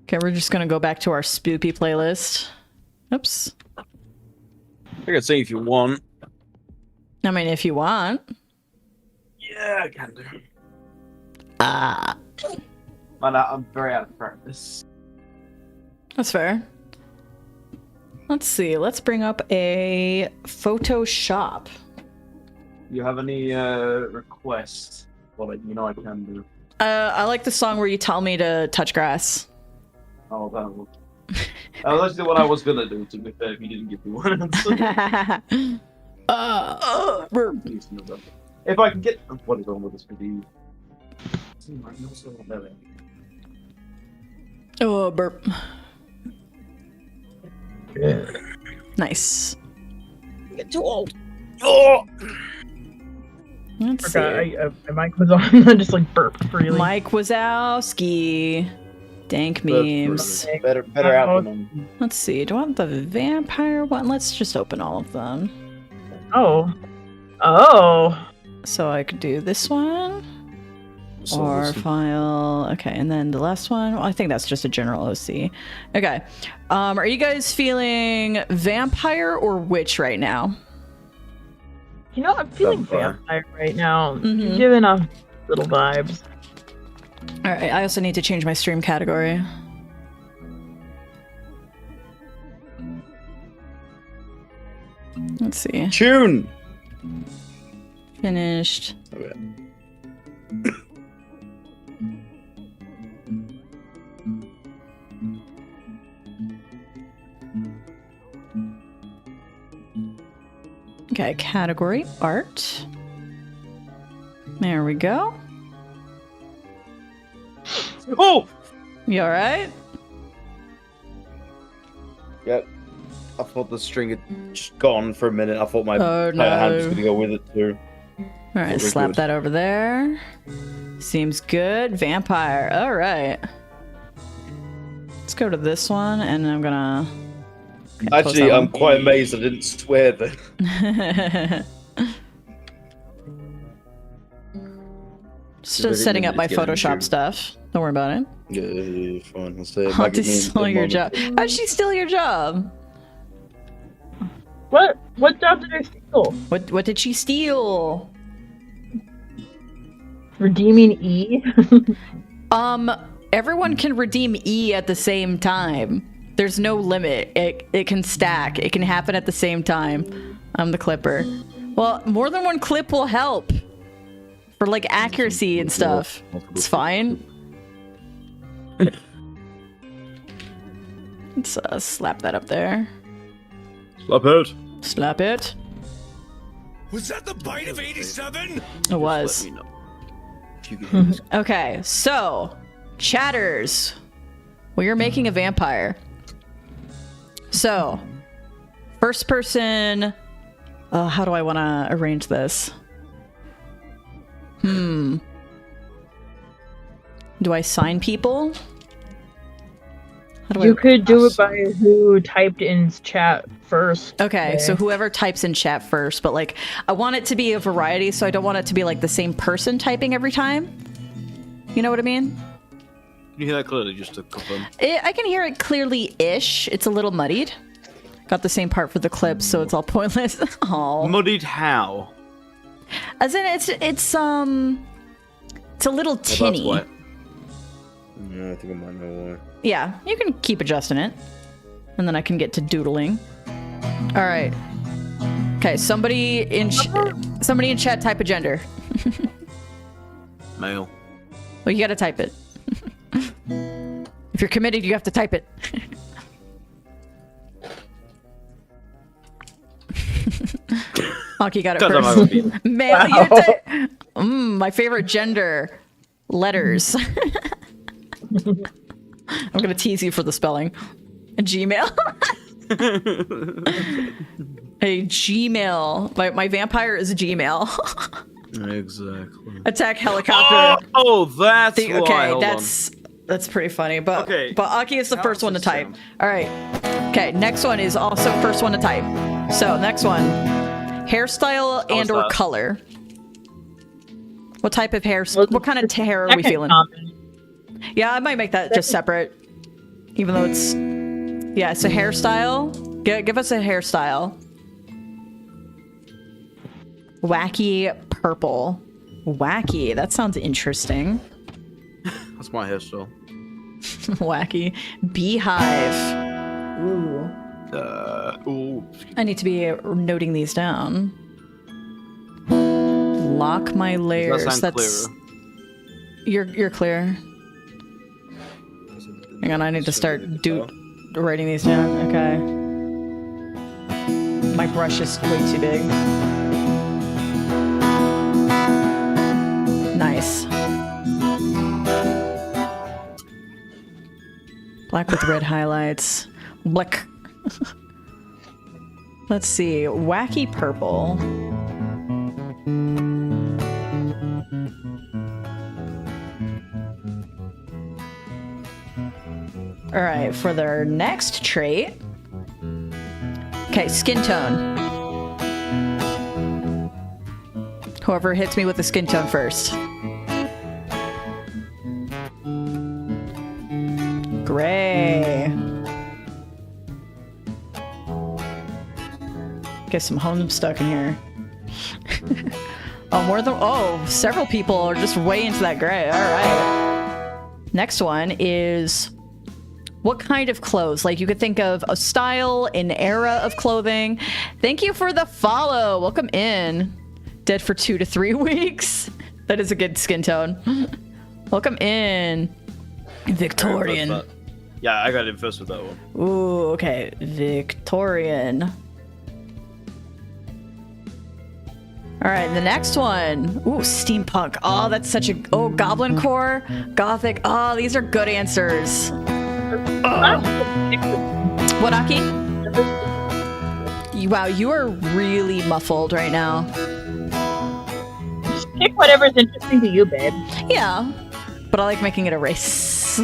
Okay, we're just gonna go back to our spoopy playlist. Oops. I can sing if you want. I mean, if you want. Yeah, I can do. Ah. Man, I'm very out of practice. That's fair. Let's see. Let's bring up a Photoshop. You have any requests? Well, like, you know I can do. I like the song where you tell me to touch grass. Oh, that one. That was actually what I was gonna do, to be fair, if you didn't give me one answer. If I can get... What is wrong with this video? Oh, burp. Yeah. Nice. Get too old. Oh! Let's see. My mic was on. I just like burped freely. Mike Wazowski. Dank memes. Better outcome. Let's see. Do I want the vampire one? Let's just open all of them. Oh. Oh. So I could do this one. Or file. Okay, and then the last one. Well, I think that's just a general OC. Okay. Are you guys feeling vampire or witch right now? You know, I'm feeling vampire right now. Mm-hmm. You're giving off little vibes. Alright, I also need to change my stream category. Let's see. Tune! Finished. Okay. Okay, category art. There we go. Oh! You alright? Yep. I thought the string had just gone for a minute. I thought my Oh, hand was no. going to go with it too. Alright, We're slap good. that over there. Seems good. Vampire. Alright. Let's go to this one, and I'm gonna... Actually, I'm quite amazed I didn't swear that. Just setting up my Photoshop stuff. Don't worry about it. Yeah, fine. I'll say it How back to at me in steal a your moment. job? How'd she steal your job? What? What job did I steal? What did she steal? Redeeming E? Everyone can redeem E at the same time. There's no limit. It can stack. It can happen at the same time. I'm the clipper. Well, more than one clip will help. For like accuracy and stuff. It's fine. Let's slap that up there. Slap it. Slap it. Was that the bite of 87? It was. Let me know if you can hear this. Okay, so chatters. We are making a vampire. So, first person. How do I want to arrange this? Do I sign people? How do You I could do it by who typed in chat first. Okay, so whoever types in chat first, but like I want it to be a variety, so I don't want it to be like the same person typing every time. You know what I mean? Can you hear that clearly, just to confirm? I can hear it clearly-ish. It's a little muddied. Got the same part for the clips, so it's all pointless. Oh, Muddied how? as in it's a little tinny. Oh, that's why. Yeah, I think I might know why. Yeah, you can keep adjusting it, and then I can get to doodling. All right. Okay, somebody in chat type a gender. Male. Well, you gotta type it. If you're committed, you have to type it. Honky got it first. Male, wow. My favorite gender. Letters. I'm gonna tease you for the spelling. A Gmail. A Gmail. My vampire is a Gmail. Exactly. Attack helicopter. Oh, that's why. Okay, Hold that's pretty funny. But Okay. but Aki is the How first does one to this type. sound? All right. Okay, next one is also first one to type. So next one, hairstyle and or that? color. What type of hair? What kind of hair are we feeling? Yeah, I might make that just separate. Even though it's... Yeah, it's a hairstyle. Give us a hairstyle. Wacky purple. Wacky. That sounds interesting. That's my hairstyle. Wacky. Beehive. Ooh. Ooh. I need to be noting these down. Lock my layers. Does that sound That's... clearer? You're clear. Hang on, I need to start writing these down. Okay. My brush is way too big. Nice. Black with red highlights. Black. Let's see. Wacky purple. All right, for their next trait. Okay, skin tone. Whoever hits me with the skin tone first. Gray. Get some home stuck in here. Several people are just way into that gray. All right. Next one is what kind of clothes? Like you could think of a style, an era of clothing. Thank you for the follow. Welcome in. Dead for 2 to 3 weeks. That is a good skin tone. Welcome in. Victorian. Yeah, I got in first with that one. Ooh, okay. Victorian. All right, the next one. Ooh, steampunk. Oh, that's such a... Oh, goblin core. Gothic. Oh, these are good answers. Oh. What, Aki? Wow, you are really muffled right now. Just pick whatever's interesting to you, babe. Yeah, but I like making it a race.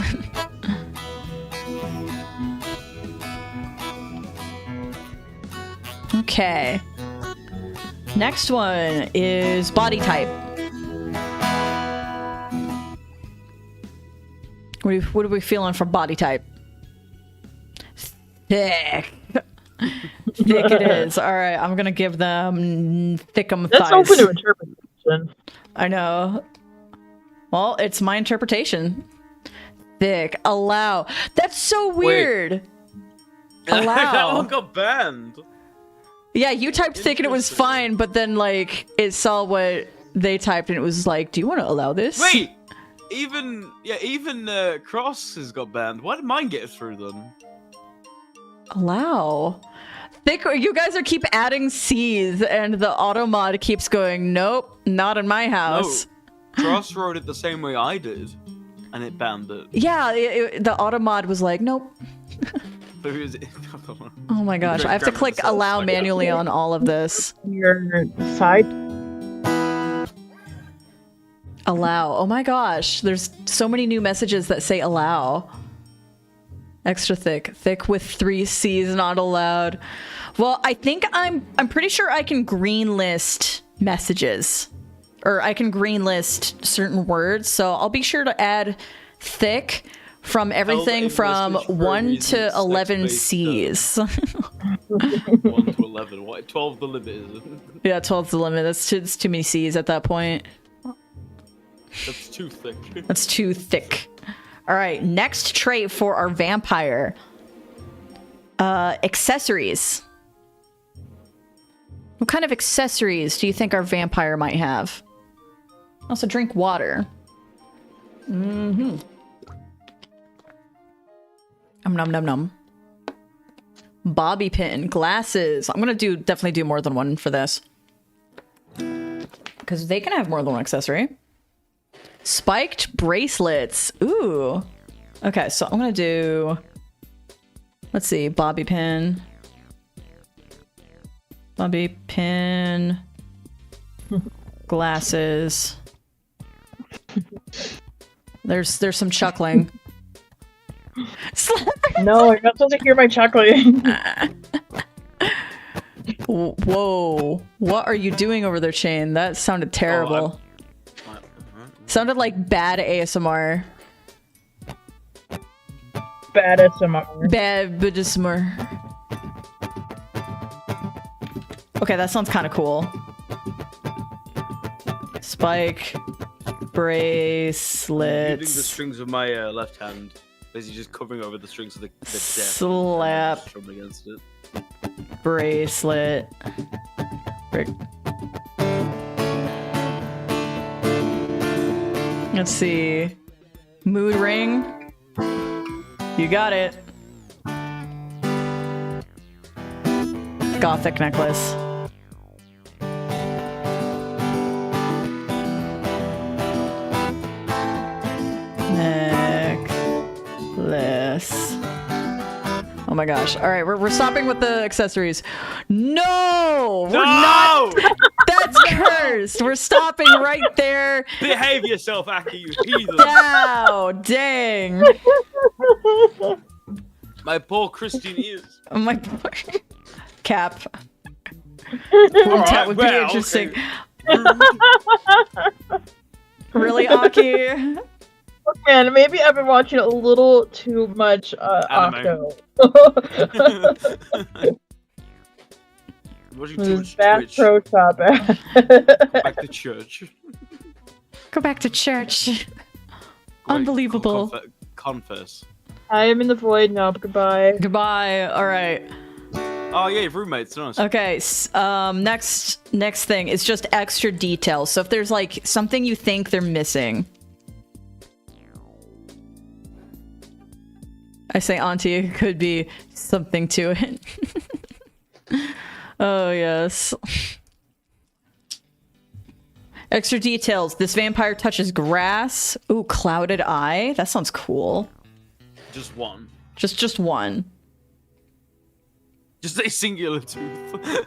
Okay. Next one is body type. What are we feeling for body type? Thick. Thick it is. All right, I'm gonna give them thickum thighs. That's open to interpretation. I know. Well, it's my interpretation. Thick. Allow. That's so weird. Allow. That one got banned. Yeah, you typed thick and it was fine, but then like it saw what they typed and it was like, do you want to allow this? Wait, even Cross has got banned. Why did mine get through then? Allow. Thick. You guys are keep adding C's and the auto mod keeps going, nope, not in my house. No, Cross wrote it the same way I did, and it banned it. Yeah, the auto mod was like, nope. Oh my gosh, I have to click allow manually on all of this. Your side. Allow. Oh my gosh, there's so many new messages that say allow. Extra thick. Thick with 3 C's not allowed. Well, I think I'm pretty sure I can green list messages. Or I can green list certain words, so I'll be sure to add thick from everything from 1 to 11 C's. 1 to 11. What? 12 the limit is. Yeah, 12's the limit. That's too many C's at that point. That's too thick. That's too thick. All right, next trait for our vampire. Accessories. What kind of accessories do you think our vampire might have? Also, drink water. Mm-hmm. Nom nom nom. Bobby pin, glasses. I'm gonna definitely do more than one for this. Because they can have more than one accessory. Spiked bracelets. Ooh. Okay, so I'm gonna do... Let's see, bobby pin. Bobby pin. Glasses. There's some chuckling. No, you're not supposed to hear my chuckling. Whoa. What are you doing over there, Shane? That sounded terrible. Sounded like bad ASMR. bad ASMR. Bad Buddhismer. Okay, that sounds kind of cool. Spike. Bracelets. Using the strings of my left hand. Basically just covering over the strings of the deck. Slap. Strumming against it. Bracelet. Let's see. Mood ring. You got it. Gothic necklace. Necklace. Oh my gosh. All right, we're stopping with the accessories. No! We're not. That's cursed. We're stopping right there. Behave yourself, Aki, you heathen. Wow, dang. My poor Christian ears. Oh my cap. That would be well, interesting. okay. Really, Aki? Man, maybe I've been watching a little too much Anime. Octo. Watching too much Bath Twitch. pro shop. Back to church. Go back to church. Wait, Unbelievable. Confess. I am in the void now. Goodbye. Goodbye. All right. Oh yeah, roommates. Nice. Okay. Next thing is just extra details. So if there's like something you think they're missing. I say auntie, it could be something to it. Oh, yes. Extra details. This vampire touches grass. Ooh, clouded eye. That sounds cool. Just one. Just one. Just a singular tooth.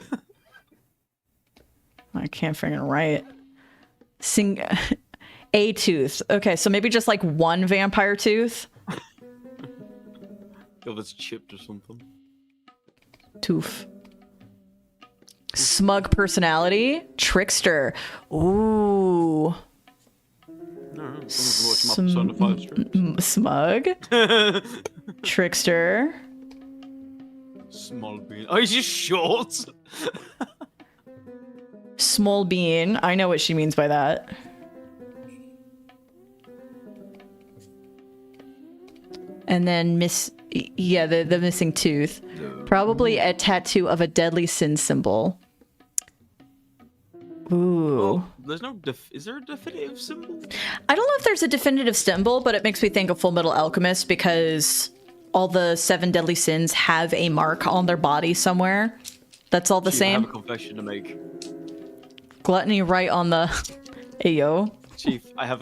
I can't freaking write. A tooth. Okay, so maybe just like one vampire tooth. If it's chipped or something. Tooth. Smug personality. Trickster. Ooh. No, someone's watching my Persona 5 streams. Smug. Trickster. Small bean. Oh, he's just short. Small bean. I know what she means by that. And then the missing tooth. Probably a tattoo of a deadly sin symbol. Ooh. Oh, there's no is there a definitive symbol? I don't know if there's a definitive symbol, but it makes me think of Full Metal Alchemist because all the 7 deadly sins have a mark on their body somewhere. That's all the Chief, same. I have a confession to make. Gluttony right on the... Ayo. Chief, I have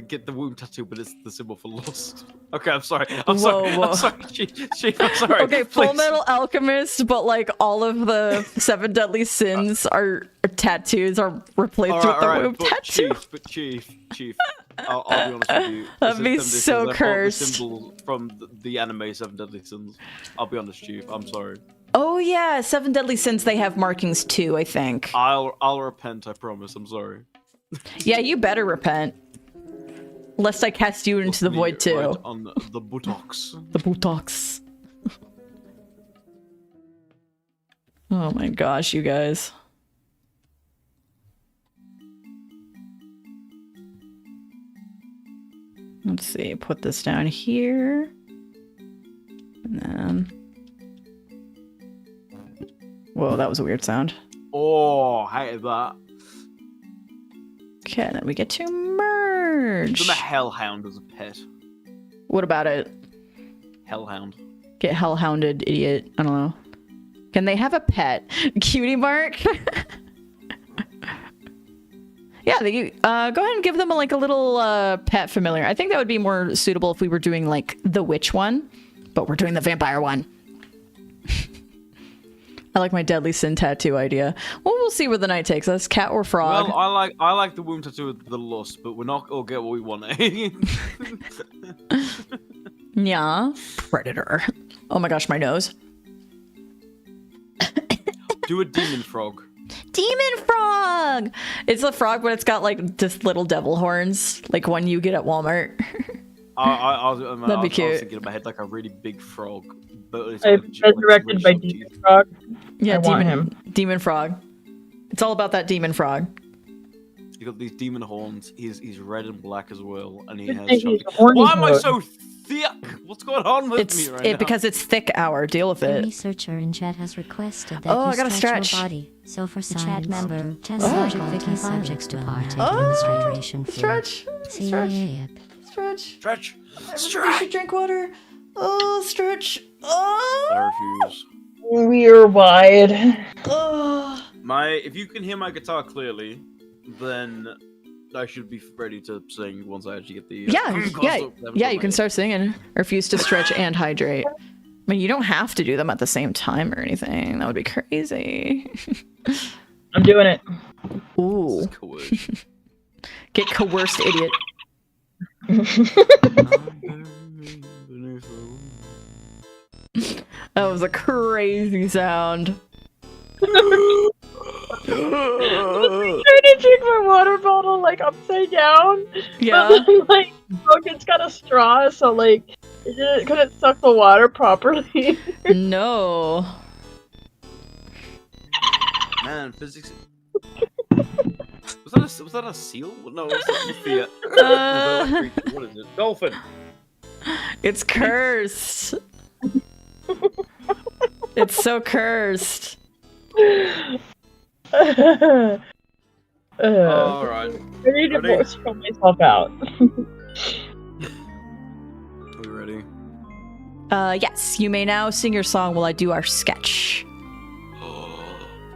get the womb tattoo, but it's the symbol for lust. Okay, I'm sorry. I'm sorry. Whoa. I'm sorry, Chief. I'm sorry. Okay, Please. Full Metal Alchemist, but like all of the 7 deadly sins are tattoos are replaced with the womb but tattoo. Chief. I'll be honest with you. That'd be This is so I bought cursed. The symbol from the anime 7 Deadly Sins. I'll be honest, Chief. I'm sorry. Oh yeah, 7 deadly sins. They have markings too, I think. I'll repent. I promise. I'm sorry. Yeah, you better repent. Lest I cast you into the Look me void too. right on the buttocks. The buttocks. Oh my gosh, you guys. Let's see, put this down here. And then... Whoa, that was a weird sound. Oh, hated that. Okay, then we get to merge. Give them a hellhound as a pet. What about it? Hellhound. Get hellhounded, idiot. I don't know. Can they have a pet? Cutie mark? Yeah, they, go ahead and give them like a little pet familiar. I think that would be more suitable if we were doing like the witch one, but we're doing the vampire one. I like my deadly sin tattoo idea. Well, we'll see where the night takes us, cat or frog. Well, I like the womb tattoo with the lust, but we're not all get what we want. Eh? Yeah, predator. Oh my gosh, my nose. Do a demon frog. Demon frog! It's a frog, but it's got like just little devil horns, like one you get at Walmart. That'd be I was cute. thinking in my head like a really big frog, but it's I've got, resurrected by sharp Demon teeth. Frog. Yeah, I want him. demon frog. It's all about that demon frog. He's got these demon horns. He's red and black as well, and he Just has. say Sharp he's teeth. horny Why am I mode. so thick? What's going on with me right now? Because it's thick hour. Deal with The it. researcher in chat has requested that Oh, I you gotta stretch stretch. your body. So for The science, chat member test Oh. subject 10 subjects to partake in Oh, this hydration food. stretch. Stretch. Stretch. Stretch. Everybody Stretch. should drink water. Oh, stretch. I Oh. refuse. We're wide. Oh. If you can hear my guitar clearly, then I should be ready to sing once I actually get the. Yeah. You can start singing. Refuse to stretch and hydrate. I mean, you don't have to do them at the same time or anything. That would be crazy. I'm doing it. Ooh. Coercion. Get coerced, idiot. That was a crazy sound. I'm trying to drink my water bottle like upside down. Yeah. But then, like, look, it's got a straw, so like it couldn't suck the water properly. No. Man, physics. Was that a seal? No, what's the what is it? Dolphin. It's cursed. It's so cursed. All right. I need to Ready? throw myself out. Are we ready? Yes, you may now sing your song while I do our sketch.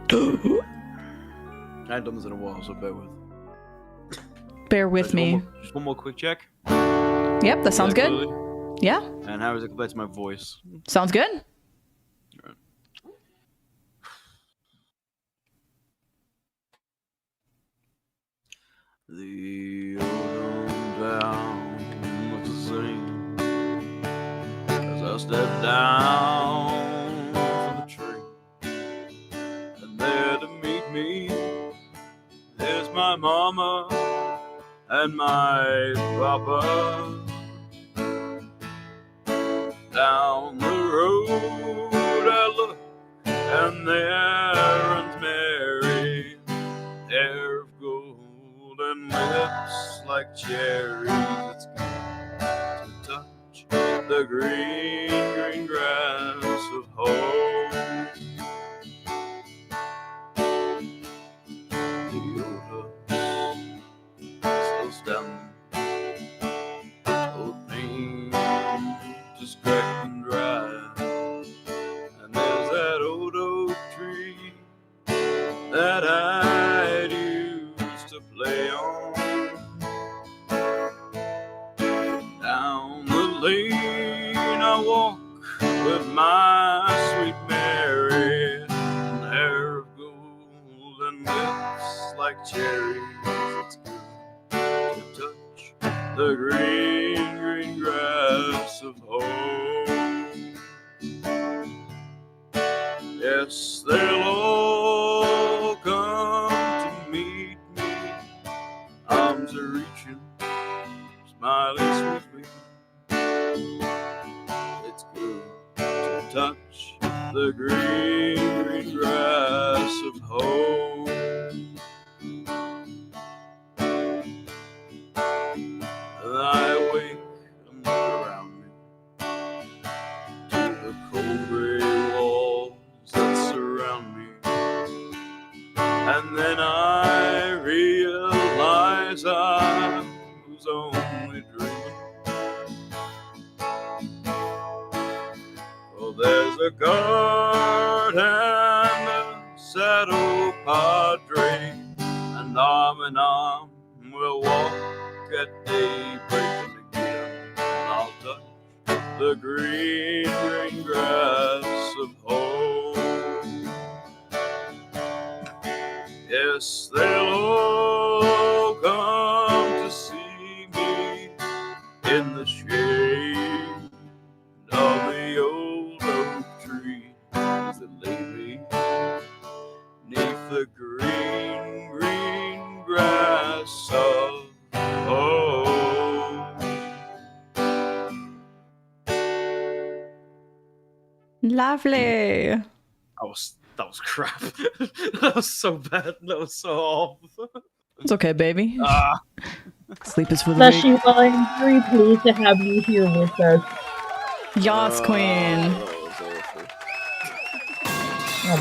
I haven't done this in a while, so bear with. Bear with me. Just one more quick check. Yep, that sounds good. Clearly. Yeah, And how is it compared to my voice? sounds good. The autumn down looks the same as I step down from the tree, and there to meet me there's my mama and my papa. Down the road I look, and there runs Mary, hair of gold and lips like cherries. It's good to touch the green, green grass of home. The old house still standing, old paint just cracked and dry, and there's that old oak tree that I'd used to play on. Down the lane I walk with my sweet Mary, and hair of gold and lips like cherries. It's good to touch the green, green grass of home. Yes, they'll all come to meet me, arms are reaching, smiling sweetly. It's good to touch the green, green grass of home. And I wake and look around me to the cold gray walls that surround me, and then I realize I was only dreaming. Oh, there's a guard and a saddle padre, and arm in arm we'll walk at daybreak, and again I'll touch the green, green grass of home. Yes, they'll all come to see me in the shade of the old oak tree as it lay me neath the green, green grass of home. Lovely. That was crap. That was so bad. That was so awful. It's okay, baby. Sleep is for the Leshy, weak. well, I'm very pleased to have you here with us. Yas, queen. That was awful.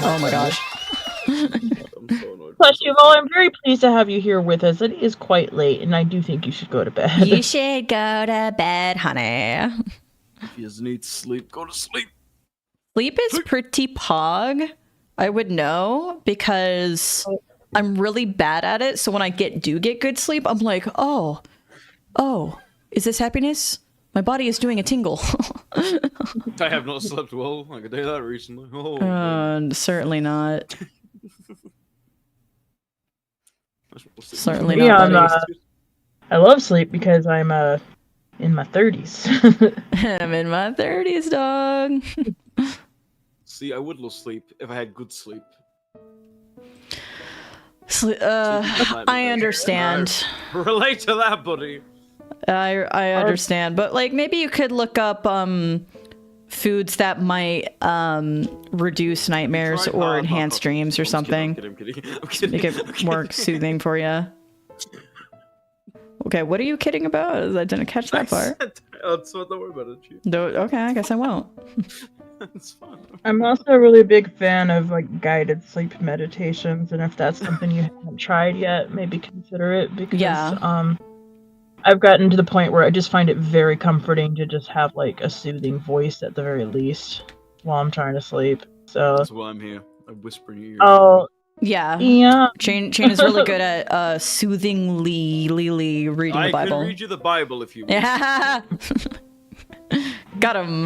Oh my gosh. I'm so annoyed. Leshy, well, I'm very pleased to have you here with us. It is quite late, and I do think you should go to bed. You should go to bed, honey. If you need sleep, go to sleep. Sleep is pretty pog. I would know because I'm really bad at it. So when I do get good sleep, I'm like, oh, is this happiness? My body is doing a tingle. I have not slept well. I could do that recently. Oh, Certainly not. Certainly Yeah, not, buddy. I love sleep because I'm in my 30s. I'm in my 30s, dog. See, I would love sleep if I had good sleep. I understand. Relate to that, buddy. I understand, but like maybe you could look up foods that might reduce nightmares or enhance dreams or something. I'm kidding. Make it more soothing for you. Okay, what are you kidding about? I didn't catch that part. Don't worry about it. Okay, I guess I won't. It's fine. I'm also a really big fan of like guided sleep meditations, and if that's something you haven't tried yet, maybe consider it because I've gotten to the point where I just find it very comforting to just have like a soothing voice at the very least while I'm trying to sleep. So That's why I'm here. I whisper in your ear. oh Yeah. yeah, Chain is really good at soothingly reading the Bible. I can read you the Bible if you want. Yeah. Got him.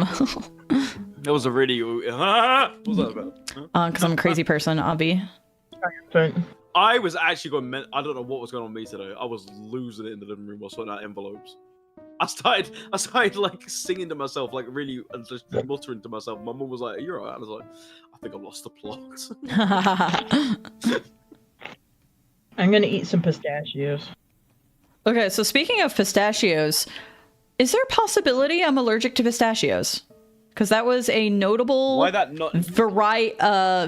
That was a really... What was that about? Because I'm a crazy person, Abby. but I was actually going... I don't know what was going on with me today. I was losing it in the living room while sorting out envelopes. I started like singing to myself, like really just muttering to myself. My mum was like, "You're alright." I was like, "I think I lost the plot." I'm gonna eat some pistachios. Okay, so speaking of pistachios, is there a possibility I'm allergic to pistachios? Because that was a notable Why that not?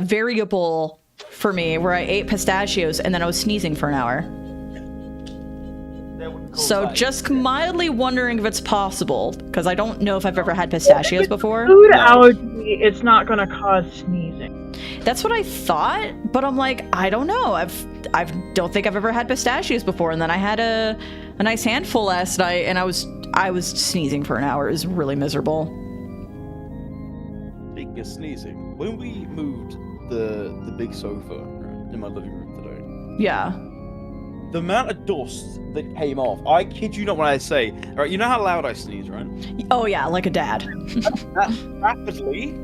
variable for me, where I ate pistachios and then I was sneezing for an hour. So just mildly wondering if it's possible, because I don't know if I've ever had pistachios before. Food allergy, it's not gonna cause sneezing. That's what I thought, but I'm like, I don't know. I don't think I've ever had pistachios before, and then I had a nice handful last night, and I was sneezing for an hour. It was really miserable. Speaking of sneezing, when we moved the big sofa in my living room today, Yeah. the amount of dust that came off, I kid you not when I say, alright, you know how loud I sneeze, right? Oh yeah, like a dad. That rapidly,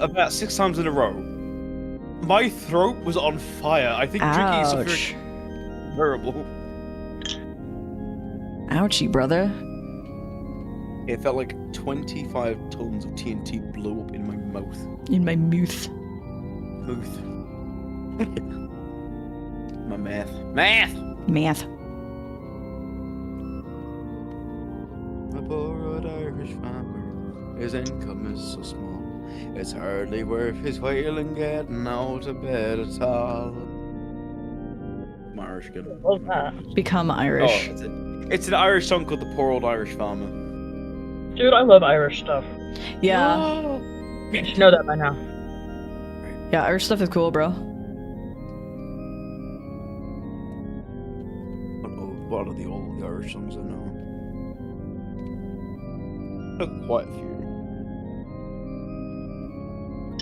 about 6 times in a row. My throat was on fire. I think drinking is Ouch. terrible. Ouchie, brother. It felt like 25 tons of TNT blew up in my mouth. In my mouth. My math. Math. A poor old Irish farmer, his income is so small, it's hardly worth his while in getting out of bed at all. I'm Irish again. Love that. Become Oh, Irish. it's an Irish song called The Poor Old Irish Farmer. Dude, I love Irish stuff. Yeah. You should know that by now. Yeah, Irish stuff is cool, bro. What are all the Irish songs I know? Quite a few.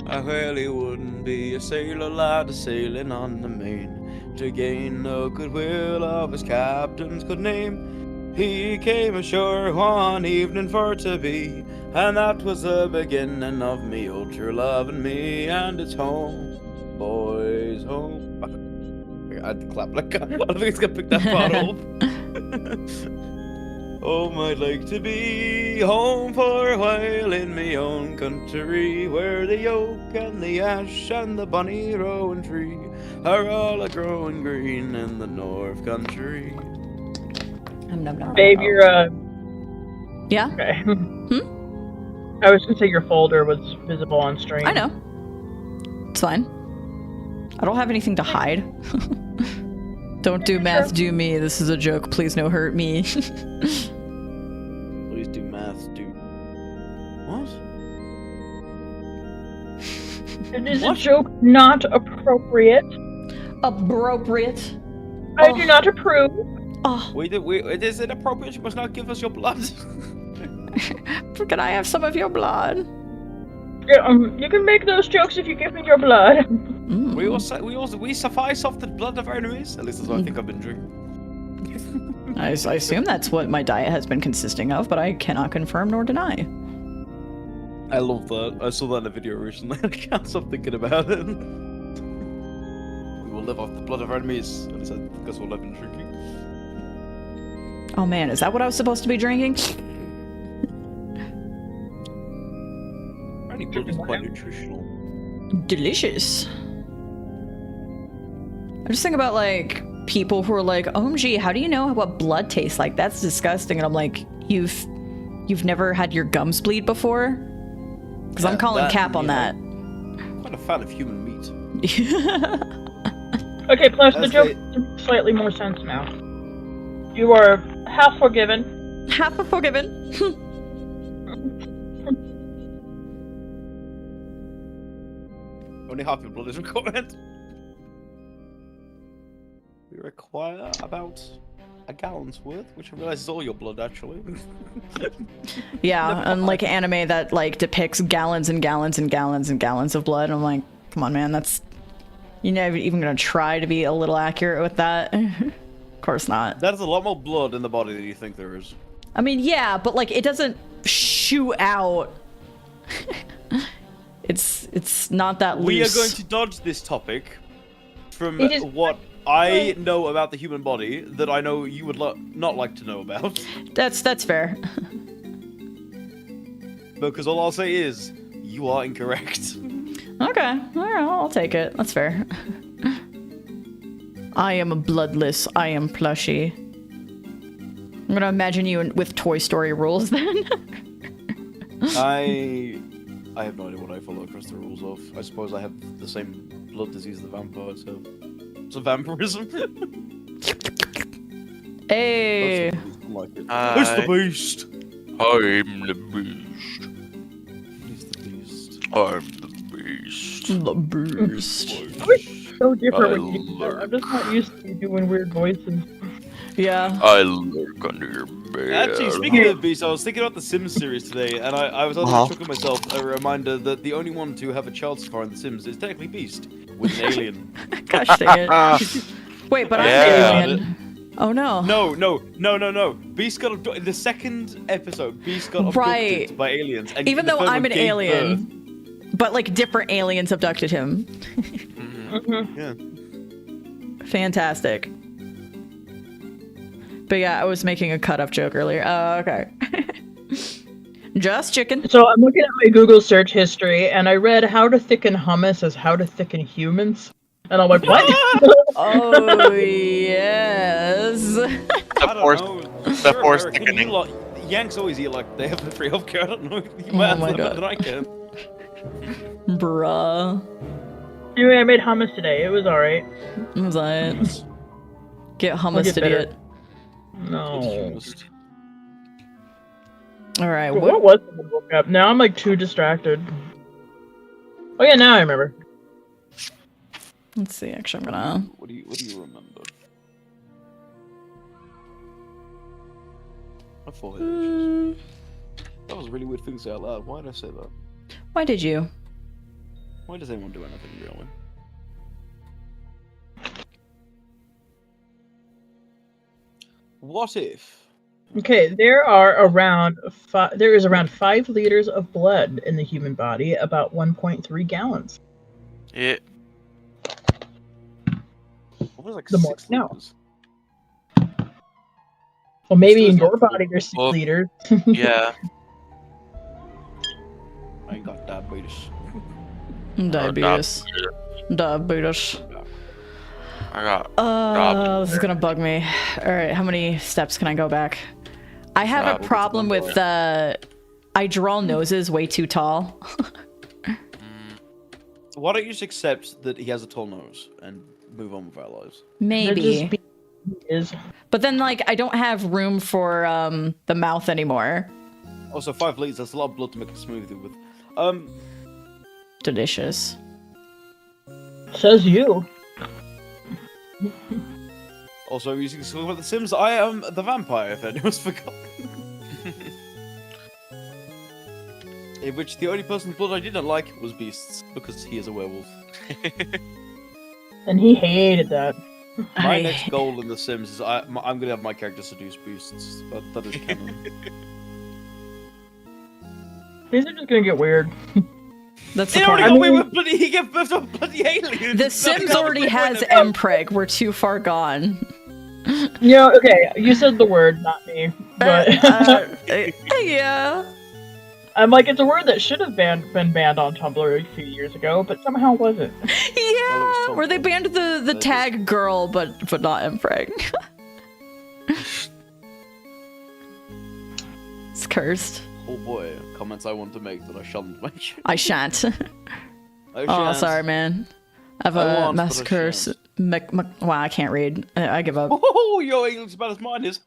Well, he wouldn't be a sailor lad sailing on the main to gain the goodwill of his captain's good name. He came ashore one evening for to be, and that was the beginning of me old true love and me, and it's home, boys, home. I had to clap like I don't think it's gonna pick that part up. Home, I'd like to be home for a while in me own country, where the oak and the ash and the bonny rowan tree are all a growing green in the north country. Babe, you're Yeah? okay. I was gonna say your folder was visible on stream. I know. It's fine. I don't have anything to hide. Don't do math, do me. This is a joke. Please no hurt me. Please do math, do... What? It is a joke not appropriate. Appropriate. I do not approve. Oh, Is it appropriate? You must not give us your blood. can I have some of your blood? Yeah, you can make those jokes if you give me your blood. Mm. We suffice off the blood of our enemies. At least that's what I think I've been drinking. I assume that's what my diet has been consisting of, but I cannot confirm nor deny. I love that. I saw that in a video recently. I can't stop thinking about it. We will live off the blood of our enemies. At least that's what I've been drinking. Oh man, is that what I was supposed to be drinking? Any blood is quite nutritional. Delicious. I just think about like people who are like, OMG, how do you know what blood tastes like? That's disgusting. And I'm like, you've never had your gums bleed before? Because I'm calling cap on that. I'm quite a fan of human meat. Okay, plus the joke makes slightly more sense now. You are half forgiven. Half a forgiven. Only half your blood is required. We require about a gallon's worth, which I realize is all your blood, actually. Yeah, unlike anime that like depicts gallons and gallons and gallons and gallons of blood. I'm like, come on, man, that's... You're never even gonna try to be a little accurate with that? Of course not. That is a lot more blood in the body than you think there is. I mean, yeah, but like it doesn't shoot out. It's not that loose. We are going to dodge this topic from It is- what I know about the human body that I know you would not like to know about. That's fair. Because all I'll say is, you are incorrect. Okay, alright, I'll take it. That's fair. I am a bloodless. I am plushy. I'm gonna imagine you with Toy Story rules then. I have no idea what I follow across the rules of. I suppose I have the same blood disease the vampires have. It's a vampirism. Hey. Like it. It's the beast. I'm the beast. He's the beast. I'm the beast. The beast. So different I when you do that. lurk. I'm just not used to you doing weird voices. Yeah. I lurk under your bed. Actually, speaking of the beast, I was thinking about the Sims series today, and I was also chucking myself a reminder that the only one to have a child so far in the Sims is technically Beast, with an alien. Gosh dang it. Wait, but I'm Yeah. an alien. Oh no. No. Beast got abducted. In the second episode, Beast got abducted Right. by aliens. And Even the though third I'm one an gave alien. But like different aliens abducted him. birth. Yeah. Fantastic. But yeah, I was making a cut-up joke earlier. Oh, okay. Just chicken. So I'm looking at my Google search history, and I read how to thicken hummus as how to thicken humans. And I'm like, what? Oh, yes. The I force, don't know. the You're force American. thickening. You lot, Yanks always eat like they have the free healthcare. I don't know. You Oh might have my that better God. than I can. Bruh. Anyway, I made hummus today. It was alright. What was that? Get hummus, get better. idiot. No. Alright, What what? was it when I woke up? Now I'm like too distracted. Oh yeah, now I remember. Let's see, actually, I'm gonna... What do you remember? I thought that was a really weird thing to say out loud. Why did I say that? Why did you? Why does anyone do anything really? What if? Okay, there is around 5 liters of blood in the human body, about 1.3 gallons. Yeah. What was like The more 6 you know. liters? Well, maybe in Still your not body there's 6 Well- liters. Yeah. I ain't got diabetes. Diabetes. Diabetes. I got. This is gonna bug me. Alright, how many steps can I go back? I have a Stop. problem with I draw noses way too tall. Why don't you just accept that he has a tall nose and move on with our lives? Maybe. Is. But then, like, I don't have room for the mouth anymore. Also, 5 liters, that's a lot of blood to make a smoothie with. Delicious. Says you. Also, using the skill about The Sims, I am the vampire, if anyone's forgotten. In which the only person's blood I didn't like was Beast's, because he is a werewolf. And he hated that. My next goal in The Sims is I'm gonna have my character seduce Beasts, but that is canon. These are just gonna get weird. That's the He point. already got away with bloody, he gave birth to a bloody alien! The Sims already has Mpreg. We're too far gone. Okay, you said the word, not me. But Yeah. I'm like, it's a word that should have been banned on Tumblr a few years ago, but somehow wasn't. Yeah. Where they banned the tag girl, but not Mpreg. It's cursed. Oh boy, comments I want to make that I shan't mention. I shan't. I Oh, shan't. sorry, man. I've I a want, but I massacre. shan't. Wow, I can't read. I give up. Oh, your English is about as mine is.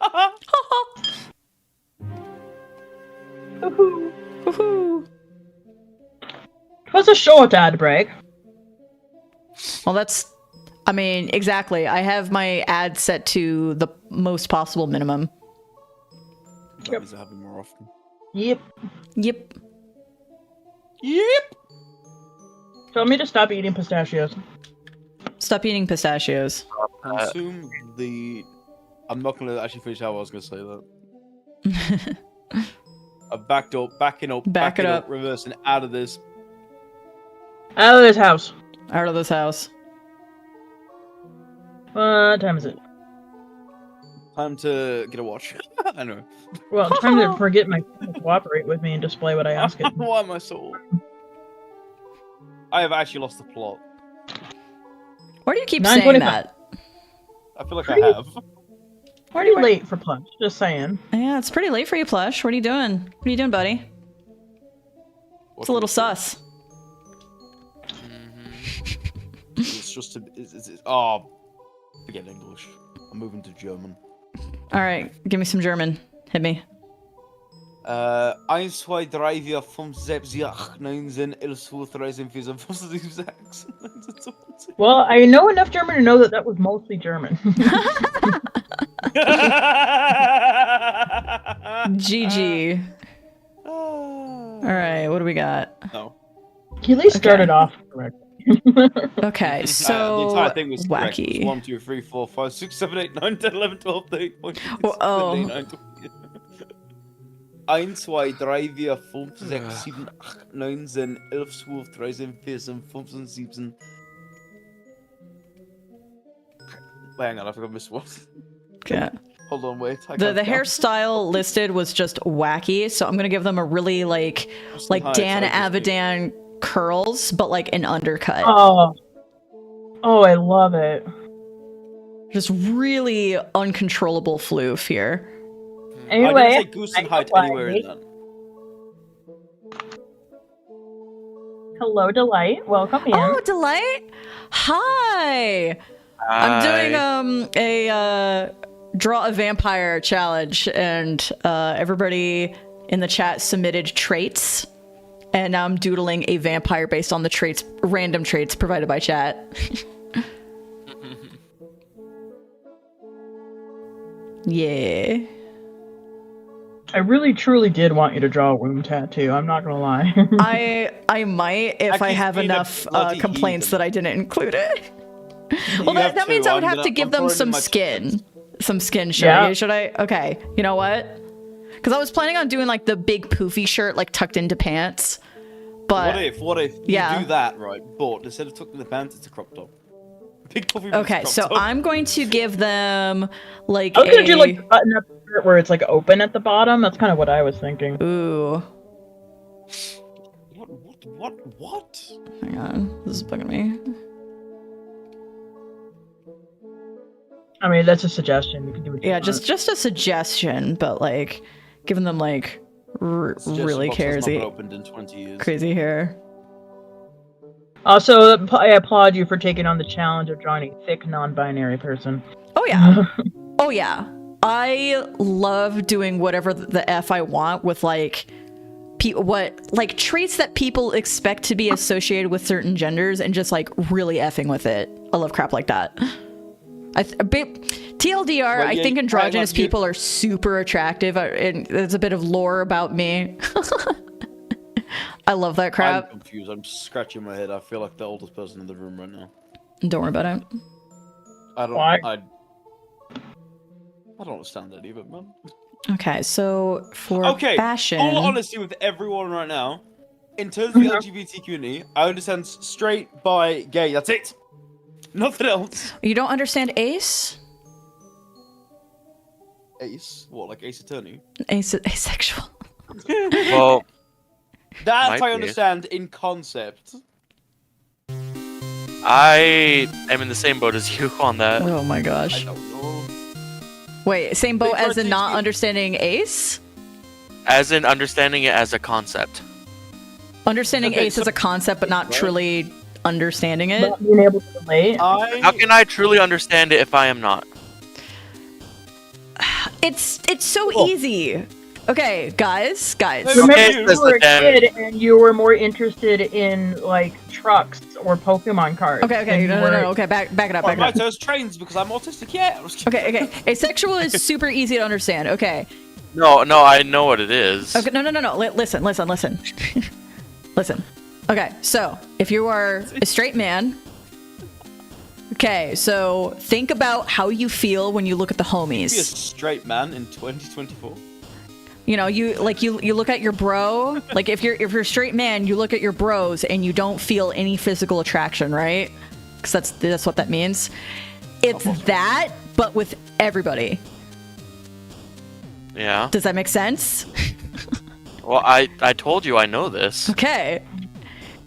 Woohoo. Woohoo. What's a short ad break? Well, that's. I mean, exactly. I have my ad set to the most possible minimum. That means it happen more often. Yep. Yep. Yep! Tell me to stop eating pistachios. Stop eating pistachios. Consume the... I'm not gonna actually finish how I was gonna say that. Backing up, Back it up. reversing out of this. Out of this house. Out of this house. What time is it? Time to get a watch. I know. Well, it's time to forget my to cooperate with me and display what I ask it. Why am I so... I have actually lost the plot. Why do you keep saying 9:25. that? I feel like I have. Pretty late for punch, just saying. Yeah, it's pretty late for you, Plush. What are you doing? What are you doing, buddy? It's a little sus. It's just oh, forget English. I'm moving to German. All right, give me some German. Hit me. 1, 2, 3, 4, 5, 6, 7, 8, 9, 10, 11, 12, 13, 14, 15, 16, 17, 18. Well, I know enough German to know that that was mostly German. GG. All right, what do we got? No. He at least started off correctly. Okay, the so entire thing was correct. wacky. It was 1, 2, 3, 4, 5, 6, 7, 8, 9, 10, 11, 12, 13, 14, 15, 16, Oh. 17, 18, 19, 20. 1, 2, 3, 4, 5, 6, 7, 8, 9, 10, 11, 12, 13, 14, 15, 16. Wait, hang on, I forgot this one. Yeah. Hold on, wait. The can't count. hairstyle listed was just wacky, so I'm gonna give them a really like Heights, Dan I just do. Avidan curls, but like an undercut. Oh, I love it. Just really uncontrollable floof here. Anyway, I didn't say goose and height anyway. anywhere in that. Hello, Delight. Welcome in. Oh, Delight! Hi! I'm doing a draw a vampire challenge, and everybody in the chat submitted traits, and now I'm doodling a vampire based on the traits, random traits provided by chat. Yeah. I really, truly did want you to draw a womb tattoo. I'm not gonna lie. I might if I Aki's have being a enough bloody complaints heathen. that I didn't include it. Well, You have that means two. I would I'm have gonna- to give I'm them throwing some in my skin. Some skin shirt. Yeah. Should I? Okay. You know what? Because I was planning on doing like the big poofy shirt, like tucked into pants. But What if you yeah. do that, right? But instead of tucking the pants, it's a crop top. Big puffy okay, crop so top. I'm going to give them like I was gonna do like the button up shirt where it's like open at the bottom. That's kind of what I was thinking. Ooh. What? Hang on. This is bugging me. I mean, that's a suggestion. You can do it. Yeah, just a suggestion, but like giving them like Really Suggestion box has not crazy. been opened in 20 years. Crazy hair. Also, I applaud you for taking on the challenge of drawing a thick non-binary person. Oh yeah. Oh yeah. I love doing whatever the F I want with like traits that people expect to be associated with certain genders and just like really effing with it. I love crap like that. TLDR, Well, I yeah, think androgynous you- people are super attractive, and there's a bit of lore about me. I love that I'm crap. confused. I'm scratching my head. I feel like the oldest person in the room right now. Don't worry about it. Why? I don't understand that either, man. Okay, so for Okay, fashion, all honesty with everyone right now, in terms of the LGBT community, I understand straight, bi, gay. That's it. Nothing else. you don't understand ace? Ace? What, like Ace Attorney? Asexual. Well, That Might I be. understand in concept. I am in the same boat as you on that. Oh my I gosh. don't know. Wait, same boat They tried as in to not teach me- understanding ace? As in understanding it as a concept. Understanding Okay, ace so- as a concept, but not Right. truly understanding it? Not being able to relate. How can I truly understand it if I am not? It's so Cool. easy. Okay, guys. Remember, Okay, you says were the a damn- kid and you were more interested in like trucks or Pokemon cards. Okay, than you no. were- Okay, back it up, Oh, back it right, up. those trains because I'm autistic. Yeah. I was kidding. Okay. Asexual is super easy to understand. Okay. No, I know what it is. Okay, no. Listen. Listen. Okay, so if you are a straight man, okay, so think about how you feel when you look at the Be a homies. straight man in 2024. You know, you look at your bro. Like if you're a straight man, you look at your bros and you don't feel any physical attraction, right? Because that's what that means. It's that, but with everybody. Yeah. Does that make sense? Well, I told you I know this. Okay.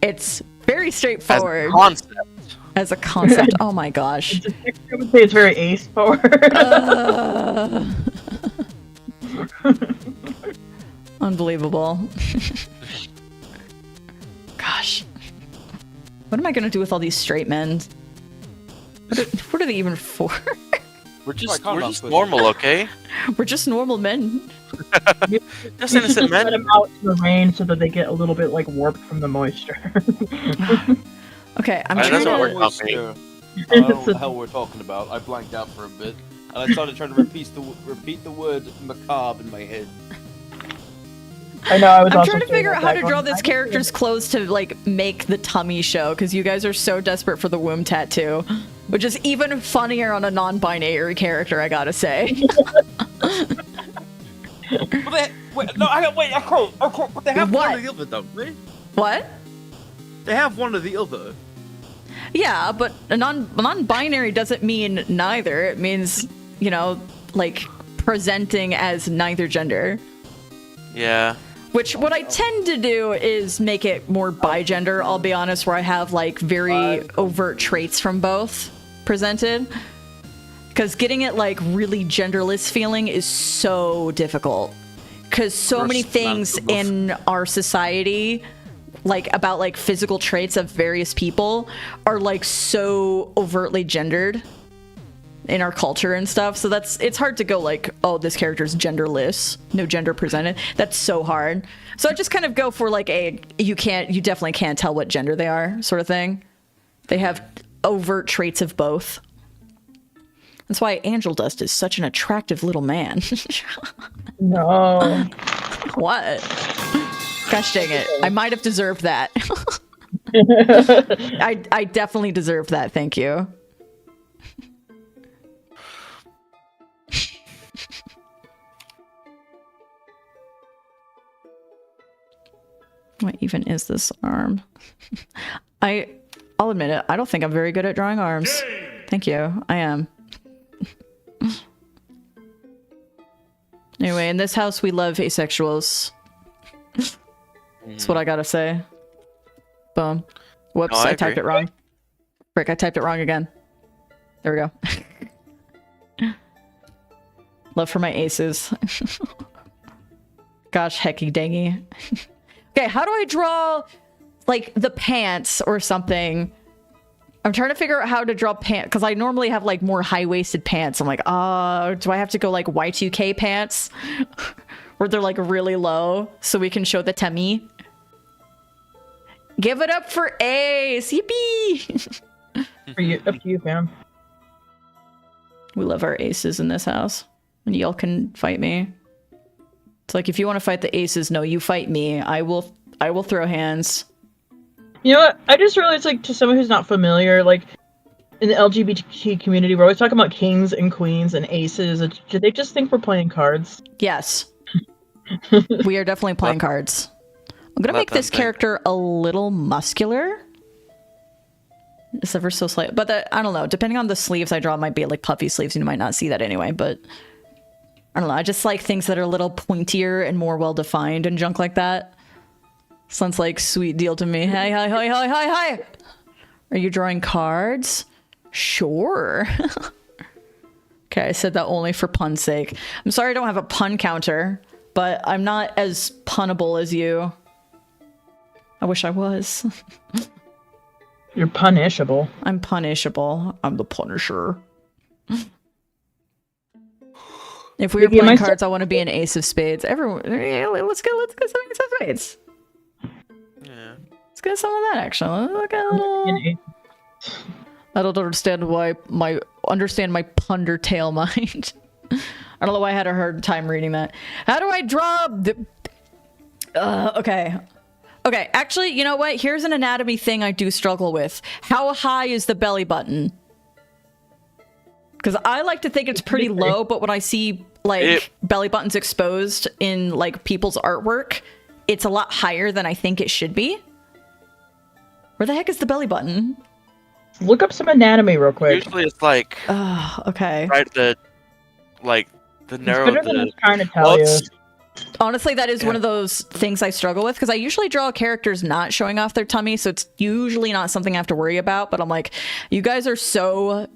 It's very As a straightforward concept. as a concept. Oh my gosh. I would say it's very ace forward. Unbelievable. Gosh. What am I gonna do with all these straight men? What are they even for? We're just calm down, pussy. normal, okay? We're just normal men. Just You should innocent let men. them out in the rain so that they get a little bit like warped from the moisture. Okay, I'm That trying doesn't to. work on me. I don't know what the hell we're talking about. I blanked out for a bit, and I started trying to repeat the word macabre in my head. I know. I was. I'm also trying to saying figure out that how to going, draw this I character's clothes to like make the tummy show because you guys are so desperate for the womb tattoo, which is even funnier on a non-binary character. I gotta say. But wait, I can't. But they have What? one or the other, don't they? What? They have one or the other. Yeah, but a non-binary doesn't mean neither. It means, you know, like presenting as neither gender. Yeah. Which what I tend to do is make it more bigender, I'll be honest, where I have like very overt traits from both presented. Because getting it like really genderless feeling is so difficult. Because so many things in our society, like about like physical traits of various people, are like so overtly gendered in our culture and stuff. So it's hard to go like, oh, this character's genderless, no gender presented. That's so hard. So I just kind of go for like you definitely can't tell what gender they are sort of thing. They have overt traits of both. That's why Angel Dust is such an attractive little man. No. What? Gosh dang it. I might have deserved that. I definitely deserved that, thank you. What even is this arm? I'll admit it, I don't think I'm very good at drawing arms. Thank you, I am. Anyway, in this house we love asexuals. That's what I gotta say. Boom. Whoops, No, I I typed agree. it wrong. Frick, I typed it wrong again. There we go. Love for my aces. Gosh, hecky dangy. Okay, how do I draw, like, the pants or something? I'm trying to figure out how to draw pants, because I normally have, like, more high-waisted pants. I'm like, do I have to go, like, Y2K pants? Where they're, like, really low, so we can show the tummy? Give it up for Ace! Yippee! Up to you, fam. We love our aces in this house. And y'all can fight me. It's like, if you want to fight the aces, no, you fight me. I will throw hands. You know what? I just realized, like, to someone who's not familiar, like, in the LGBT community, we're always talking about kings and queens and aces. Do they just think we're playing cards? Yes. We are definitely playing cards. I'm gonna make this character a little muscular. It's ever so slight. But I don't know. Depending on the sleeves I draw, it might be like puffy sleeves. You might not see that anyway, but I don't know. I just like things that are a little pointier and more well-defined and junk like that. Sounds like sweet deal to me. Hi, hi, hi, hi, hi, hi! Are you drawing cards? Sure. Okay, I said that only for pun's sake. I'm sorry I don't have a pun counter, but I'm not as punnable as you. I wish I was. You're punishable. I'm punishable. I'm the Punisher. If we were playing cards, I want to be an ace of spades. Everyone, yeah, let's go some ace of spades. Yeah. Let's get some of that action. Look at a little... I don't understand why understand my pundertail mind. I don't know why I had a hard time reading that. How do I draw the... Okay, actually, you know what? Here's an anatomy thing I do struggle with. How high is the belly button? Because I like to think it's pretty low, but when I see, like, belly buttons exposed in, like, people's artwork, it's a lot higher than I think it should be. Where the heck is the belly button? Look up some anatomy real quick. Usually it's like... okay. Right, the narrow... It's better than I'm trying to tell you. Honestly, that is one of those things I struggle with, because I usually draw characters not showing off their tummy, so it's usually not something I have to worry about, but I'm like, you guys are so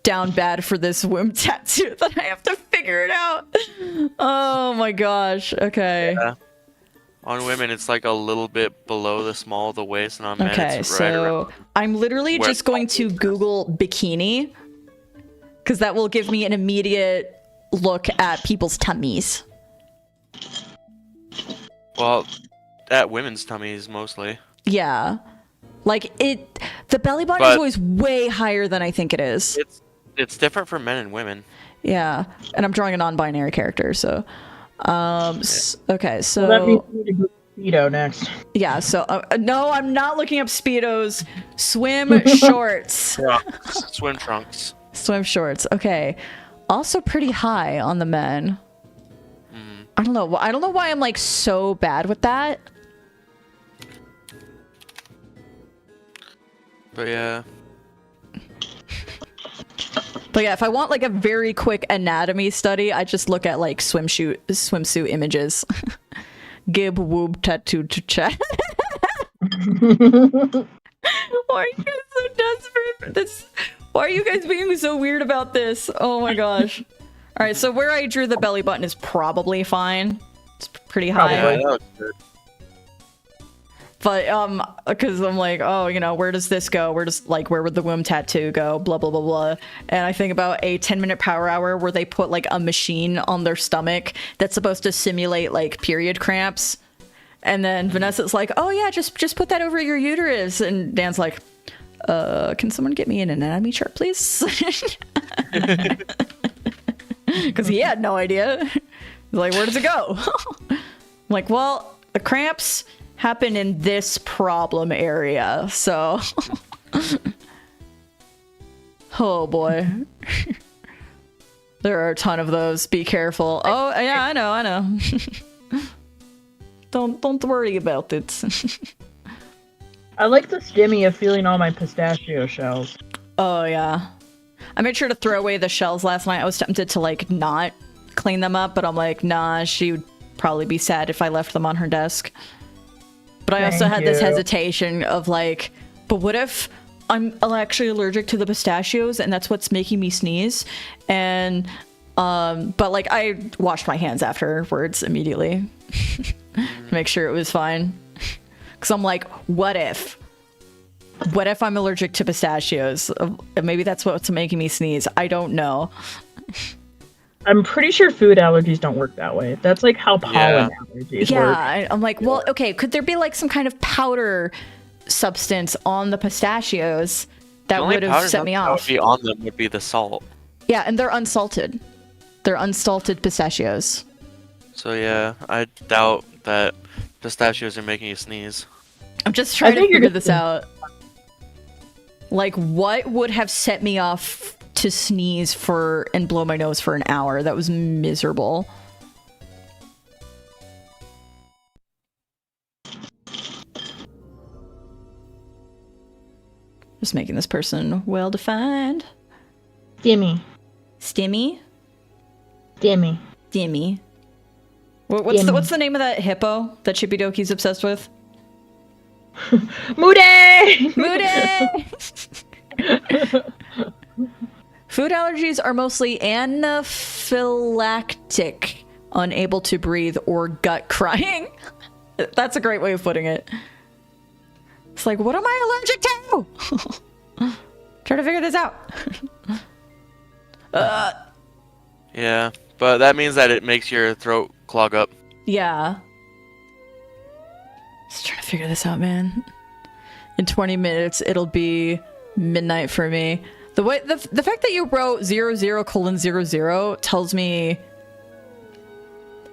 down bad for this womb tattoo that I have to figure it out. Oh my gosh. Okay. Yeah. On women, it's like a little bit below the small of the waist, and on men, Okay, it's right so around I'm literally just going to Google bikini, because that will give me an immediate look at people's tummies. Well, at women's tummies mostly. Yeah. Like, the belly button is always way higher than I think it is. It's different for men and women. Yeah. And I'm drawing a non-binary character, so... okay, so... Well, that means we need to go Speedo next. Yeah, so... no, I'm not looking up Speedos. Swim shorts. Swim trunks. Swim shorts, okay. Also pretty high on the men. I don't know why I'm like so bad with that. But yeah. But yeah, if I want like a very quick anatomy study, I just look at like swimsuit images. Gib woob tattoo to chat. Why are you guys so desperate for this? Why are you guys being so weird about this? Oh my gosh. All right, so where I drew the belly button is probably fine. It's pretty high. Yeah, that looks good. But because I'm like, oh, you know, where does this go? Where would the womb tattoo go? Blah blah blah blah. And I think about a 10-minute power hour where they put like a machine on their stomach that's supposed to simulate like period cramps. And then Vanessa's like, oh yeah, just put that over your uterus. And Dan's like, can someone get me an anatomy chart, please? Because he had no idea. He's like, where does it go? I'm like, well, the cramps happen in this problem area, so... Oh boy. There are a ton of those. Be careful. Oh, yeah, I know. Don't worry about it. I like the stimmy of feeling all my pistachio shells. Oh, yeah. I made sure to throw away the shells last night. I was tempted to, like, not clean them up, but I'm like, nah, she would probably be sad if I left them on her desk. But I also had this hesitation of, like, but what if I'm actually allergic to the pistachios and that's what's making me sneeze? And But like I washed my hands afterwards immediately to make sure it was fine. Because I'm like, what if I'm allergic to pistachios? Maybe that's what's making me sneeze. I don't know. I'm pretty sure food allergies don't work that way. That's like how pollen allergies work. I'm like, well, okay, could there be like some kind of powder substance on the pistachios that would have set me off? That would be on them would be the salt. Yeah, and they're unsalted. They're unsalted pistachios. So yeah, I doubt that pistachios are making you sneeze. I'm just trying to figure this out. Like, what would have set me off to sneeze and blow my nose for an hour? That was miserable. Just making this person well-defined. Stimmy. Stimmy? Stimmy. Dimmy. What's the name of that hippo that Chippy Doki's obsessed with? Moody! Moody! Food allergies are mostly anaphylactic, unable to breathe, or gut crying. That's a great way of putting it. It's like, what am I allergic to? Try to figure this out. Yeah, but that means that it makes your throat clog up. Yeah. Just trying to figure this out, man. In 20 minutes, it'll be midnight for me. The fact that you wrote 00:00 tells me,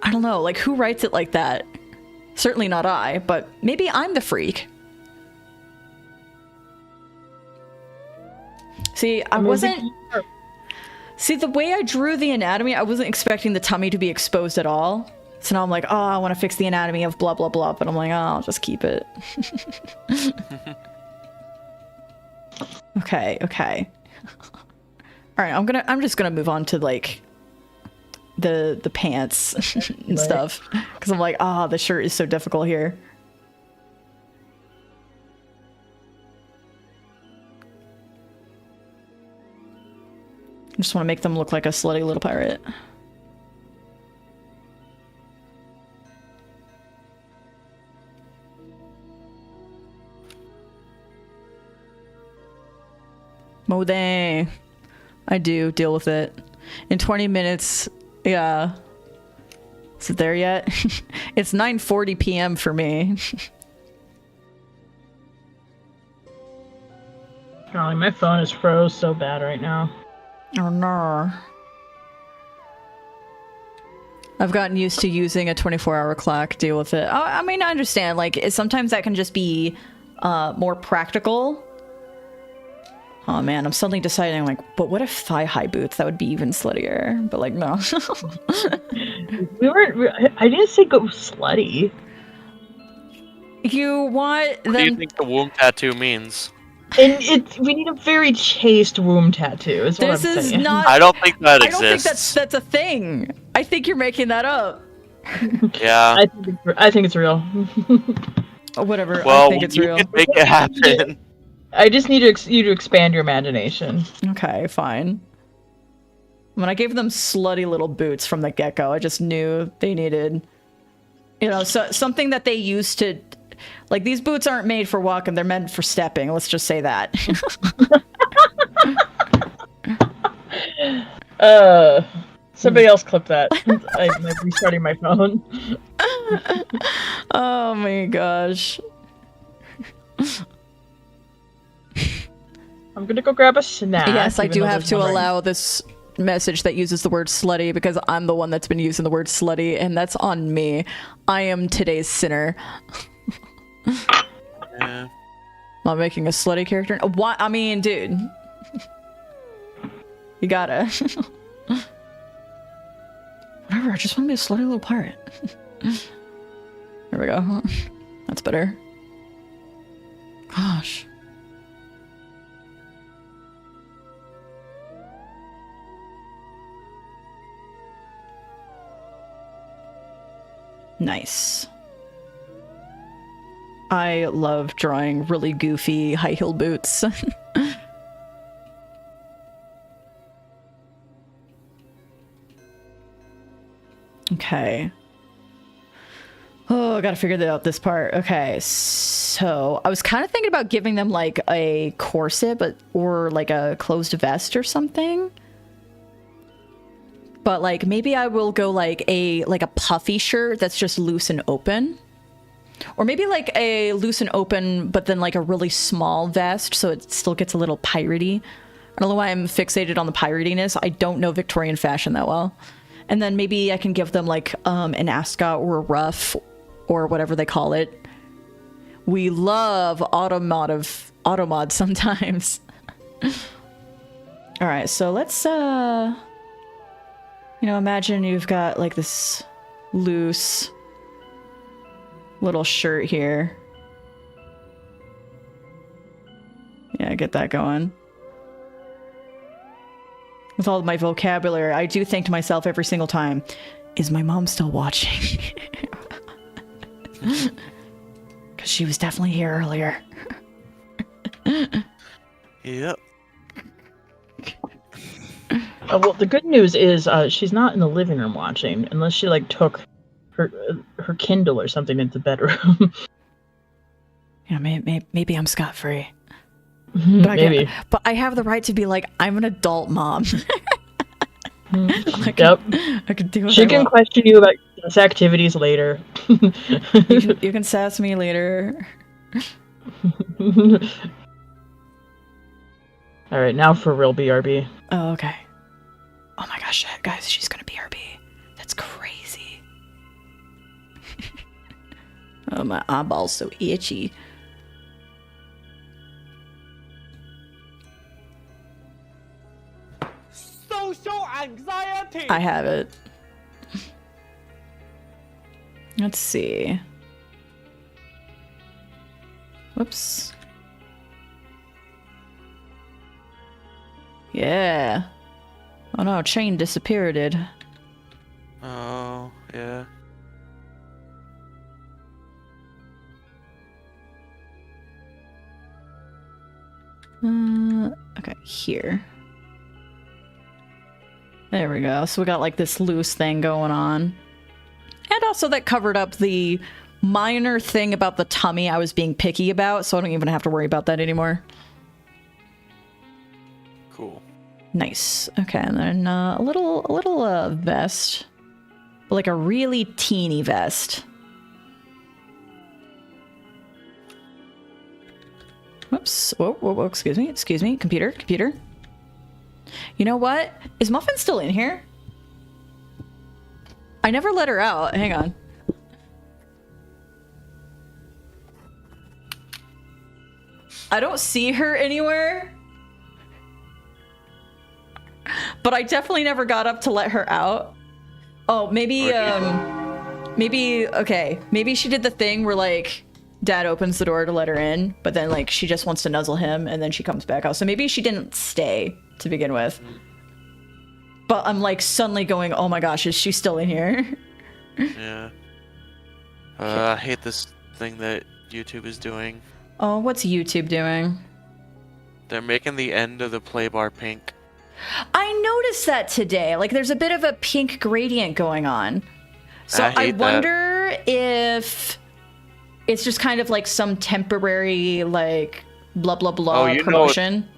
I don't know, like who writes it like that? Certainly not I, but maybe I'm the freak. See, See, the way I drew the anatomy, I wasn't expecting the tummy to be exposed at all. So now I'm like, oh, I want to fix the anatomy of blah, blah, blah. But I'm like, oh, I'll just keep it. Okay. All right, I'm just gonna move on to like the pants and stuff, because I'm like, the shirt is so difficult here. I just want to make them look like a slutty little pirate. Mode. I do deal with it. In 20 minutes, yeah. Is it there yet? It's 9:40 p.m. for me. Golly, my phone is froze so bad right now. Oh no. I've gotten used to using a 24-hour clock. Deal with it. I mean, I understand. Like, sometimes that can just be more practical. Oh man, I'm suddenly deciding, like, but what if thigh-high boots? That would be even sluttier. But like, no. I didn't say go slutty. You want them... What do you think the womb tattoo means? And we need a very chaste womb tattoo, is what I'm saying. This is not... I don't think that exists. I don't think that's a thing. I think you're making that up. Yeah. I think it's real. Whatever, well, I think it's real. You can make it happen. I just need you to expand your imagination. Okay, fine. When I gave them slutty little boots from the get-go, I just knew they needed, something that they used to... Like, these boots aren't made for walking, they're meant for stepping. Let's just say that. Somebody else clip that. I'm restarting my phone. Oh my gosh. I'm gonna go grab a snack. Yes, I do have to allow this message that uses the word slutty because I'm the one that's been using the word slutty, and that's on me. I am today's sinner. Yeah. Not making a slutty character. What? I mean, dude. You gotta. Whatever, I just want to be a slutty little pirate. There we go. That's better. Gosh. Nice. I love drawing really goofy high-heeled boots. Okay. Oh, I gotta figure out this part. Okay, so I was kind of thinking about giving them like a corset, or like a closed vest or something. But like maybe I will go like a puffy shirt that's just loose and open. Or maybe like a loose and open, but then like a really small vest, so it still gets a little piratey. I don't know why I'm fixated on the piratiness. I don't know Victorian fashion that well. And then maybe I can give them like an ascot or a ruff or whatever they call it. We love automod sometimes. All right, so let's imagine you've got like this loose little shirt here. Yeah, get that going. With all of my vocabulary, I do think to myself every single time, is my mom still watching? Because she was definitely here earlier. Yep. Well, the good news is she's not in the living room watching, unless she like took her Kindle or something into the bedroom. Yeah, maybe I'm scot-free. Maybe. But I have the right to be like, I'm an adult mom. Yep. I can do what She I can want. question you about this activities later. You can sass me later. All right, now for real BRB. Oh, okay. Oh my gosh, guys, she's gonna BRB. That's crazy. Oh, my eyeball's so itchy. Social anxiety. I have it. Let's see. Whoops. Yeah. Oh no, chain disappeared. Oh, yeah. Okay, here. There we go. So we got like this loose thing going on. And also that covered up the minor thing about the tummy I was being picky about, so I don't even have to worry about that anymore. Cool. Nice. Okay, and then a little vest. Like a really teeny vest. Whoops. Whoa, excuse me. Computer. You know what? Is Muffin still in here? I never let her out. Hang on. I don't see her anywhere. But I definitely never got up to let her out. Oh, maybe, okay. Maybe she did the thing where, like, Dad opens the door to let her in, but then, like, she just wants to nuzzle him, and then she comes back out. So maybe she didn't stay to begin with. But I'm, like, suddenly going, oh my gosh, is she still in here? Yeah. I hate this thing that YouTube is doing. Oh, what's YouTube doing? They're making the end of the play bar pink. I noticed that today. Like, there's a bit of a pink gradient going on. So I hate wonder if it's just kind of like some temporary, like, blah, blah, blah promotion.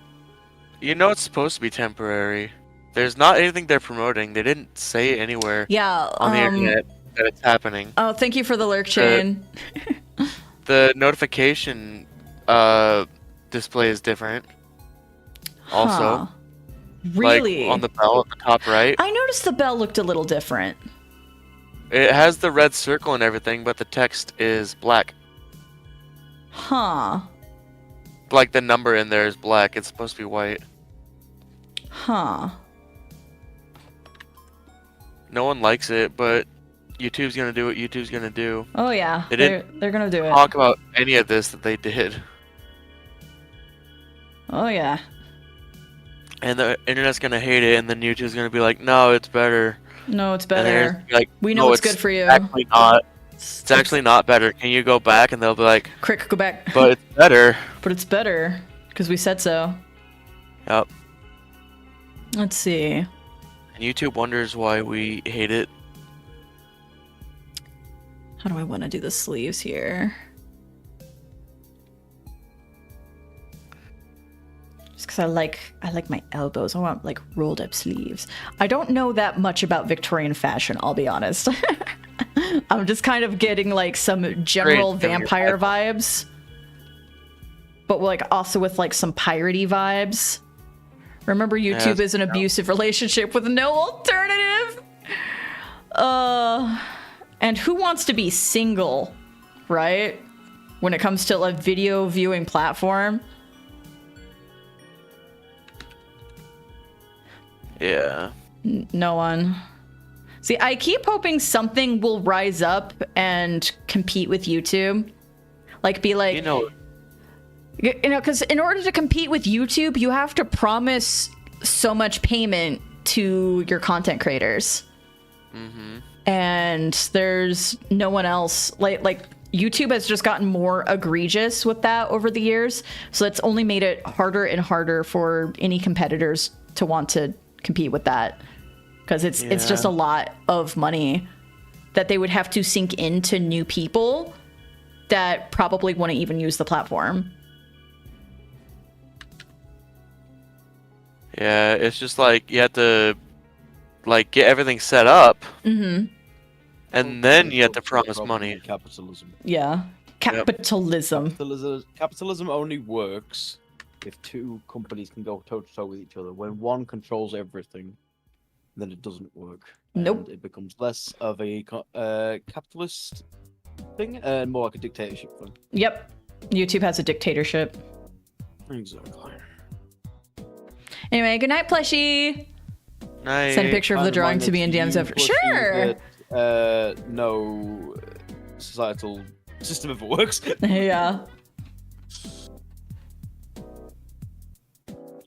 You know it's supposed to be temporary. There's not anything they're promoting. They didn't say anywhere on the internet that it's happening. Oh, thank you for the lurk chain. The notification display is different. Also. Really? Like on the bell at the top right. I noticed the bell looked a little different. It has the red circle and everything, but the text is black. Huh. Like the number in there is black. It's supposed to be white. Huh. No one likes it, but YouTube's gonna do what YouTube's gonna do. Oh yeah, they're gonna do it. Talk about any of this that they did. Oh yeah. And the internet's gonna hate it, and then YouTube's gonna be like, "No, it's better." No, it's And better. they're like, We know "No, it's good for you." Actually not. It's actually not better. Can you go back? And they'll be like, Crick, go back. "But it's better." But it's better because we said so. Yep. Let's see. And YouTube wonders why we hate it. How do I want to do the sleeves here? Just because I like my elbows. I want like rolled up sleeves. I don't know that much about Victorian fashion, I'll be honest. I'm just kind of getting like some general vampire vibes. But like also with like some piratey vibes. Remember, YouTube is an abusive relationship with no alternative. And who wants to be single, right? When it comes to a video viewing platform. Yeah. No one. See, I keep hoping something will rise up and compete with YouTube. Like, be like... You know, because in order to compete with YouTube, you have to promise so much payment to your content creators. Mm-hmm. And there's no one else. Like YouTube has just gotten more egregious with that over the years. So it's only made it harder and harder for any competitors to want to compete with that. Because it's just a lot of money that they would have to sink into new people that probably wouldn't even use the platform. Yeah, it's just like you have to like get everything set up. Mm-hmm. And then you have to promise money. Capitalism. Yeah. Capitalism. Capitalism only works if two companies can go toe to toe with each other. When one controls everything, then it doesn't work. Nope. And it becomes less of a capitalist thing and more like a dictatorship thing. Yep. YouTube has a dictatorship. Exactly. Anyway, good night, plushie. Night. Send a picture of the drawing to me in DMs after. Sure. No societal system ever works. Yeah.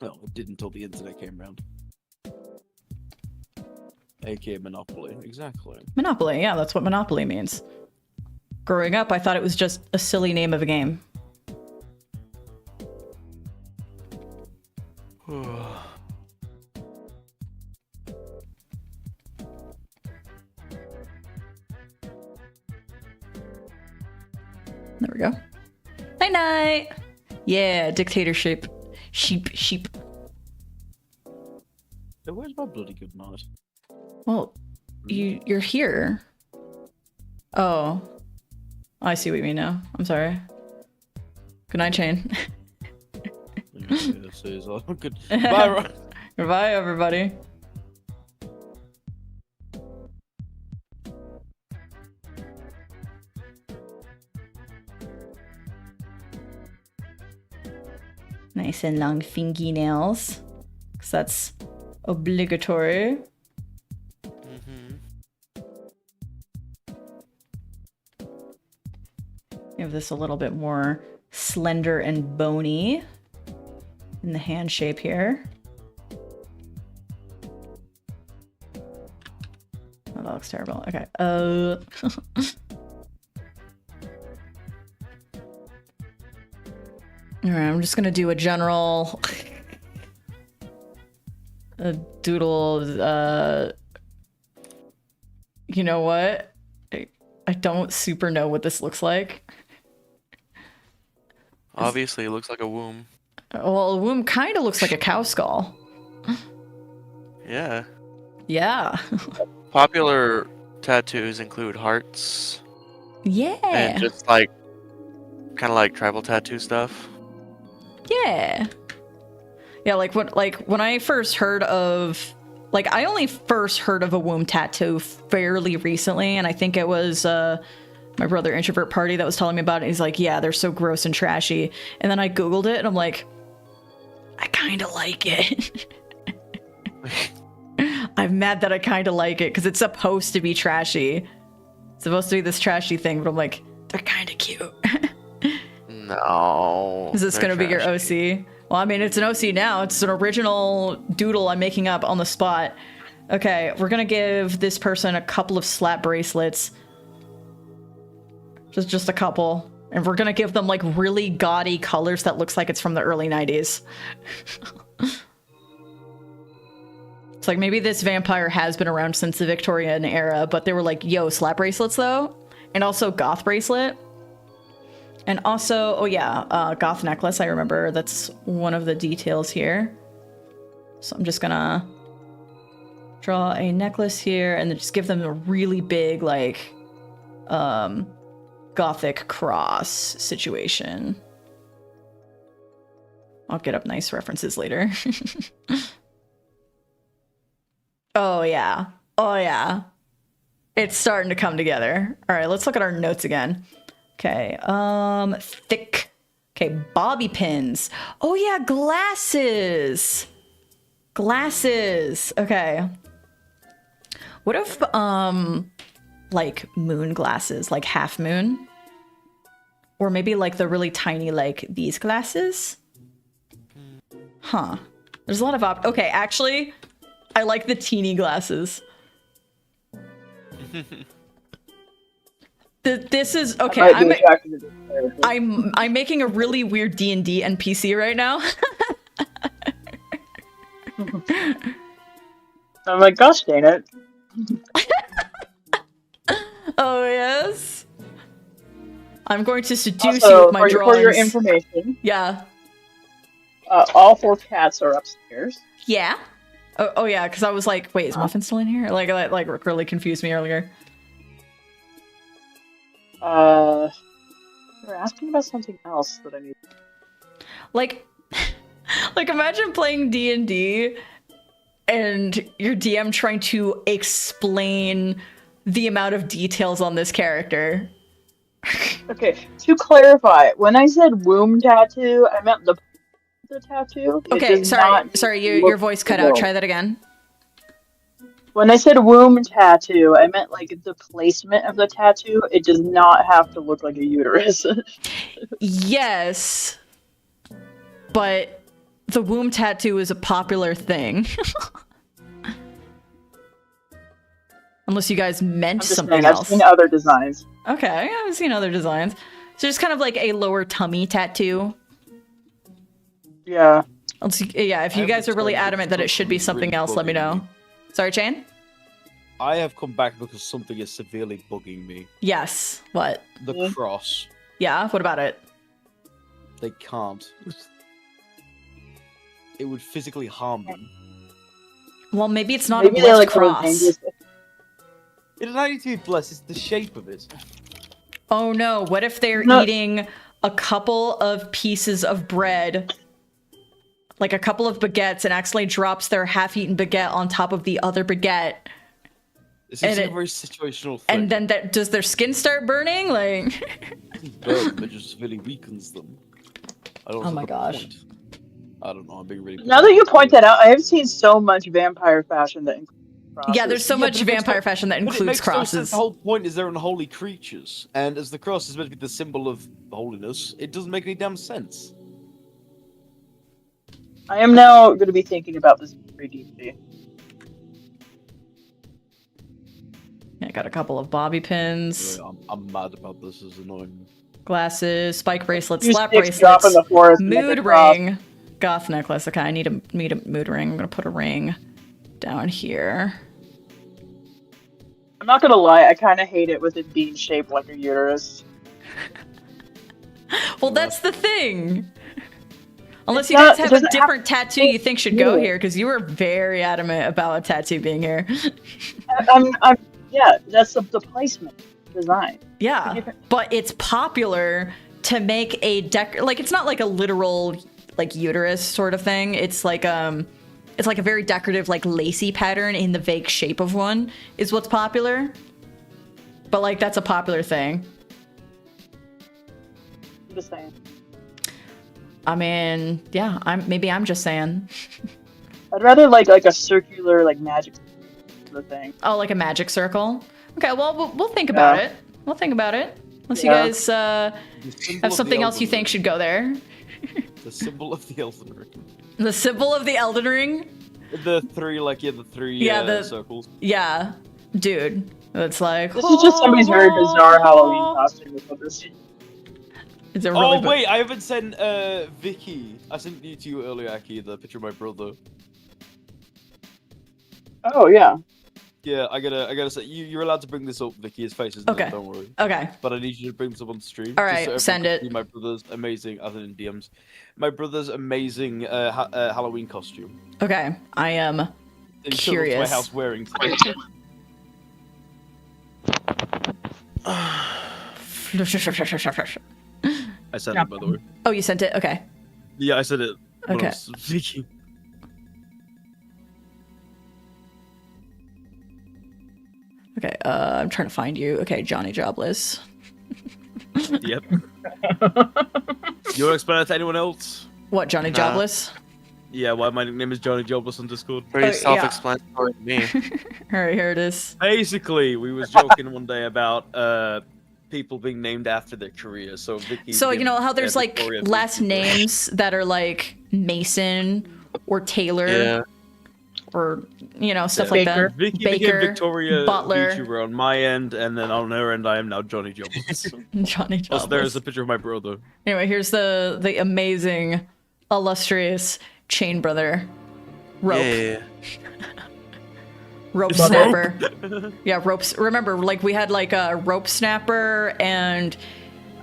Well, it did until the internet came around. AKA Monopoly, exactly. Monopoly, yeah, that's what Monopoly means. Growing up, I thought it was just a silly name of a game. There we go. Night night. Yeah, dictatorship. Sheep. So where's my bloody good night? Well, you're here. Oh. I see what you mean now. I'm sorry. Good night, Shane. Good. Bye, Ron. Goodbye, everybody. Nice and long fingernails, because that's obligatory. Give this a little bit more slender and bony in the hand shape here. Oh, that looks terrible. Okay. All right, I'm just gonna do a general doodle. You know what? I don't super know what this looks like. Obviously, it looks like a womb. Well, a womb kind of looks like a cow skull. Yeah. Yeah. Popular tattoos include hearts. Yeah. And just like, kind of like tribal tattoo stuff. Yeah. Yeah, when I first heard of, I only first heard of a womb tattoo fairly recently, and I think it was my brother Introvert Party that was telling me about it. He's like, yeah, they're so gross and trashy. And then I Googled it, and I'm like, I kind of like it. I'm mad that I kind of like it, because it's supposed to be trashy. It's supposed to be this trashy thing, but I'm like, they're kind of cute. No. Is this going to be your OC? Well, I mean, it's an OC now. It's an original doodle I'm making up on the spot. Okay, we're going to give this person a couple of slap bracelets. Just a couple. And we're going to give them, really gaudy colors that looks like it's from the early 90s. It's like, maybe this vampire has been around since the Victorian era, but they were like, yo, slap bracelets, though? And also goth bracelet. And also, oh yeah, goth necklace, I remember. That's one of the details here. So I'm just gonna draw a necklace here and then just give them a really big, like, gothic cross situation. I'll get up nice references later. Oh yeah. Oh yeah. It's starting to come together. All right, let's look at our notes again. Okay, thick. Okay, bobby pins. Oh yeah, glasses. Glasses. Okay. What if, like moon glasses, like half moon? Or maybe like the really tiny, like these glasses? Huh. There's a lot of okay, actually, I like the teeny glasses. This is okay. I'm making a really weird D&D NPC right now. I'm like, gosh dang it. Oh yes. I'm going to seduce you with my drawings. For your information. Yeah. All 4 cats are upstairs. Yeah. Oh yeah, because I was like, wait, is Muffin still in here? Like that really confused me earlier. We're asking about something else that I need. Like imagine playing D&D and your DM trying to explain the amount of details on this character. Okay, to clarify, when I said womb tattoo, I meant the tattoo. Okay, sorry, your voice cut out. Try that again. When I said womb tattoo, I meant like the placement of the tattoo. It does not have to look like a uterus. Yes, but the womb tattoo is a popular thing. Unless you guys meant something else. I've seen other designs. Okay, I've seen other designs. So just kind of like a lower tummy tattoo. Yeah. Yeah, if you guys are really adamant that it should be something else, let me know. Sorry, Shane? I have come back because something is severely bugging me. Yes. What? The cross. Yeah, what about it? They can't. It would physically harm them. Well, maybe it's not a blessed cross. It doesn't need to be blessed, it's the shape of it. Oh no, what if they're eating a couple of pieces of bread, like a couple of baguettes, and accidentally drops their half-eaten baguette on top of the other baguette? It's a very situational thing. And then does their skin start burning? Like, it just really weakens them. Oh my gosh. Point. I don't know, I'm being really... Now that you point that out, I have seen so much vampire fashion that includes crosses. Yeah, there's so much vampire fashion that includes crosses. The whole point is they're unholy creatures, and as the cross is meant to be the symbol of holiness, it doesn't make any damn sense. I am now going to be thinking about this very deeply. I got a couple of bobby pins. I'm mad about this. This is annoying. Glasses, spike bracelets, You slap sticks drop in bracelets, the forest, mood ring, goth necklace. Okay, I need a mood ring. I'm gonna put a ring down here. I'm not gonna lie, I kind of hate it with it being shaped like a uterus. Well, that's the thing. Unless you guys have a different tattoo you think should go here, because you were very adamant about a tattoo being here. Yeah, that's the placement design. Yeah, but it's popular to make a like it's not like a literal like uterus sort of thing. It's like a very decorative like lacy pattern in the vague shape of one is what's popular. But like that's a popular thing. I'm just saying. I mean, yeah, I'm just saying. I'd rather like a circular like magic thing. Oh, like a magic circle? Okay, well, we'll think about it. We'll think about it. Unless you guys have something else you think should go there. The symbol of the Elden Ring. The symbol of the Elden Ring? The three circles. Yeah, dude. It's like... This is just somebody's very bizarre Halloween costume. Is it really wait, I haven't sent Vicky. I sent you to you earlier, Aki, the picture of my brother. Oh, yeah. Yeah, I gotta say, you're allowed to bring this up, Vicky. His face isn't Okay. it, don't worry. Okay. But I need you to bring this up on the stream. All just right, so everyone send can it. see my brother's amazing, other than DMs, my brother's amazing Halloween costume. Okay, I am And he showed up to curious. my house wearing today. I sent it, by the way. Oh, you sent it? Okay. Yeah, I said it when Okay. I was speaking. Okay, I'm trying to find you. Okay, Johnny Jobless. Yep. You want to explain that to anyone else? What, Johnny Nah. Jobless? Yeah, why my nickname is Johnny Jobless on Discord. Pretty yeah. self-explanatory to me. Alright, here it is. Basically, we was joking one day about people being named after their career. So Vicky. So, you know how there's like Victoria, last Vicky. names that are like Mason or Taylor Yeah. or, you know, stuff Yeah. like Baker. that? Vicky became Victoria Butler. VTuber on my end, and then on her end, I am now Johnny Jobless. Johnny Jobless. Also, there's a picture of my brother. Anyway, here's the amazing, illustrious chain brother. Rope. Yeah. Rope Rope. snapper. Yeah, ropes. Remember, like we had like a rope snapper and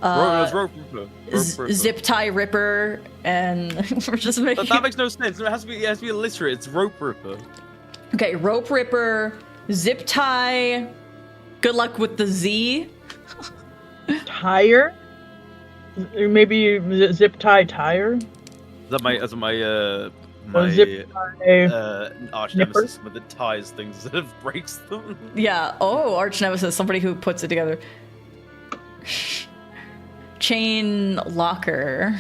Rope Ripper. zip tie ripper, and we're just making. That makes no sense. It has to be illiterate. It's Rope Ripper. Okay, rope ripper, zip tie. Good luck with the Z. Tire? Or maybe zip tie tire? Is that my zip tie. arch Nipper? nemesis that ties things instead of breaks them? Yeah. Oh, arch nemesis. Somebody who puts it together. Chain locker.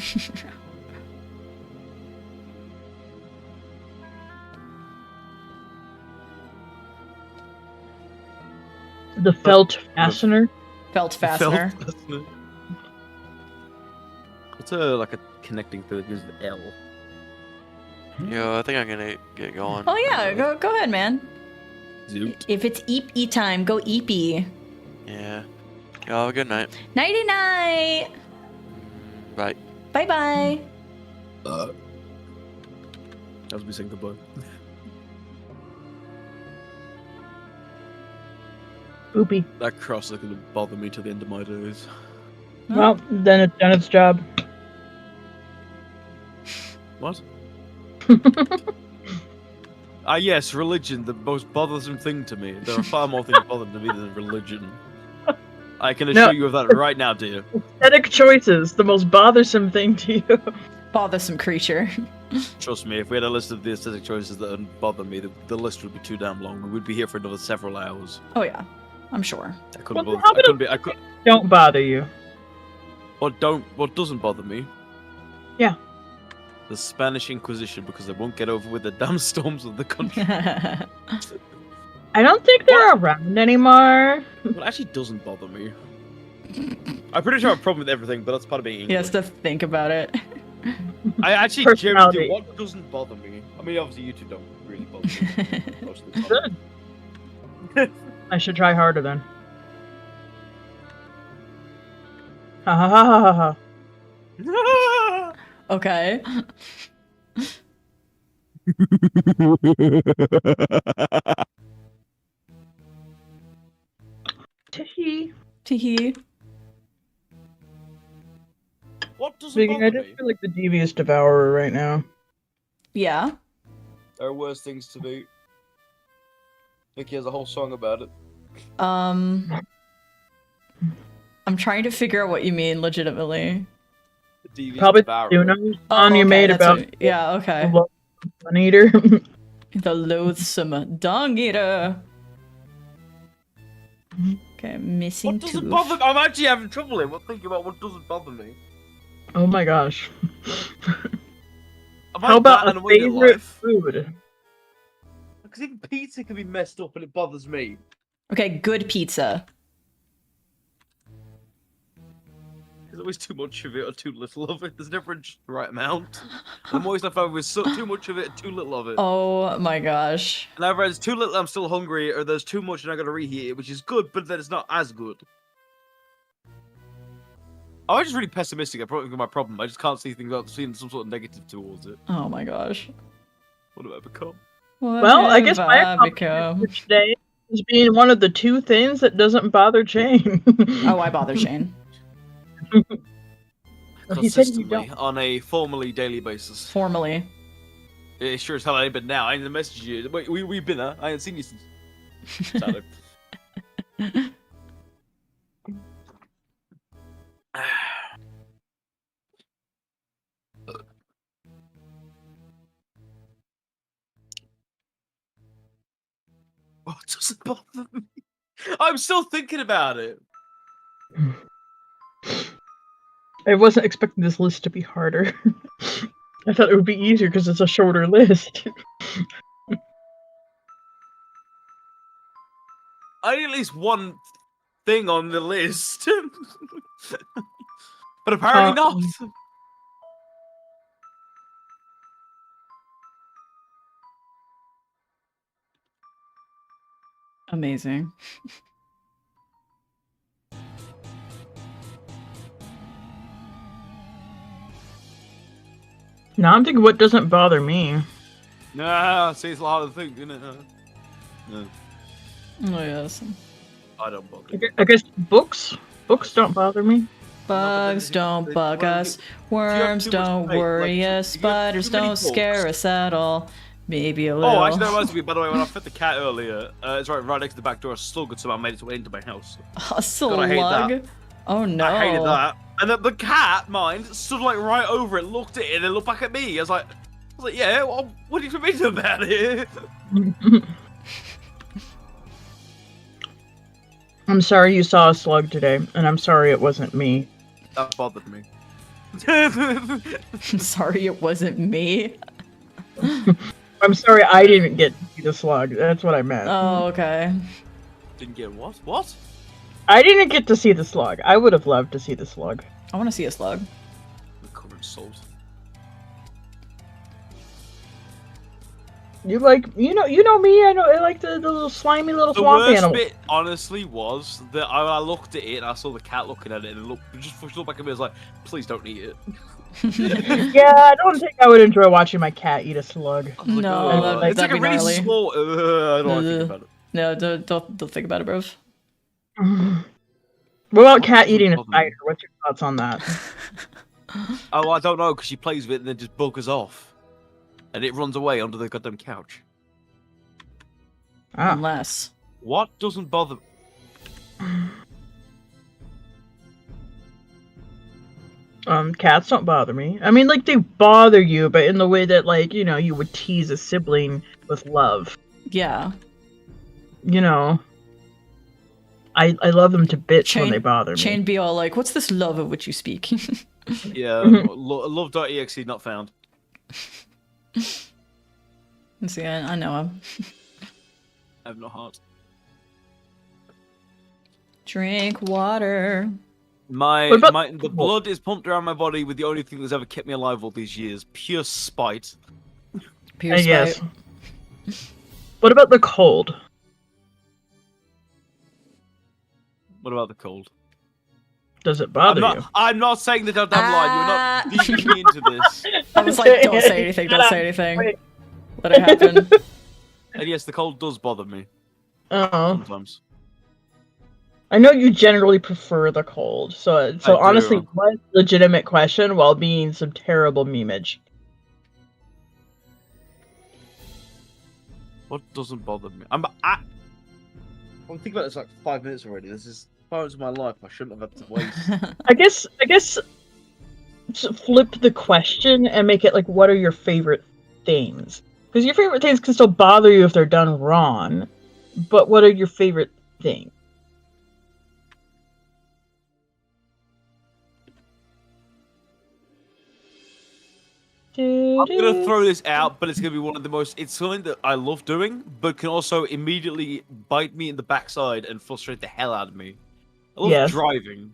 The felt fastener? Felt fastener. What's like a connecting thing that gives the L? Yo, I think I'm gonna get going. Oh yeah, go ahead, man. Zoot. If it's eep time, go eepy. Yeah. Yo, good night. Nighty night. Bye. Bye bye. As we saying goodbye. Oopie. That cross is gonna bother me till the end of my days. Well, then it's done its job. What? Yes, religion, the most bothersome thing to me. There are far more things bothering to me than religion. I can assure you of that right now, dear. Aesthetic choices, the most bothersome thing to you. Bothersome creature. Trust me, if we had a list of the aesthetic choices that would bother me, the list would be too damn long. We would be here for another several hours. Oh yeah, I'm sure. I couldn't Well, bother. how I couldn't about- be. I could. Don't bother you. What doesn't bother me? Yeah. The Spanish Inquisition, because they won't get over with the damn storms of the country. I don't think they're around anymore. Well, it actually doesn't bother me. I'm pretty sure I have a problem with everything, but that's part of being He English. has to think about it. I actually genuinely Personality. do. What doesn't bother me? I mean, obviously you two don't really bother me most of the time. Good. I should try harder then. Ha ha ha ha ha ha. Okay. Tee-hee. Teehee. What doesn't Speaking, I bother just me? feel like the devious devourer right now. Yeah. There are worse things to be. Vicky has a whole song about it. I'm trying to figure out what you mean legitimately. The devious Probably devourer. the Uno song you okay, made that's about what- yeah, okay. the fun eater. The loathsome dung eater. Okay, missing What doesn't tooth. bother me? I'm actually having trouble here. Thinking about what doesn't bother me. Oh my gosh. Am How I about that a annoyed at favorite life? food? Because even pizza can be messed up and it bothers me. Okay, good pizza. There's always too much of it or too little of it. There's never just the right amount. I'm always left over with too much of it and too little of it. Oh my gosh. And either there's too little, I'm still hungry, or there's too much and I gotta reheat it, which is good, but then it's not as good. I'm just really pessimistic. I probably got my problem. I just can't see things without seeing some sort of negative towards it. Oh my gosh. What have I become? What Well, I have guess my I accomplishment for today as being one of the two things that doesn't bother Jane. Oh, I bother Shane. Well, he said you Consistently, don't. on a formally daily basis. Formally. It sure as hell ain't been now. I ain't messaged you. We've been there. I ain't seen you since Saturday. Oh, it doesn't bother me. I'm still thinking about it. I wasn't expecting this list to be harder. I thought it would be easier because it's a shorter list. I need at least one thing on the list. But apparently not. Amazing. Now I'm thinking what doesn't bother me. Nah, see, it's a lot of things, isn't it? No, Oh, yes. I don't bother. I guess books don't bother me. Bugs don't bug us. Worms don't worry us. Spiders don't scare us at all. Maybe a little. Oh, actually, that reminds me, by the way, when I fed the cat earlier, it's right next to the back door, a slug had somehow made its way into my house. A slug? God, I hate that. Oh, no. I hated that. And then the cat, mind, stood like right over it, looked at it, and then looked back at me. I was like, yeah, well, what do you mean about it? I'm sorry you saw a slug today, and I'm sorry it wasn't me. That bothered me. I'm sorry it wasn't me. I'm sorry I didn't get to see the slug. That's what I meant. Oh, okay. Didn't get what? What? I didn't get to see the slug. I would have loved to see the slug. I want to see a slug. The current salt. You know me. I like the little slimy little The swamp worst animal. bit, honestly, was that I looked at it and I saw the cat looking at it and just looked back at me. I was like, please don't eat it. Yeah, I don't think I would enjoy watching my cat eat a slug. I was like, No, "Ugh." that'd It's like be a really gnarly. small. I don't want to think about it. No, don't think about it, bro. What about cat eating a spider? What's your thoughts on that? Oh, I don't know, because she plays with it and then just buggers off. And it runs away under the goddamn couch. Ah. Unless. What doesn't bother... Cats don't bother me. I mean, like, they bother you, but in the way that, like, you know, you would tease a sibling with love. Yeah. You know. I love them to bits when they bother me. Chain be all like, what's this love of which you speak? Yeah, love.exe not found. See, I know him. I have no heart. Drink water. The blood is pumped around my body with the only thing that's ever kept me alive all these years. Pure spite. Pure spite. Yes. What about the cold? What about the cold? Does it bother you? I'm not saying the goddamn line. You're not leading me into this. I was like, don't say anything, don't say anything. Let it happen. And yes, the cold does bother me. Oh. Sometimes. I know you generally prefer the cold, so honestly, what legitimate question while being some terrible memeage? What doesn't bother me? I'm thinking about this like 5 minutes already. This is 5 minutes of my life I shouldn't have had to waste. I guess flip the question and make it like, what are your favorite things? Because your favorite things can still bother you if they're done wrong, but what are your favorite things? I'm gonna throw this out, but it's gonna be one of the most. It's something that I love doing, but can also immediately bite me in the backside and frustrate the hell out of me. I love driving.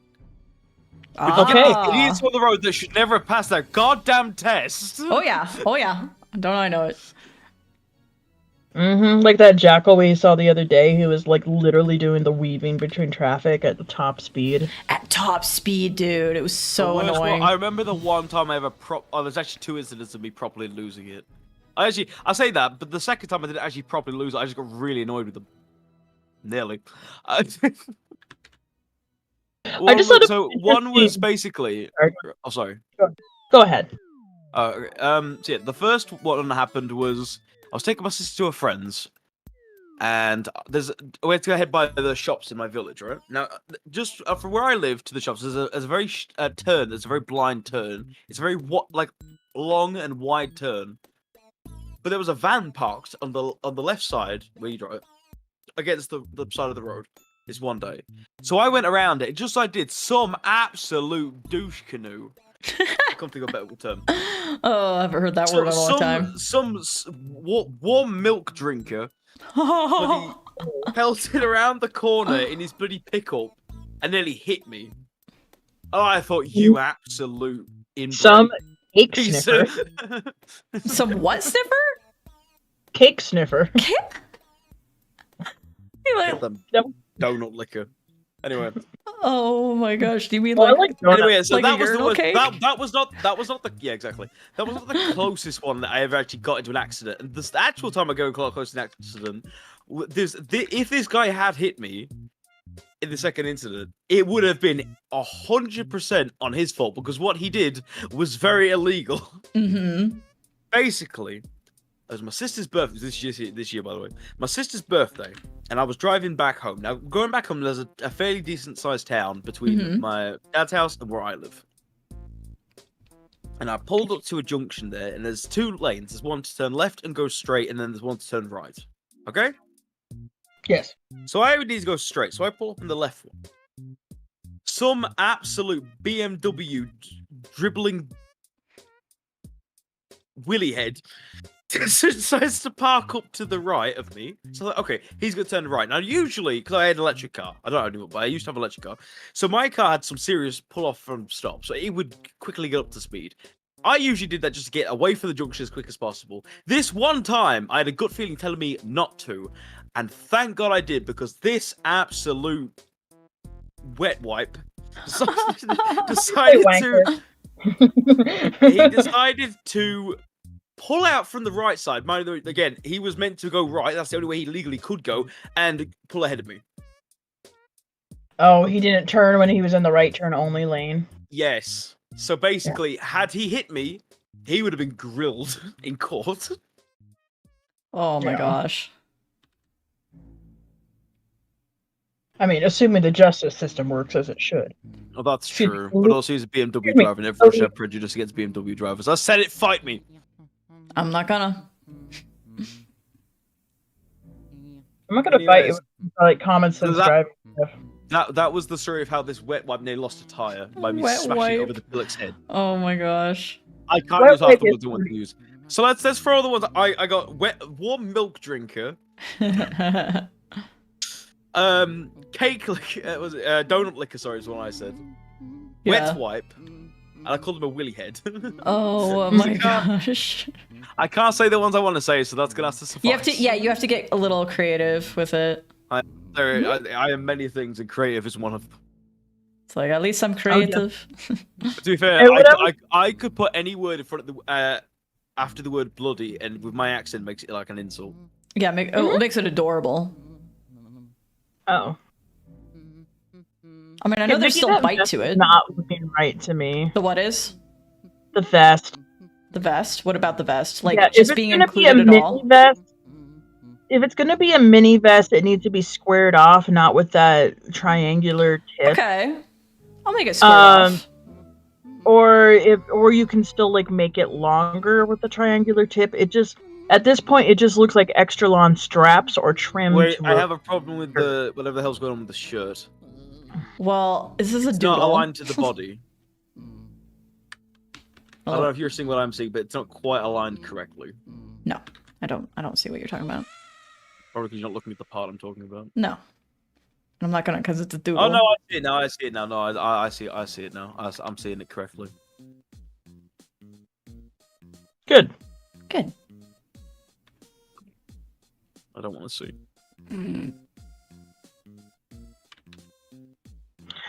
Idiots on the road that should never have passed that goddamn test. Oh yeah, don't I know it? Like that jackal we saw the other day who was like literally doing the weaving between traffic at the top speed. At top speed, dude. It was so annoying. I remember the one time I ever there's actually 2 incidents of me properly losing it. I say that, but the second time I didn't actually properly lose it, I just got really annoyed with them. nearly. I just thought one was basically. Oh, sorry. Go ahead. So yeah, the first one that happened was I was taking my sister to a friend's, and we had to head by the shops in my village, right? Now, just from where I live to the shops, there's a very turn. There's a very blind turn. It's a very long and wide turn. But there was a van parked on the left side where you drive, against the side of the road. This one day, so I went around it just like I did some absolute douche canoe. I can't think of a better term. Oh, I haven't heard that word in a long time. Some warm milk drinker bloody pelted around the corner in his bloody pickup and nearly hit me. Oh, I thought, you absolute inbred. Some cake sniffer. Some what sniffer? Cake sniffer. Donut liquor. Anyway. Oh my gosh! Do you mean anyway? So like that was the worst. cake? That was not the exactly. That was not the closest one that I ever actually got into an accident. And the actual time I go close to an accident, if this guy had hit me in the second incident, it would have been 100% on his fault because what he did was very illegal. Mm-hmm. Basically, it was my sister's birthday this year, by the way. My sister's birthday, and I was driving back home. Now, going back home, there's a fairly decent-sized town between my dad's house and where I live. And I pulled up to a junction there, and there's two lanes. There's one to turn left and go straight, and then there's one to turn right. Okay? Yes. So I would need to go straight, so I pull up in the left one. Some absolute BMW dribbling willy head decides to park up to the right of me. So, okay, he's going to turn right. Now, usually, because I had an electric car, I don't know anymore, but I used to have an electric car. So my car had some serious pull-off from stop, so it would quickly get up to speed. I usually did that just to get away from the junction as quick as possible. This one time, I had a gut feeling telling me not to, and thank God I did, because this absolute wet wipe decided to pull out from the right side. Mind you, again, he was meant to go right. That's the only way he legally could go, and pull ahead of me. Oh, he didn't turn when he was in the right turn only lane. Yes. So basically, had he hit me, he would have been grilled in court. Oh my gosh. I mean, assuming the justice system works as it should. Oh, that's true. But also, he's a BMW driver, and everyone should have prejudice against BMW drivers. I said it, fight me. I'm not gonna. I'm not gonna fight you with like common sense driving stuff. That was the story of how this wet wipe nearly lost a tire by me smashing it over the pilot's head. Oh my gosh. I can't use half the words I want to use. So let's throw the ones. I got warm milk drinker. Cake liquor, was donut liquor, sorry, is what I said. Yeah. Wet wipe. And I called him a willy head. Oh my gosh. I can't say the ones I want to say, so that's gonna have to suffice. You have to get a little creative with it. I am many things, and creative is one of them. It's like, at least I'm creative. To be fair, I could put any word in front of the after the word bloody, and with my accent makes it like an insult. Yeah, it makes it adorable. Oh. I mean, I know there's still bite to it. Not looking right to me. The what is? The vest. The vest? What about the vest? Like, yeah, just being included at all? Vest, if it's going to be a mini vest, it needs to be squared off, not with that triangular tip. Okay. I'll make it squared off. Or you can still like make it longer with the triangular tip. It just, at this point, it just looks like extra long straps or trimmed. Wait, I have a problem with the whatever the hell's going on with the shirt. Well, is this a it's doodle? not aligned to the body. I don't know if you're seeing what I'm seeing, but it's not quite aligned correctly. No, I don't see what you're talking about. Probably because you're not looking at the part I'm talking about. No. I'm not gonna, because it's a doodle. Oh no, I see it now. I see it now. No, I see it now. I'm seeing it correctly. Good. Good. I don't want to see.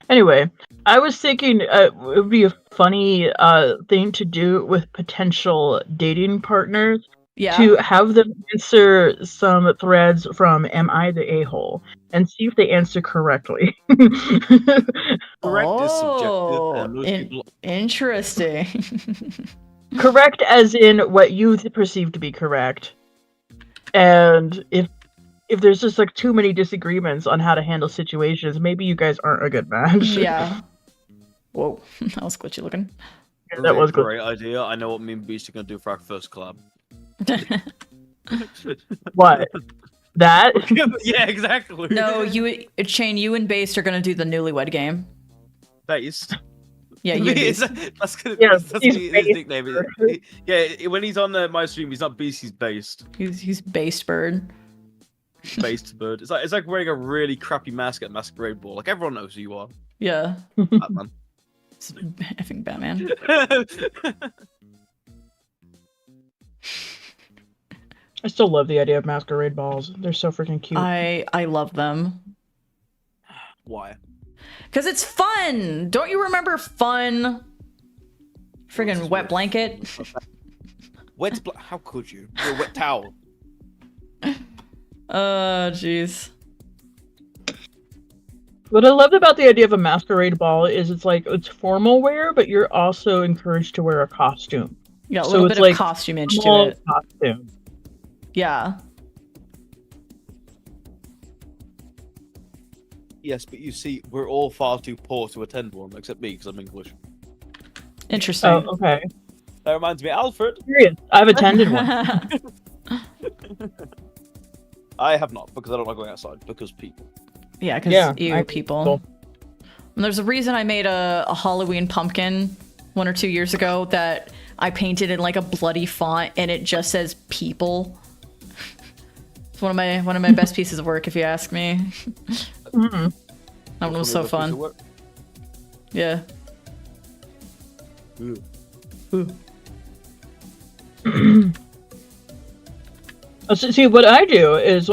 Anyway, I was thinking it would be a funny thing to do with potential dating partners to have them answer some threads from "Am I the a-hole?" and see if they answer correctly. Correct is subjective, and most people... interesting. Correct as in what you perceive to be correct. And if there's just like too many disagreements on how to handle situations, maybe you guys aren't a good match. Yeah. Whoa, that was glitchy looking. Yeah, that was a great idea. I know what me and Beast are gonna do for our first collab. What? That? Yeah, exactly. No, Shane, you and Based are gonna do the newlywed game. Based. Yeah, you. That's he's his nickname. Yeah, when he's on my stream, he's not Beast. He's Based. He's Based Bird. Based Bird. It's like wearing a really crappy mask at Masquerade Ball. Like everyone knows who you are. Yeah. Batman. It's effing Batman. I still love the idea of masquerade balls. They're so freaking cute. I love them. Why? Because it's fun. Don't you remember fun? Friggin' wet blanket. How could you? You're a wet towel. Jeez. What I loved about the idea of a masquerade ball is it's formal wear, but you're also encouraged to wear a costume. Yeah, a little bit of costume edge to it. Costume. Yeah. Yes, but you see, we're all far too poor to attend one, except me, because I'm English. Interesting. Oh, okay. That reminds me, Alfred. Serious. I've attended one. I have not, because I don't like going outside, because people. Yeah, because people. Cool. And there's a reason I made a Halloween pumpkin 1 or 2 years ago that I painted in like a bloody font, and it just says people. It's one of my best pieces of work, if you ask me. Mm-hmm. That one was so fun. Yeah. Ooh. See, what I do is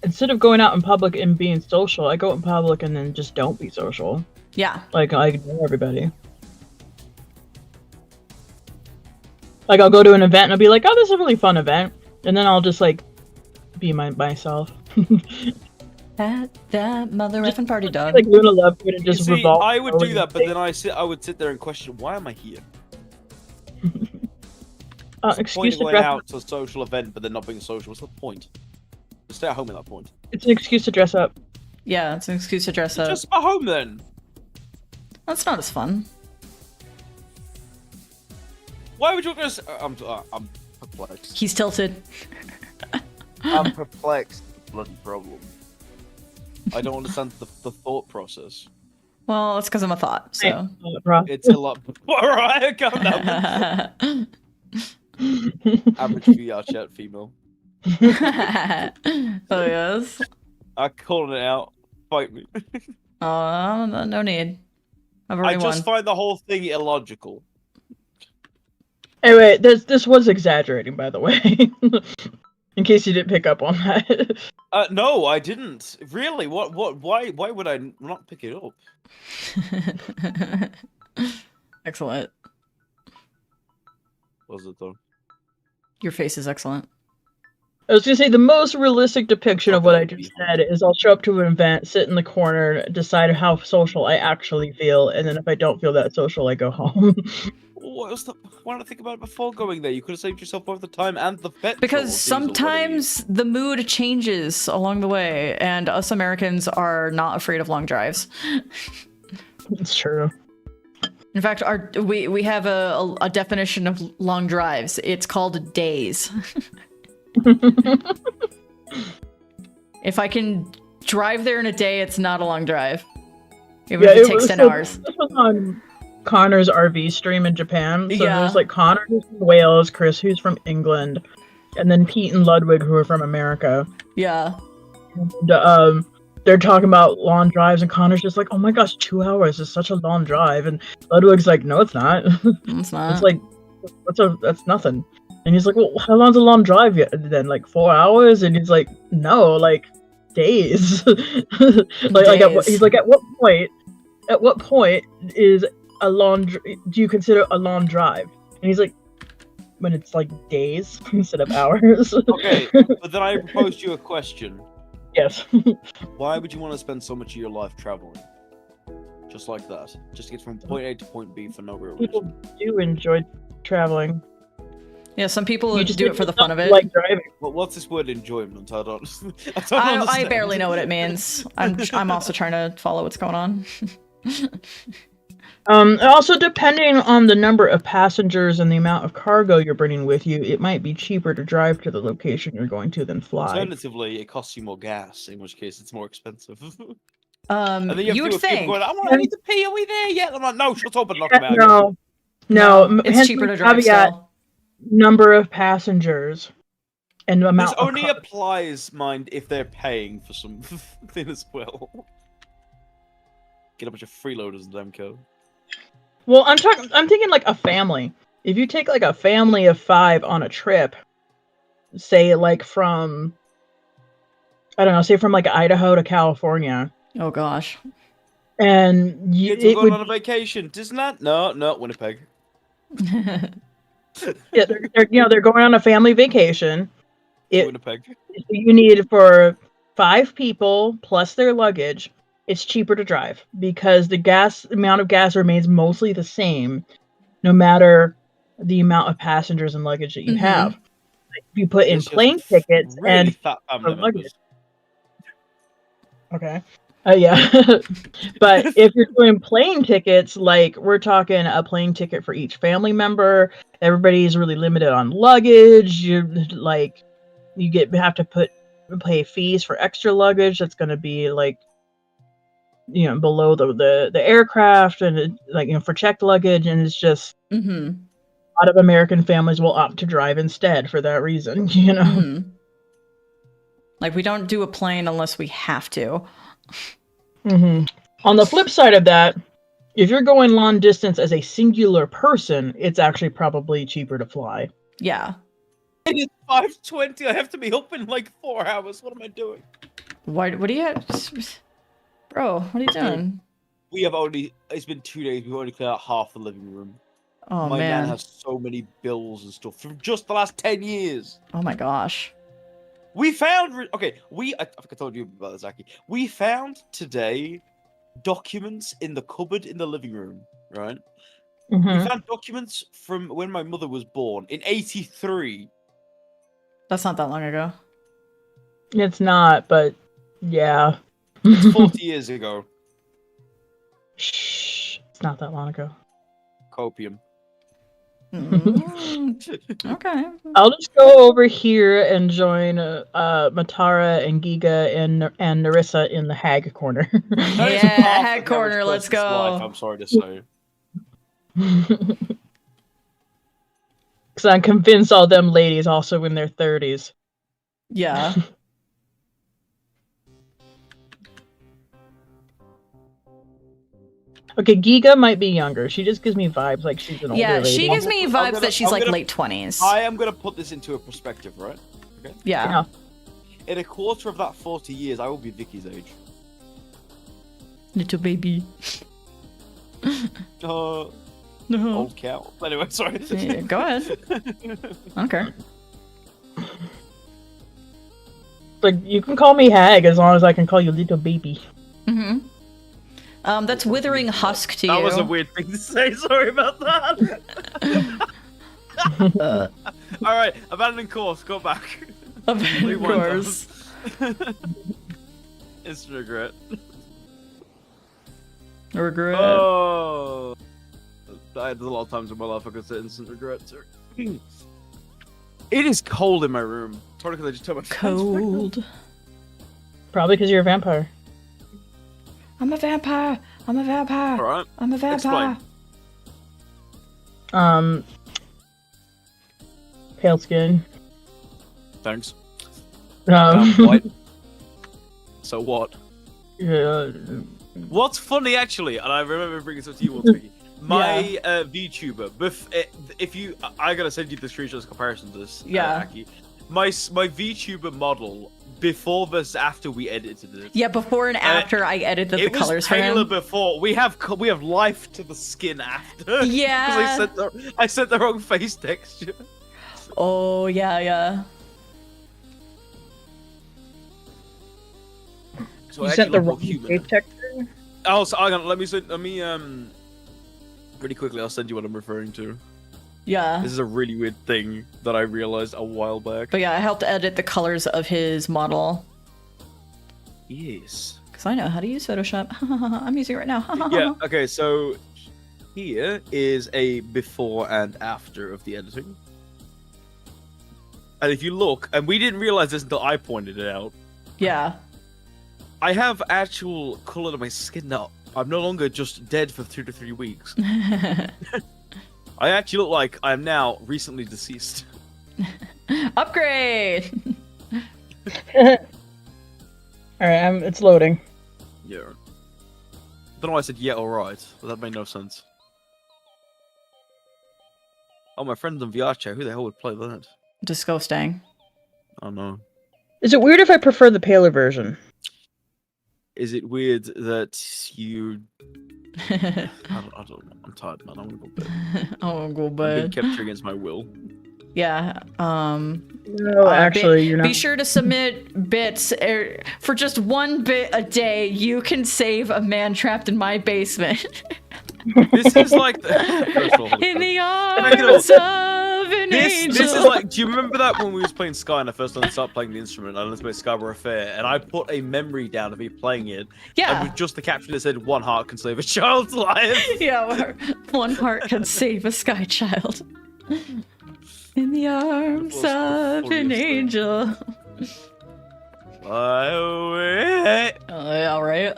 instead of going out in public and being social, I go in public and then just don't be social. Yeah. Like, I ignore everybody. Like, I'll go to an event and I'll be like, oh, this is a really fun event. And then I'll just, like, be myself. that mother effing party dog. Like, Luna Love would just revolve. I would do that, but then I would sit there and question, why am I here? Excuse to going out to a social event, but then not being social. What's the point? Just stay at home at that point. It's an excuse to dress up. Yeah, it's an excuse to dress up. Just at home then. That's not as fun. Why would you go? I'm perplexed. He's tilted. I'm perplexed. Bloody problem. I don't understand the thought process. Well, it's because I'm a thought, so. It's a lot. Alright, calm down. Average VR chat female. Oh, yes. I'm calling it out. Fight me. Oh, no need. I just find the whole thing illogical. Anyway, this was exaggerating, by the way. In case you didn't pick up on that. No, I didn't. Really? Why would I not pick it up? Excellent. Was it though? Your face is excellent. I was gonna say the most realistic depiction of what I just said is I'll show up to an event, sit in the corner, decide how social I actually feel, and then if I don't feel that social, I go home. Why not think about it before going there? You could have saved yourself both the time and the petrol. Because sometimes the mood changes along the way, and us Americans are not afraid of long drives. It's true. In fact, we have a definition of long drives. It's called days. If I can drive there in a day, it's not a long drive. Even if it takes 10 hours. This was on Connor's RV stream in Japan. So there's like Connor who's from Wales, Chris who's from England, and then Pete and Ludwig who are from America. Yeah. And, they're talking about long drives, and Connor's just like, "Oh my gosh, 2 hours is such a long drive," and Ludwig's like, "No, it's not. It's not. It's like, that's nothing." And he's like, "Well, how long's a long drive yet? Then like 4 hours?" And he's like, "No, like days." He's like, "At what point is a long? Do you consider a long drive?" And he's like, when it's like days instead of hours. Okay, but then I proposed you a question. Yes. Why would you want to spend so much of your life traveling? Just like that. Just to get from point A to point B for no real People reason. do enjoy traveling. Yeah, some people You just do it for the fun of it. Like driving. But what's this word enjoyment? I don't I understand. barely know what it means. I'm also trying to follow what's going on. Also, depending on the number of passengers and the amount of cargo you're bringing with you, it might be cheaper to drive to the location you're going to than fly. Alternatively, it costs you more gas, in which case it's more expensive. And then You would think. Going, I need to pee. Are we there yet? I'm like, no, shut up and knock me out. No. It's cheaper to drive still. Number of passengers and the amount. This only applies, mind, if they're paying for something as well. Get a bunch of freeloaders in Demco. Well, I'm thinking like a family. If you take like a family of 5 on a trip, say like from, I don't know, say from like Idaho to California. Oh gosh. And Kids are going on a vacation. Disneyland? No, Winnipeg. Yeah, they're going on a family vacation. Winnipeg. You need for 5 people plus their luggage. It's cheaper to drive because the amount of gas remains mostly the same, no matter the amount of passengers and luggage that you have. If you put in plane tickets and luggage. Okay. Yeah. But if you're doing plane tickets, like we're talking a plane ticket for each family member, everybody's really limited on luggage. You have to pay fees for extra luggage. That's going to be like, below the aircraft, and for checked luggage, and it's just a lot of American families will opt to drive instead for that reason. Like we don't do a plane unless we have to. On the flip side of that, if you're going long distance as a singular person, it's actually probably cheaper to fly. Yeah. It is 5:20. I have to be up in like 4 hours. What am I doing? What do you have? Bro, what are you doing? It's been 2 days. We've only cleared out half the living room. Oh, my man. nan has so many bills and stuff from just the last 10 years. Oh my gosh. We found... I think I told you about this, Aki. We found today documents in the cupboard in the living room, right? We found documents from when my mother was born in 83. That's not that long ago. It's not, but yeah. It's 40 years ago. Shh. It's not that long ago. Copium. Okay. I'll just go over here and join Matara and Giga and Narissa in the hag corner. Yeah, hag corner, let's go. Life, I'm sorry to say. Because I'm convinced all them ladies also in their 30s. Yeah. Okay, Giga might be younger. She just gives me vibes like she's an older lady. Yeah, she gives me vibes that she's like late 20s. I am going to put this into a perspective, right? Okay. Yeah. In a quarter of that 40 years, I will be Vicky's age. Little baby. No. Old cow. Anyway, sorry. Yeah, go ahead. Okay. Like, you can call me hag as long as I can call you little baby. That's withering husk to you. That was a weird thing to say. Sorry about that. All right, abandoned course. Go back. Abandoned course. Instant regret. Regret. Oh, there's a lot of times in my life I could say instant regret. It is cold in my room. Probably because I just turned my cold. Probably because you're a vampire. I'm a vampire. I'm a vampire. All right. I'm a vampire. Explain. Pale skin. Thanks. White. So what? Yeah. What's funny actually, and I remember bringing this up to you once, Vicky. My VTuber, I gotta send you the screenshots comparison to this. Aki. My VTuber model before versus after we edited it. Yeah, before and after I edited the colors for him. It was paler before. We have life to the skin after. Yeah. Because I sent the wrong face texture. Oh, yeah. So You I sent the actually look wrong more human. paycheck. Oh, so hang on, let me pretty quickly. I'll send you what I'm referring to. Yeah. This is a really weird thing that I realized a while back. But yeah, I helped edit the colors of his model. Yes. Because I know how to use Photoshop. I'm using it right now. Yeah, okay, so here is a before and after of the editing. And if you look, and we didn't realize this until I pointed it out, Yeah. I have actual color to my skin now. I'm no longer just dead for 2 to 3 weeks. I actually look like I'm now recently deceased. Upgrade! Alright, it's loading. Yeah. Don't know why I said yeah, alright, but that made no sense. Oh, my friend's on VR chat. Who the hell would play that? Disgusting. Oh no. Is it weird if I prefer the paler version? Is it weird that you... I don't know. I'm tired, man. I'm gonna go bed. Oh, go I'm being bed. kept here against my will. Yeah. No, actually, you're not. Be sure to submit bits. For just 1 bit a day, you can save a man trapped in my basement. This is like the... In the arms of an angel. This is like, do you remember that when we was playing Sky and I first learned to start playing the instrument and let's play Skyborough Fair and I put a memory down of me playing it Yeah. and with just the caption that said 1 heart can save a child's life. Yeah, 1 heart can save a sky child. In the arms That was the of an funniest thing. angel. All right.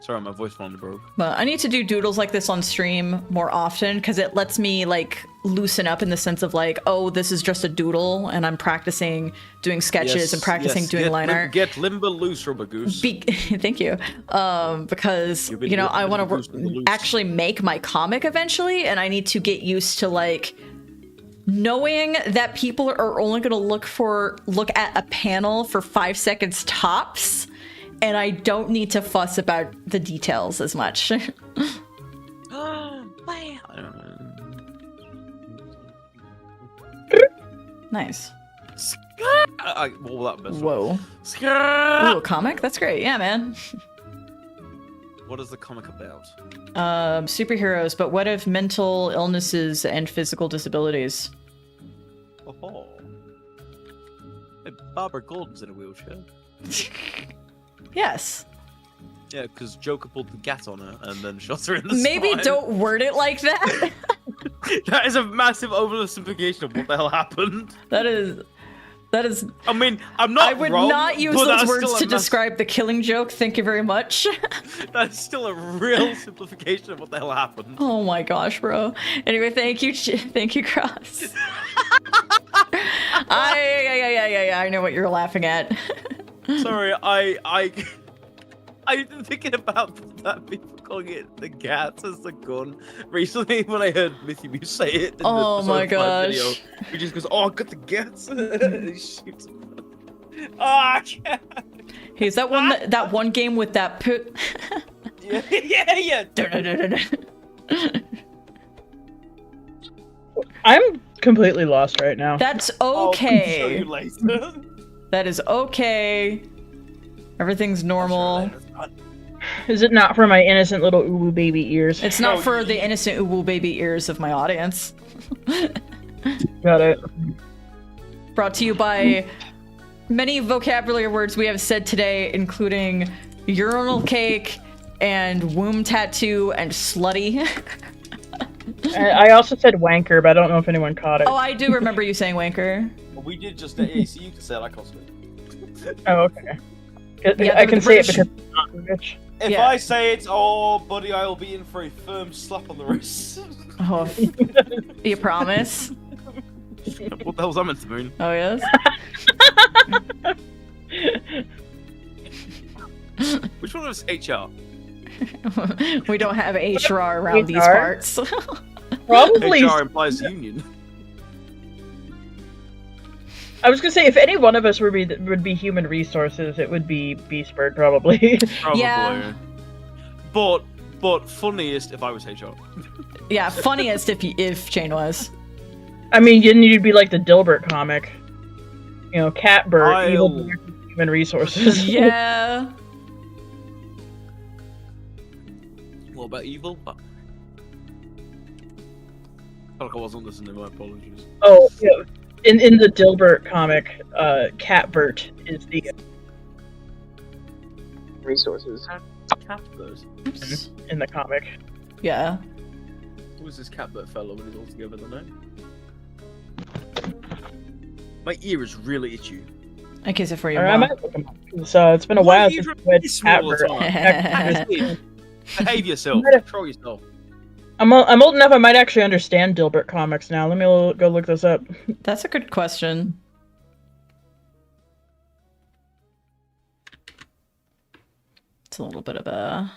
Sorry, my voice finally broke. But I need to do doodles like this on stream more often because it lets me like loosen up in the sense of like, oh, this is just a doodle and I'm practicing doing sketches and practicing doing line art. Get limber loose, Rubber Goose. Thank you. Because, You've been you know, I want loose to in the loose. actually make my comic eventually and I need to get used to like knowing that people are only going to look at a panel for 5 seconds tops. And I don't need to fuss about the details as much. Nice. What will that best Whoa. Ooh, a comic? That's great. Yeah, man. What is the comic about? Superheroes, but what if mental illnesses and physical disabilities? Oh. Hey, Barbara Gordon's in a wheelchair. Yes. Yeah, because Joker pulled the gat on her and then shot her in the Maybe spine. don't word it like that. That is a massive oversimplification of what the hell happened. That is. I mean, I'm not I would wrong, not use but those that's words still a to describe the killing joke. Thank you very much. That's still a real simplification of what the hell happened. Oh my gosh, bro. Anyway, thank you, Cross. I know what you're laughing at. Sorry, I've been thinking about that people calling it the gat as the gun recently when I heard Mithy Mew say it in Oh the my episode 5 video. gosh. He just goes, "Oh, I got the gats." And he shoots him. I can't. Hey, is that one game with that put? Yeah. I'm completely lost right now. That's I'll show okay. you later. That is okay. Everything's normal. Is it not for my innocent little uwu baby ears? It's not for the innocent uwu baby ears of my audience. Got it. Brought to you by many vocabulary words we have said today, including urinal cake and womb tattoo and slutty. I also said wanker, but I don't know if anyone caught it. Oh, I do remember you saying wanker. Well, we did just AC. You can say it. I can't say it. Oh, okay. Yeah, I can say it British- because I'm not British. If Yeah. I say it, oh, buddy, I will be in for a firm slap on the wrist. Oh, you promise? What the hell was that meant to mean? Oh, yes? Which one was HR? We don't have HR around these HR? parts. Probably. HR implies union. I was gonna say if any one of us would be human resources, it would be Beastbird probably. Probably. Yeah. But funniest if I was HR. Yeah, funniest if Jane was. I mean, you need to be like the Dilbert comic. You know, Catbert, evil director of human resources. Yeah. What about evil? I feel like I wasn't listening. My apologies. Oh, yeah. In the Dilbert comic, Catbert is the resources Catbert? in the comic. Yeah. Who's this Catbert fellow when he's all together, the name? My ear is really itchy. In case it for your I mom. might look him up. So it's been a while since I read Catbert. Behave yourself. Control yourself. I'm old enough. I might actually understand Dilbert comics now. Let me go look this up. That's a good question. It's a little bit of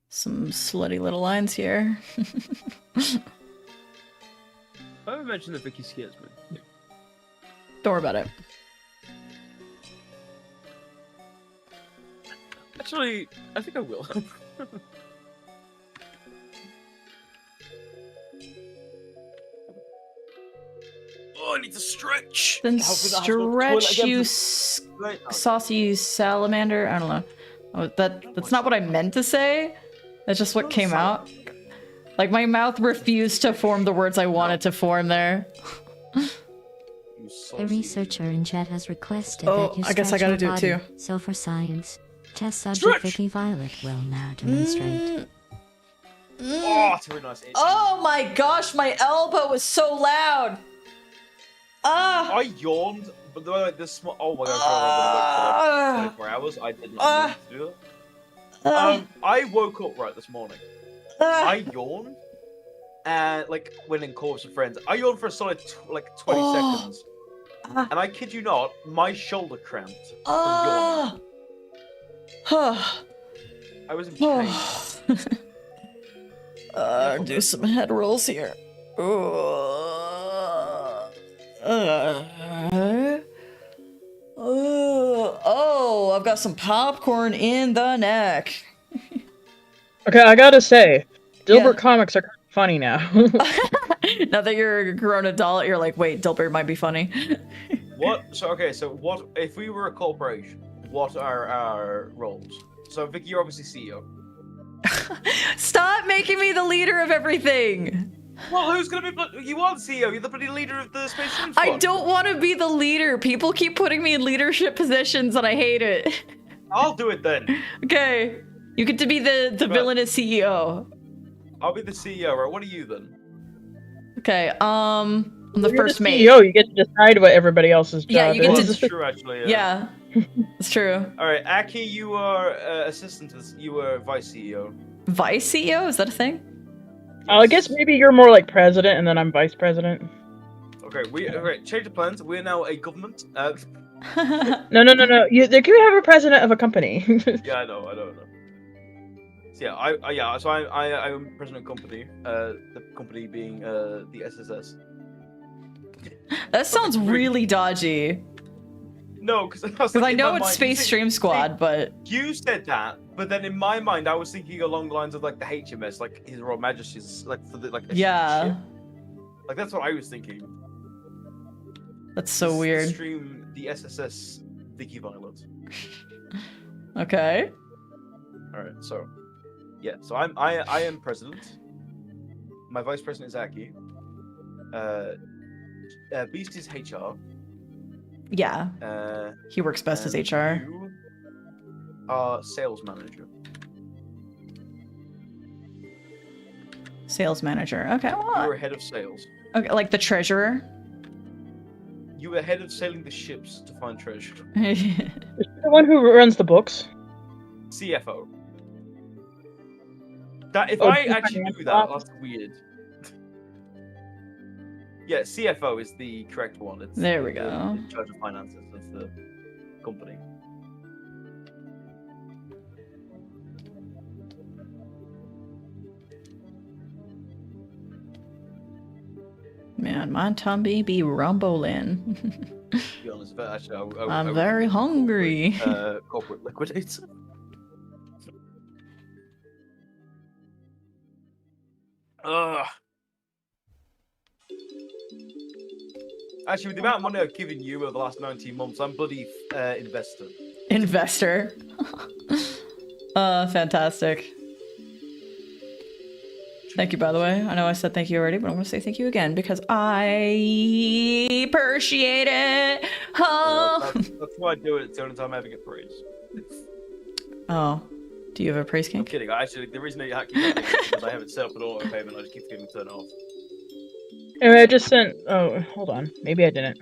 some slutty little lines here. I haven't mentioned that Vicky scares me. Don't worry about it. Actually, I think I will. Oh, I need to stretch. Then stretch, you saucy salamander. I don't know. Oh, that's not what I meant to say. That's just what came out. Like, my mouth refused to form the words I wanted to form there. A researcher in chat has requested Oh, that you I guess I stretch gotta your do it body. too. So for science, test subject Vicky Violet will now demonstrate. Oh, it's a really nice itch. Oh my gosh, my elbow was so loud. I yawned, but this small. Oh my gosh, I'm gonna work for like 24 hours. I did not need to do that. I woke up right this morning. I yawned, and like when in call with some friends, I yawned for a solid 20 seconds, and I kid you not, my shoulder cramped from yawning. I was in pain. Do some head rolls here. Oh, I've got some popcorn in the neck. Okay, I gotta say, Dilbert comics are kind of funny now. Now that you're a grown adult, you're like, wait, Dilbert might be funny. What? So what if we were a corporation? What are our roles? So Vicky, you're obviously CEO. Stop making me the leader of everything. Well, who's gonna be? You are the CEO. You're the bloody leader of the Space Shrimp Squad. I don't want to be the leader. People keep putting me in leadership positions, and I hate it. I'll do it then. Okay, you get to be the villainous CEO. I'll be the CEO. Right? What are you then? Okay. I'm the You're first the mate. CEO, you get to decide what everybody else's job Yeah, you get is. to. That's true, actually. Yeah, it's true. All right, Aki, you are assistant. You are vice CEO. Vice CEO? Is that a thing? I guess maybe you're more like president, and then I'm vice president. Okay, change the plans. We're now a government. No. They could have a president of a company. Yeah, I know. So yeah, So I'm president of company. The company being the SSS. That sounds really dodgy. No, because I know it's Space Stream Squad, but you said that. But then in my mind, I was thinking along the lines of like the HMS, like His Royal Majesty's, like for the yeah, ship. Like that's what I was thinking. That's so weird. Stream the SSS Vicky Violet. Okay. All right, so yeah, so I am president. My vice president is Aki. Beast is HR. Yeah. He works best as HR. You are sales manager. Sales manager. Okay. Well, You are head of sales. okay, like the treasurer. You are head of sailing the ships to find treasure. Is she the one who runs the books? CFO. That if I actually knew that, that's weird. Yeah, CFO is the correct one. It's There we go. In charge of finances of the company. Man, my tummy be rumbling. To be honest, but actually, I'm very hungry. Corporate liquidator. Ugh. Actually, with the amount of money I've given you over the last 19 months, I'm bloody investor. Investor. Fantastic. Thank you, by the way. I know I said thank you already, but I'm going to say thank you again because I appreciate it. Oh. That's why I do it. It's the only time I ever get praise. Oh. Do you have a praise I'm kink? kidding. Actually, the reason I keep getting it is because I have it set up with auto payment. I just keep forgetting to turn it off. Anyway, I just sent. Oh, hold on. Maybe I didn't.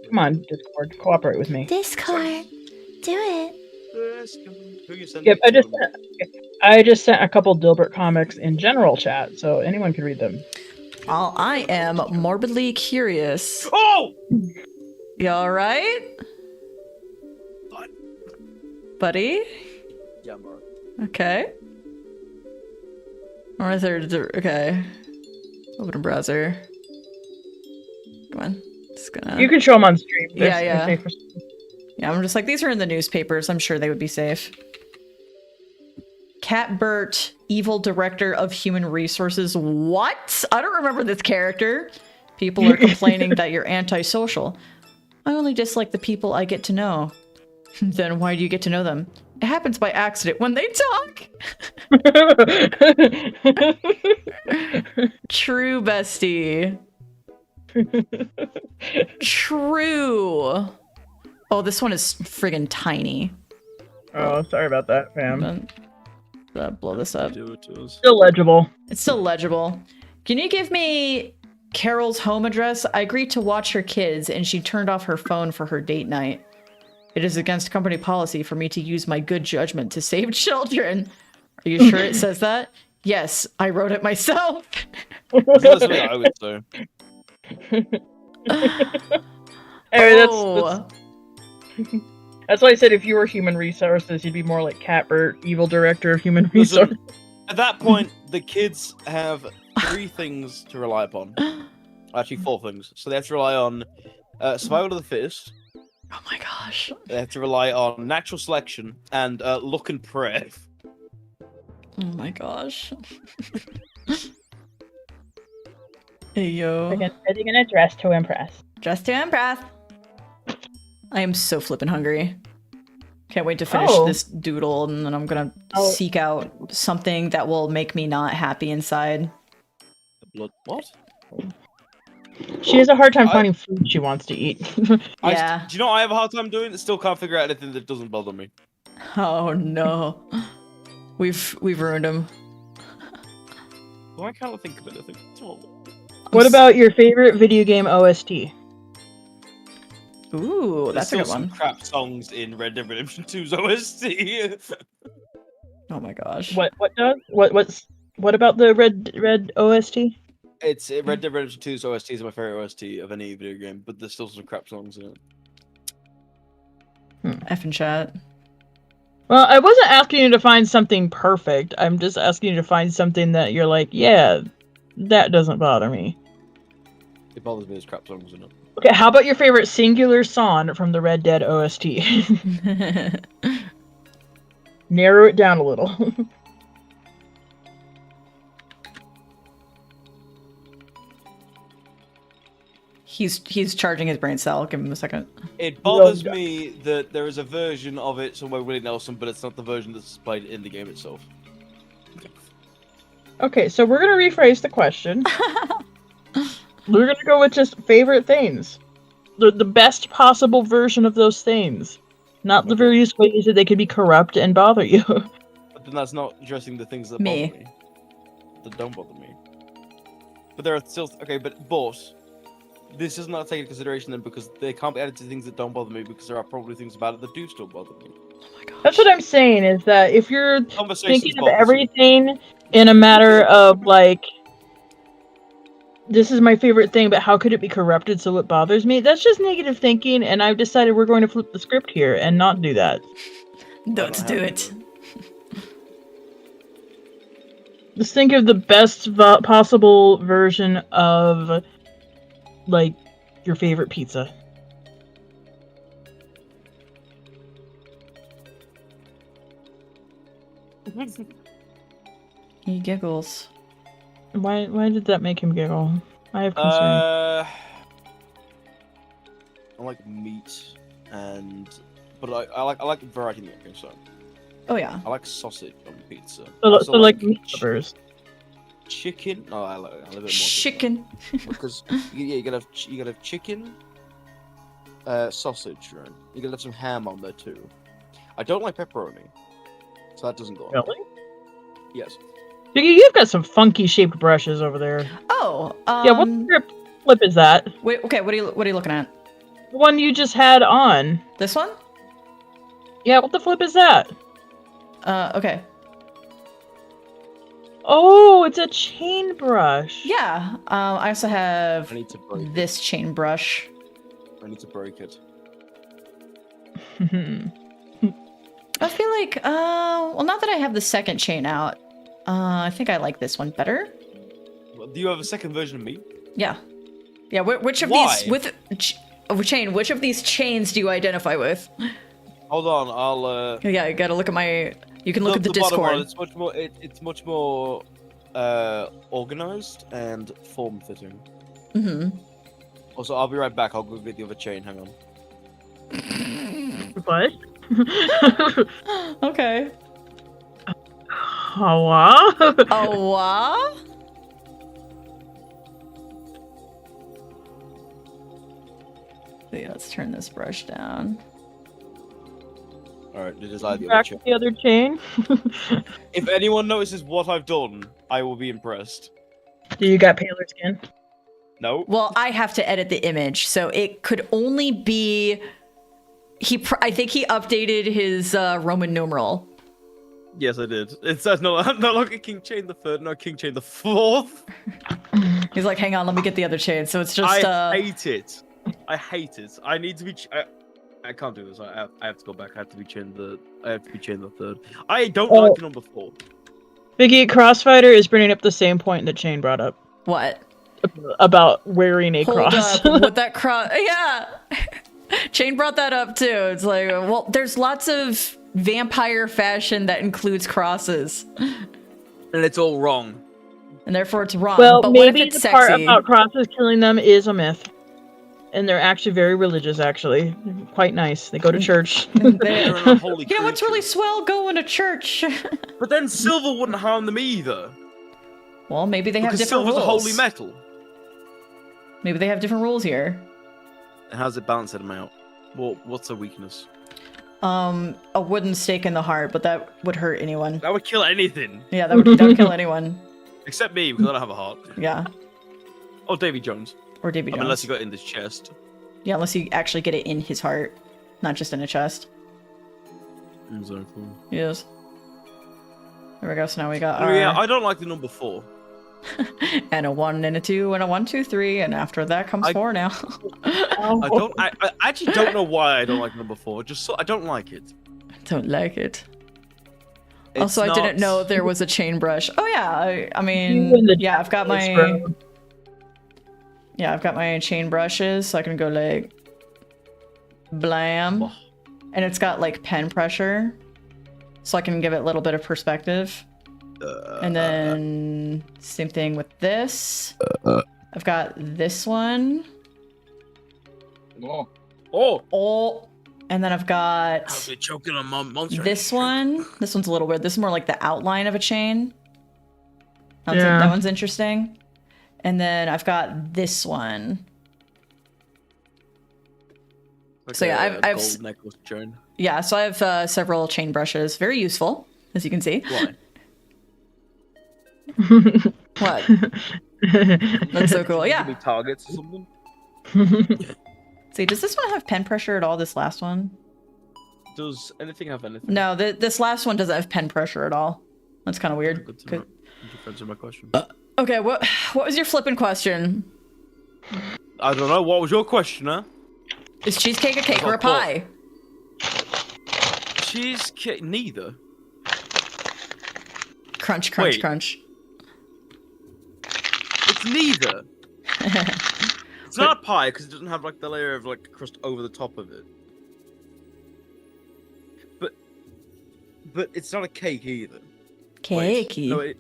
Come on, Discord, cooperate with me. Discord, do it. Who you sending? Yep, I just sent a couple Dilbert comics in general chat, so anyone can read them. I am morbidly curious. Oh! You alright? What? Buddy? Yeah, I'm alright. Okay. Or is there, okay. Open a browser. Come on. Just gonna... You can show them on stream. Yeah. Safer. Yeah, I'm just like, these are in the newspapers. I'm sure they would be safe. Cat Burt, evil director of human resources. What? I don't remember this character. People are complaining that you're antisocial. I only dislike the people I get to know. Then why do you get to know them? It happens by accident when they talk. True, bestie. True. Oh, this one is friggin' tiny. Oh, sorry about that, fam. Blow this up. Do it to us. Still legible. It's still legible. Can you give me Carol's home address? I agreed to watch her kids, and she turned off her phone for her date night. It is against company policy for me to use my good judgment to save children. Are you sure it says that? Yes, I wrote it myself. That's what I would say. Anyway, that's why I said if you were human resources, you'd be more like Catbert, evil director of human resources. At that point, the kids have 3 things to rely upon. Actually, 4 things. So they have to rely on survival of the fittest. Oh my gosh. They have to rely on natural selection and look and pray. Oh my gosh. Hey yo. Setting an address to impress. Dress to impress. I am so flippin' hungry. Can't wait to finish this doodle, and then I'm gonna seek out something that will make me not happy inside. Blood. What? She has a hard time finding food she wants to eat. Yeah. Do you know what I have a hard time doing? I still can't figure out anything that doesn't bother me. Oh no. We've ruined him. Why can't I think of anything? What about your favorite video game OST? Ooh, that's a good one. Some crap songs in Red Dead Redemption 2's OST. Oh my gosh. What about the red OST? It's Red Dead Redemption 2's OST is my favorite OST of any video game, but there's still some crap songs in it. Effing chat. Well, I wasn't asking you to find something perfect. I'm just asking you to find something that you're like, yeah, that doesn't bother me. It bothers me there's crap songs in it. Okay, how about your favorite singular song from the Red Dead OST? Narrow it down a little. He's charging his brain cell. Give him a second. It bothers me that there is a version of it somewhere Willie Nelson, but it's not the version that's played in the game itself. Okay, so we're gonna rephrase the question. We're gonna go with just favorite things. The best possible version of those things. Not the various ways that they could be corrupt and bother you. But then that's not addressing the things that bother me. That don't bother me. But there are still... Okay, but this is not taken into consideration then because they can't be added to things that don't bother me because there are probably things about it that do still bother me. Oh my gosh. That's what I'm saying, is that if you're thinking of everything in a matter of, like, this is my favorite thing, but how could it be corrupted so it bothers me? That's just negative thinking, and I've decided we're going to flip the script here and not do that. Don't do it. Just think of the best possible version of, like, your favorite pizza. He giggles. Why did that make him giggle? I have concern. meat, but I like variety in the so. Oh yeah. I like sausage on pizza. So like meat lovers. Chicken. No, I love it more. Chicken. Because you gotta have chicken, sausage, right? You gotta have some ham on there too. I don't like pepperoni, so that doesn't go on. Really? Yes. You've got some funky shaped brushes over there. Oh. Yeah. What flip is that? Wait. Okay. What are you looking at? The one you just had on. This one? Yeah. What the flip is that? Okay. Oh, it's a chain brush. Yeah. I also have I need to break this chain brush. I need to break it. I feel like, well, not that I have the second chain out. I think I like this one better. Well, do you have a second version of me? Yeah. Yeah. Which of Why? which of these chains do you identify with? Hold on, I'll. Yeah, you gotta look at my. You can look at the bottom Discord. one, it's much more organized and form fitting. Mm-hmm. Also, I'll be right back. I'll go get the other chain. Hang on. What? Okay. Oh wow. Oh wow. Yeah, let's turn this brush down. Alright, it is like the other Back chain. with the other chain. If anyone notices what I've done, I will be impressed. Do you got paler skin? No. Well, I have to edit the image, so it could only be. I think he updated his Roman numeral. Yes, I did. It says no longer King Chain the Third, no King Chain the Fourth. He's like, hang on, let me get the other chain. So it's just. I hate it. I hate it. I need to be. I can't do this. I have to go back. I have to be chained the third. I don't like number 4. Biggie, Crossfighter is bringing up the same point that Chain brought up. What? About wearing a Hold cross. up with that cross. Yeah. Chain brought that up too. It's like, well, there's lots of vampire fashion that includes crosses. And it's all wrong. And therefore it's wrong. Well, but what if maybe it's the sexy? part about crosses killing them is a myth. And they're actually very religious, actually. Quite nice. They go to church. They're in a holy You know what's creature. really swell? Going to church. But then silver wouldn't harm them either. Well, maybe they have Because different silver's rules. a holy metal. Maybe they have different rules here. And how's it balancing them out? Well, what's a weakness? A wooden stake in the heart, but that would hurt anyone. That would kill anything. Yeah, that would kill anyone. Except me, because I don't have a heart. Yeah. Oh, Davy Jones. Or Davy Jones. Unless you got it in this chest. Yeah, unless you actually get it in his heart, not just in a chest. Exactly. Yes. There we go. So now we got Oh our... yeah, I don't like the number 4. and a 1 and a 2 and a 1, 2, 3, and after that comes 4 now. I actually don't know why I don't like number 4. I don't like it. I don't like it. It's Also, I didn't not- know there was a chain brush. Oh yeah, I mean, yeah, I've got my... Yeah, I've got my chain brushes, so I can go like... Blam. And it's got like pen pressure, so I can give it a little bit of perspective. And then same thing with this. I've got this one. Oh. And then I've got I'll be choking on my monster. this one. This one's a little weird. This is more like the outline of a chain. Yeah. That one's interesting. And then I've got this one. Like So yeah, I've gold necklace chain. Yeah, so I have several chain brushes. Very useful, as you can see. Why? What? That's so cool. Yeah. Give me targets or something. See, does this one have pen pressure at all? This last one? Does anything have anything? No, this last one doesn't have pen pressure at all. That's kind of weird. Good to know. Thank you for answering my question. Okay, what was your flipping question? I don't know. What was your question, huh? Is cheesecake a cake or a Cool. pie? Cheesecake? Neither. Crunch, crunch, Wait. crunch. It's neither. It's not a pie because it doesn't have like the layer of like crust over the top of it. But it's not a cake either. Wait, Cakey. no,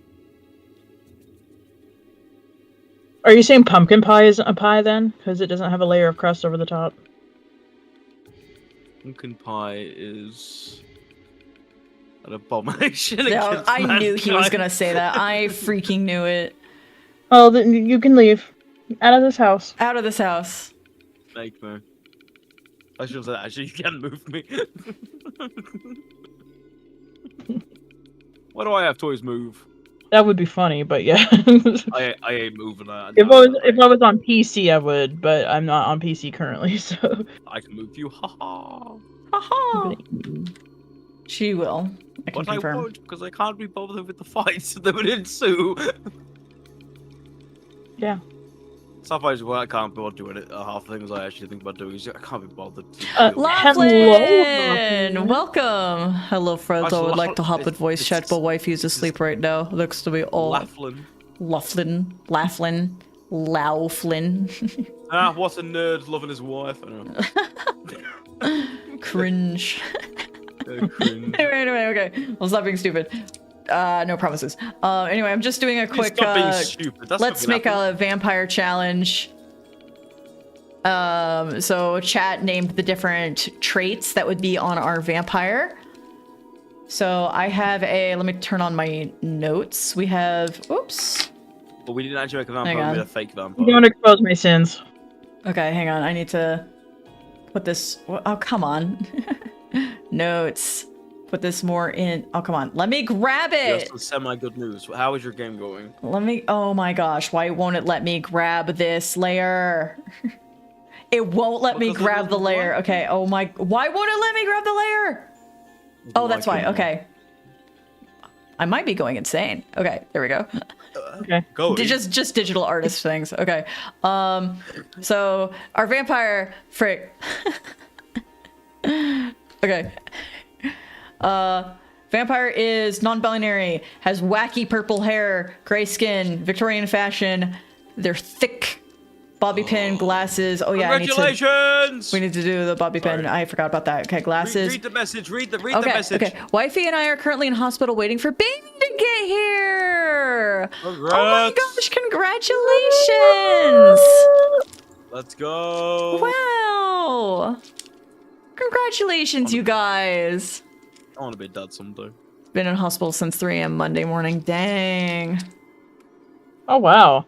Are you saying pumpkin pie is a pie then? Because it doesn't have a layer of crust over the top. Pumpkin pie is an abomination. Yeah, I knew he was gonna say that. I freaking knew it. Oh, then you can leave. Out of this house. Out of this house. Nightmare. I should have said, actually, you can't move me. Why do I have toys move? That would be funny, but yeah. I ain't moving that. If I was on PC, I would, but I'm not on PC currently, so. I can move you. Ha ha. Haha. She will. I can But I confirm. won't, because I can't be bothered with the fights that would ensue. Yeah. Stuff I can't be bothered doing it. Half the things I actually think about doing is I can't be bothered. Laughlin! Welcome! Hello, friends. I would Actually, like to hop in voice chat, but wifey's asleep right now. Looks to be all. Laughlin. Laughlin. What a nerd loving his wife. I don't know. Cringe. Cringe. Anyway, okay. I'll stop being stupid. No promises. Anyway, I'm just doing a quick, Stop being stupid. That's let's make a vampire challenge. So chat named the different traits that would be on our vampire. So I have let me turn on my notes. We have, oops. But we didn't actually make a vampire, we made a fake vampire. Don't expose my sins. Okay, hang on. I need to put this, oh, come on. Notes. Put this more in. Oh, come on. Let me grab it. Yes, semi-good news. How is your game going? Oh my gosh. Why won't it let me grab this layer? It won't let me grab the layer. Okay. Oh my. Why won't it let me grab the layer? Oh, that's why. Okay. I might be going insane. Okay. There we go. Okay. Go. Just digital artist things. Okay. So our vampire frick. Okay. Vampire is non-binary, has wacky purple hair, gray skin, Victorian fashion. They're thick, bobby pin, glasses. Oh yeah, Congratulations! We need to do the bobby pin. I forgot about that. Okay, glasses. Read the message. Read the message. Okay. Wifey and I are currently in hospital waiting for baby to get here. Congrats. Oh my gosh! Congratulations! Let's go. Wow! Congratulations, you guys. I want to be dad someday. Been in hospital since 3 a.m. Monday morning. Dang. Oh, wow.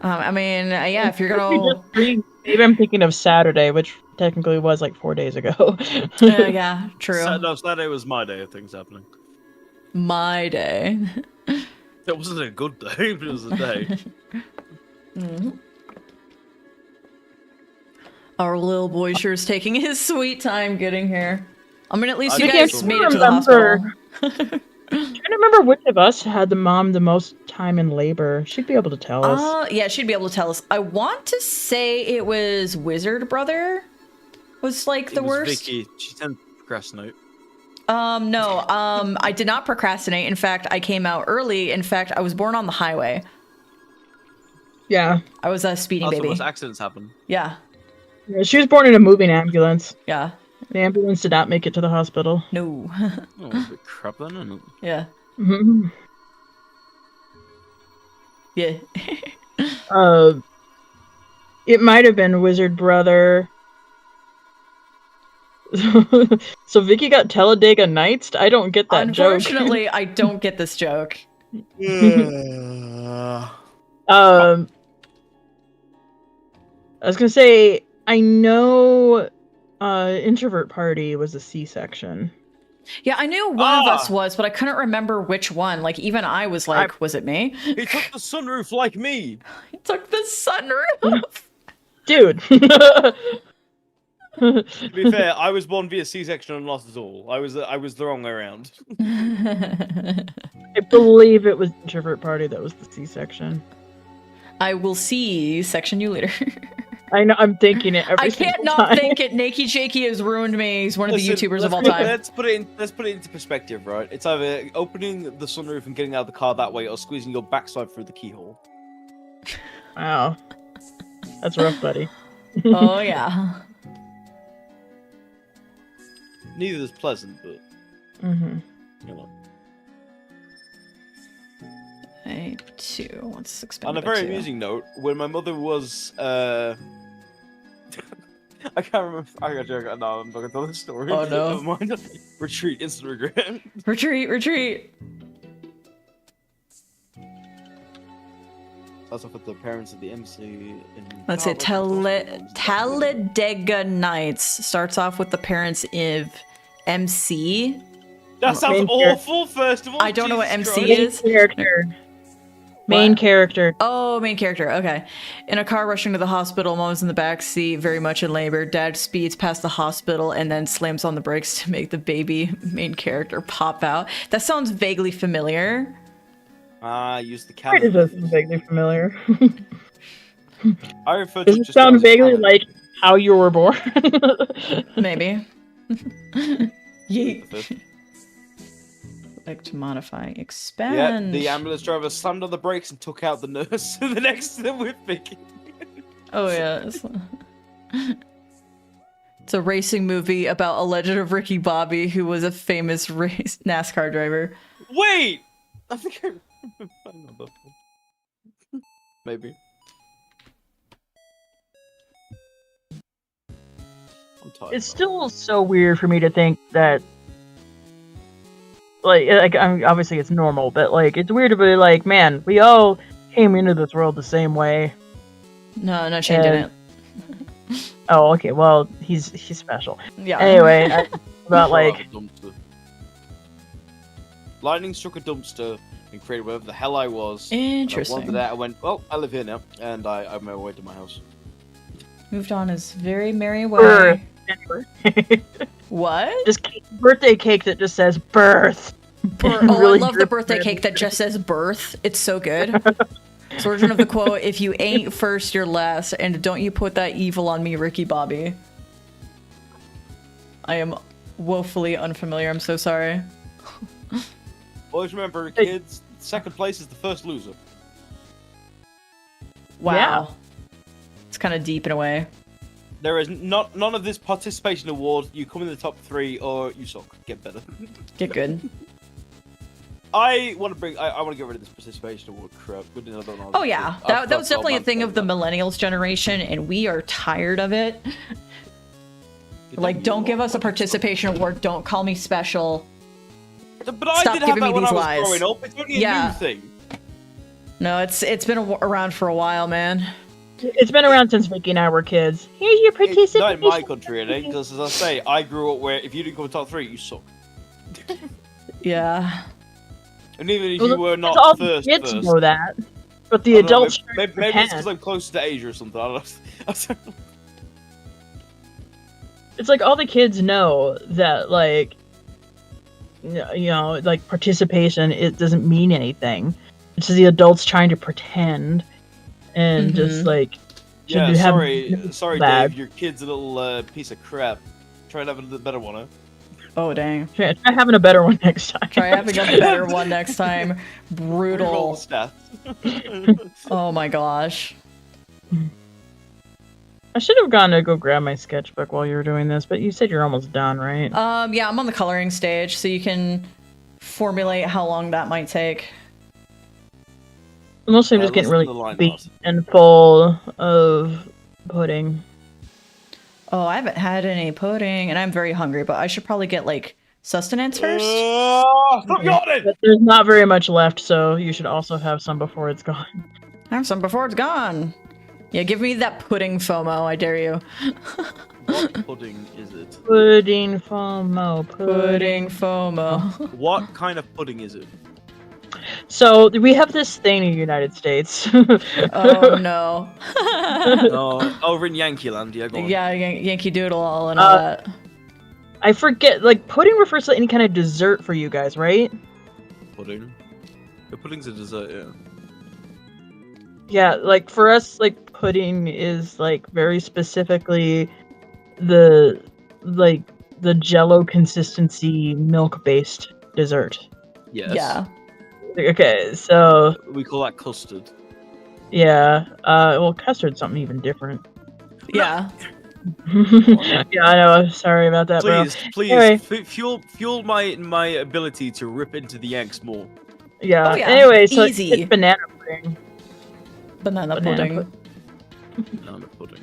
I mean, yeah, if you're gonna... Maybe I'm thinking of Saturday, which technically was like 4 days ago. Yeah, true. No, Saturday was my day of things happening. My day. It wasn't a good day, but it was a day. Mm-hmm. Our little boy sure is taking his sweet time getting here. I mean, at least you guys made it to the hospital. I'm trying to remember which of us had the most time in labor. She'd be able to tell us. Yeah, she'd be able to tell us. I want to say it was Wizard Brother was like the worst. Vicky. She tended to procrastinate. No, I did not procrastinate. In fact, I came out early. In fact, I was born on the highway. Yeah. I was a speeding baby. Most accidents happen. Yeah. Yeah, she was born in a moving ambulance. Yeah. The ambulance did not make it to the hospital. No. Oh, that's a bit crap then, isn't it? Yeah. Mm-hmm. Yeah. It might have been Wizard Brother. So Vicky got Talladega Nights? I don't get that joke. Unfortunately, I don't get this joke. I was gonna say, I know Introvert Party was a C-section. Yeah, I knew one of us was, but I couldn't remember which one. Like, even I was like, was it me? He took the sunroof like me! He took the sunroof! Dude! To be fair, I was born via C-section and not at all. I was the wrong way around. I believe it was Introvert Party that was the C-section. I will C-section you later. I know, I'm thinking it every I can't single not time. think it. Nakey Jakey has ruined me. He's one of the YouTubers of all Let's time. put it into perspective, right? It's either opening the sunroof and getting out of the car that way, or squeezing your backside through the keyhole. Wow. That's rough, buddy. Oh, yeah. Neither is pleasant, but... Mm-hmm. You know. Let's expand On a very amusing note, when my mother was I can't remember. I got joke. No, I'm not gonna tell this story. Oh, no. Never mind. Retreat. Instant regret. Retreat. That's off with the parents of the MC. Let's say Talladega Nights starts off with the parents of MC. That sounds awful. First of all, I don't know what Jesus MC Christ. is. Main character. Oh, main character. Okay. In a car rushing to the hospital, mom's in the back seat, very much in labor. Dad speeds past the hospital and then slams on the brakes to make the baby main character pop out. That sounds vaguely familiar. Use the Why does calendar. this vaguely familiar? I refer to Does it it just sound as vaguely calendar. like how you were born? Maybe. Yeet. The fifth. Like to modify, Yeah, expand. the ambulance driver slammed on the brakes and took out the nurse. The next thing we're thinking. Oh yeah. It's a racing movie about a legend of Ricky Bobby, who was a famous race NASCAR driver. Wait! I think I know that one. Maybe. I'm tired. It's still so weird for me to think that, like I mean, obviously it's normal, but like it's weird to be like, man, we all came into this world the same way. No, Shane didn't. Oh, okay. Well, he's special. Yeah. Anyway, about like Dumpster. Lightning struck a dumpster and created wherever the hell I was. Interesting. I wanted that. I went, well, I live here now, and I made my way to my house. Moved on his very merry way. Birth. What? Just birthday cake that just says birth. Oh, Really I love the drip birthday drip. cake that just says birth. It's so good. It's version of the quote, if you ain't first, you're last, and don't you put that evil on me, Ricky Bobby. I am woefully unfamiliar, I'm so sorry. Always remember, kids, second place is the first loser. Wow. Yeah. It's kind of deep in a way. There is none of this participation award. You come in the top 3 or you suck. Get better. Get good. I want to get rid of this participation award crap. We did another one. Oh yeah, that was definitely a thing of the millennials generation, and we are tired of it. Like, don't give us a participation award. Don't call me special. But I Stop did have giving that me when I these was lies. growing up. It's only a Yeah. new thing. No, it's been around for a while, man. It's been around since Vicky and I were kids. Here's your It's participation. not in my country, it ain't. Because as I say, I grew up where if you didn't come in top 3, you suck. Yeah. And even if Well, you were all not the first, kids know that, but the I don't know, adults maybe it's pretend. because I'm closer to Asia or something. I don't know. It's like all the kids know that, like, you know, like participation, it doesn't mean anything. It's just the adults trying to pretend and just like. Yeah, should have sorry, bad. Dave. Your kid's a little piece of crap. Try and have a little better one, huh? Oh dang. Try having a better one next time. Try having a better one next time. Roll Brutal. stats. Oh my gosh. I should have gone to go grab my sketchbook while you were doing this, but you said you're almost done, right? Yeah, I'm on the coloring stage, so you can formulate how long that might take. Mostly I'm just getting listen to the really line beat art. and full of pudding. Oh, I haven't had any pudding, and I'm very hungry, but I should probably get, like, sustenance first. Stop yawning! But there's not very much left, so you should also have some before it's gone. Have some before it's gone. Yeah, give me that pudding FOMO, I dare you. What pudding is it? Pudding FOMO. Pudding FOMO. What kind of pudding is it? So we have this thing in the United States. Oh no. Oh, over in Yankee Land, yeah, go on. Yeah, Yankee Doodle all and all that. I forget, like, pudding refers to any kind of dessert for you guys, right? Pudding. The pudding's a dessert, yeah. Yeah, like, for us, like, pudding is, like, very specifically the Jell-O consistency milk-based dessert. Yes. Yeah. Okay, so, We call that custard. yeah, well, custard's something even different. Yeah. Yeah, I know, sorry about that, Please, Anyway. fuel my ability to rip into the Yanks more. Yeah, Oh, yeah, anyway, so easy. it's banana pudding. Banana Banana pudding. Banana pudding.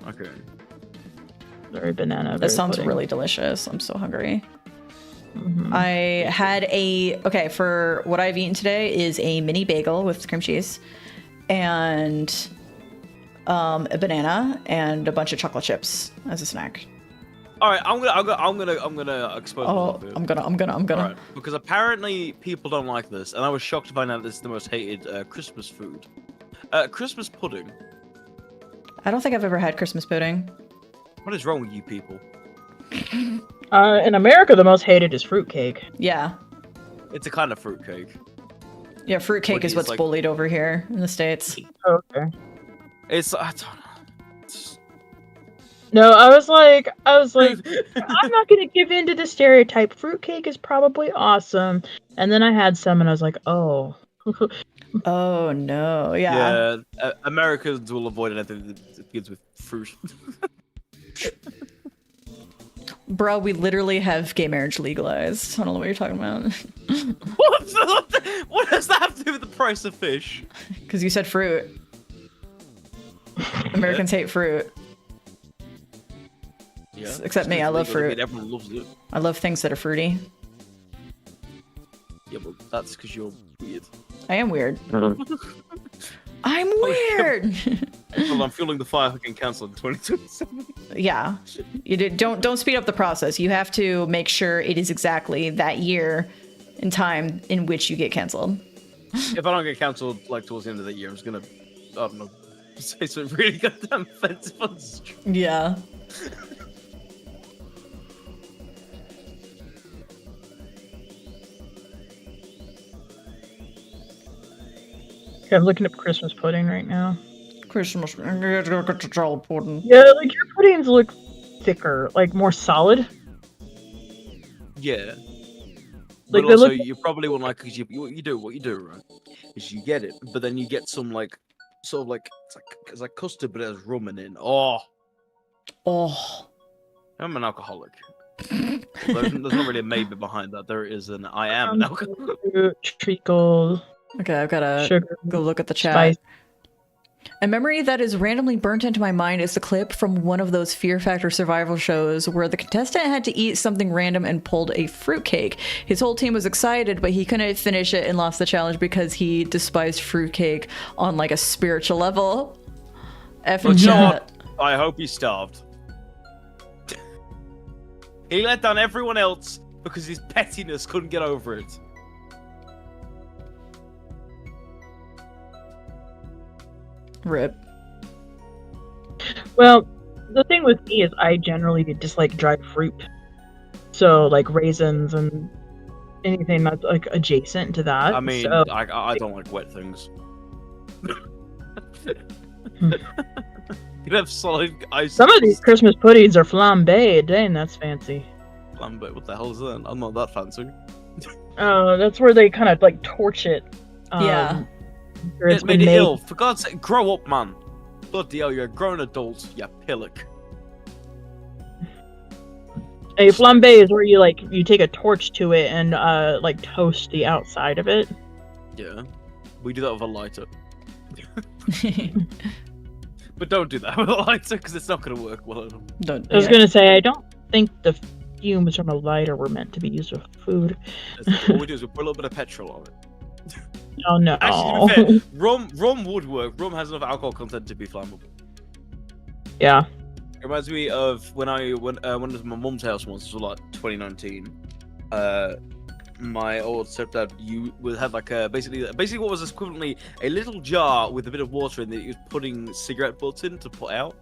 Okay. Very banana. This sounds pudding. really delicious. I'm so hungry. Mm-hmm. I had for what I've eaten today is a mini bagel with cream cheese and a banana and a bunch of chocolate chips as a snack. All right, I'm gonna expose. Oh, I'm gonna. All right, because apparently people don't like this, and I was shocked to find out this is the most hated Christmas food. Christmas pudding. I don't think I've ever had Christmas pudding. What is wrong with you people? In America, the most hated is fruitcake. Yeah. It's a kind of fruitcake. Yeah, fruitcake is what's bullied over here in the States. Okay. It's I don't know. No, I was like, I'm not gonna give in to the stereotype. Fruitcake is probably awesome. And then I had some, and I was like, oh. Oh no, yeah. Yeah, Americans will avoid anything that begins with fruit. Bro, we literally have gay marriage legalized. I don't know what you're talking about. What does that have to do with the price of fish? Because you said fruit. Americans hate fruit. Yeah, except me, I love fruit. Everyone loves it. I love things that are fruity. Yeah, but that's because you're weird. I am weird. I'm weird. Well, I'm feeling the fire getting cancelled in 2027. Yeah, don't speed up the process. You have to make sure it is exactly that year and time in which you get cancelled. If I don't get cancelled like towards the end of the year, I'm just gonna, I don't know, say something really goddamn offensive on the stream. Yeah. Okay, I'm looking up Christmas pudding right now. Christmas pudding. Yeah, like your puddings look thicker, like more solid. Yeah. Like But also, you probably won't like because what you do, right? Is you get it, but then you get some like, sort of like it's like custard, but it has rum in it. Oh. I'm an alcoholic. There's not really a maybe behind that. There is an I am an alcoholic. Treacle. Okay, I've gotta go look at the chat. Spice. A memory that is randomly burnt into my mind is the clip from one of those Fear Factor survival shows where the contestant had to eat something random and pulled a fruitcake. His whole team was excited, but he couldn't finish it and lost the challenge because he despised fruitcake on like a spiritual level. But you know what? I hope he starved. He let down everyone else because his pettiness couldn't get over it. Rip. Well, the thing with me is I generally dislike dried fruit. So, like raisins and anything that's like adjacent to that. I mean, so, I don't like wet things. You have solid ice. Some of these Christmas puddings are flambéed. Dang, that's fancy. Flambéed? What the hell is that? I'm not that fancy. Oh, that's where they kind of like torch it. Yeah. It's made it ill. For God's sake, grow up, man. Bloody hell, you're a grown adult, you pillock. A flambé is where you take a torch to it and like toast the outside of it. Yeah, we do that with a lighter. But don't do that with a lighter because it's not going to work well enough. I was going to say, I don't think the fumes from a lighter were meant to be used with food. What we do is we put a little bit of petrol on it. Oh no! Actually, to be fair, rum would work. Rum has enough alcohol content to be flammable. Yeah. It reminds me of when I went to my mum's house once. It was like 2019. My old stepdad had like basically what was equivalently a little jar with a bit of water in it. He was putting cigarette butts in to put out,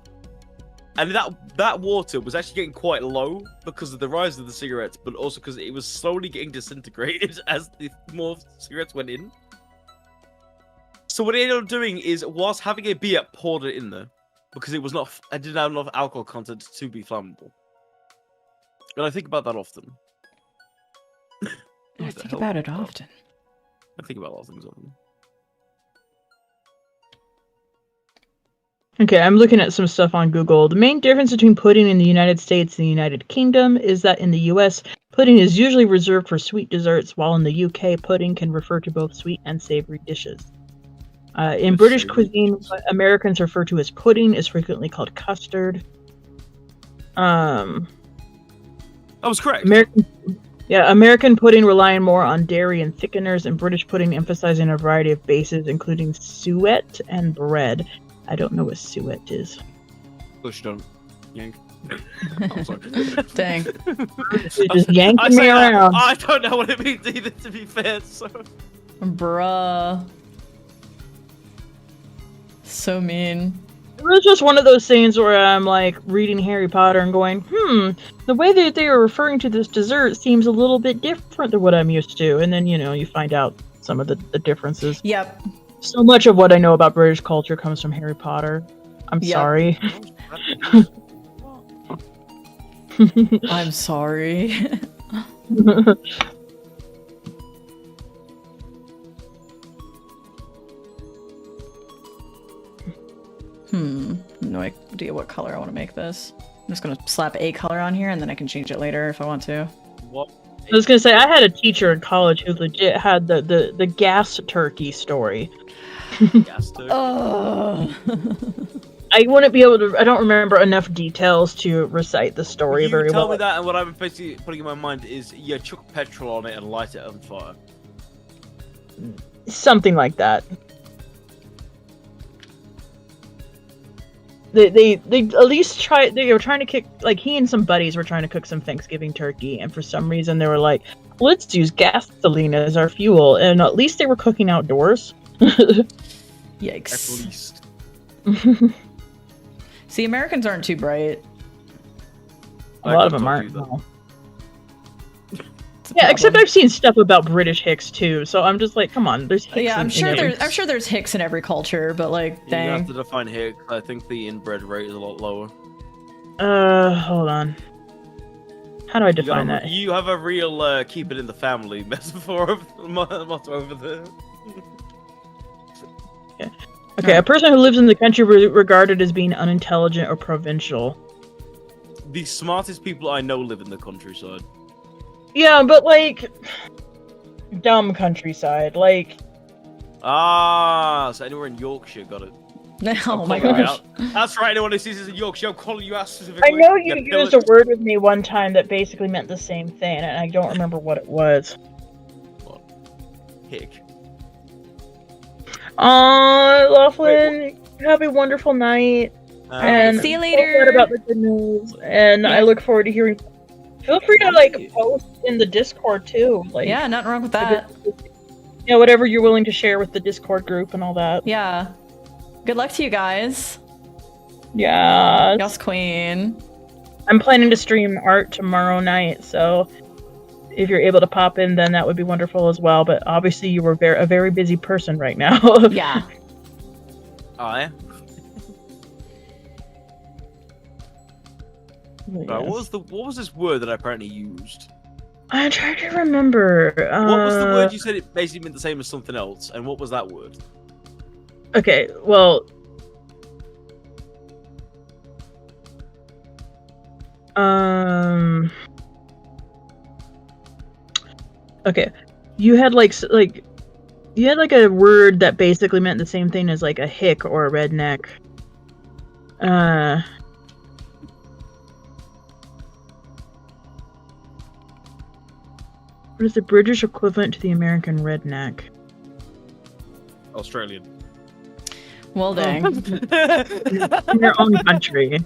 and that water was actually getting quite low because of the rise of the cigarettes, but also because it was slowly getting disintegrated as the more cigarettes went in. So what he ended up doing is, whilst having a beer, poured it in there because it didn't have enough alcohol content to be flammable. And I think about that often. I think about it often. I think about a lot of things often. Okay, I'm looking at some stuff on Google. The main difference between pudding in the United States and the United Kingdom is that in the US, pudding is usually reserved for sweet desserts, while in the UK, pudding can refer to both sweet and savory dishes. In British cuisine, what Americans refer to as pudding is frequently called custard. I was correct. American pudding relying more on dairy and thickeners, and British pudding emphasizing a variety of bases, including suet and bread. I don't know what suet is. Push don't yank. Dang. Just yanking me around. I don't know what it means either, to be fair. So. Bruh. So mean. It was just one of those scenes where I'm like reading Harry Potter and going, the way that they are referring to this dessert seems a little bit different than what I'm used to. And then, you find out some of the differences. Yep. So much of what I know about British culture comes from Harry Potter. I'm sorry. I'm sorry. No idea what color I want to make this. I'm just gonna slap a color on here and then I can change it later if I want to. What? I was gonna say, I had a teacher in college who legit had the gas turkey story. Gas turkey? I wouldn't be able to. I don't remember enough details to recite the story very well. Tell me that, and what I'm basically putting in my mind is you chuck petrol on it and light it on fire. Something like that. They at least try. They were trying to cook, like, he and some buddies were trying to cook some Thanksgiving turkey, and for some reason they were like, let's use gasoline as our fuel, and at least they were cooking outdoors. Yikes. At least. See, Americans aren't too bright. A lot of them aren't. No. Yeah, except I've seen stuff about British Hicks too, so I'm just like, come on, there's Hicks. Yeah, I'm sure there's Hicks in every culture, but like, dang. You have to define Hicks. I think the inbred rate is a lot lower. Hold on. How do I define that? You have a real keep it in the family metaphor motto over there. Yeah. Okay, a person who lives in the country regarded as being unintelligent or provincial. The smartest people I know live in the countryside. Yeah, but like dumb countryside, like. So anywhere in Yorkshire, got it. Oh my gosh. That's right. Anyone who sees this in Yorkshire, I'm calling you out specifically. I know you used a word with me one time that basically meant the same thing, and I don't remember what it was. What? Hick. Laughlin, have a wonderful night. And see you later. About the good news, and I look forward to hearing. Feel free to like post in the Discord too. Like, yeah, nothing wrong with that. Yeah, whatever you're willing to share with the Discord group and all that. Yeah. Good luck to you guys. Yeah. Yes, Queen. I'm planning to stream art tomorrow night, so if you're able to pop in, then that would be wonderful as well. But obviously, you were a very busy person right now. Yeah. Yeah. Yes. What was this word that I apparently used? I'm trying to remember. What was the word you said? It basically meant the same as something else, and what was that word? Okay, well, okay, you had like a word that basically meant the same thing as like a hick or a redneck. What is the British equivalent to the American redneck? Australian. Well, dang. In your own country.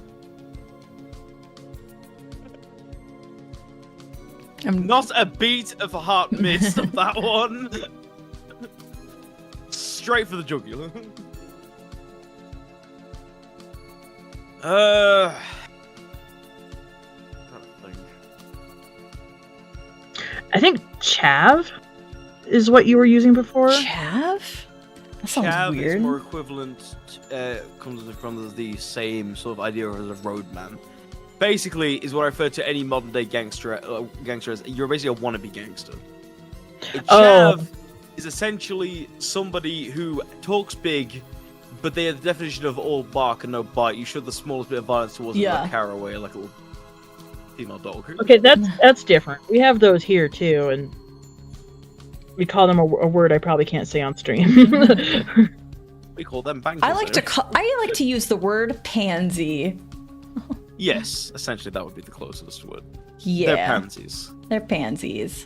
I'm not a beat of a heart missed of that one. Straight for the jugular. I think chav is what you were using before. Chav? That sounds chav weird. Is more equivalent, comes from the same sort of idea as a roadman. Basically, is what I refer to any modern day gangster as. You're basically a wannabe gangster. A chav is essentially somebody who talks big, but they are the definition of all bark and no bite. You show the smallest bit of violence towards them, like caraway, like a little female dog. Okay, that's different. We have those here too, and we call them a word I probably can't say on stream. We call them bangers. I like to use the word pansy. Yes, essentially that would be the closest word. Yeah. They're pansies. They're pansies.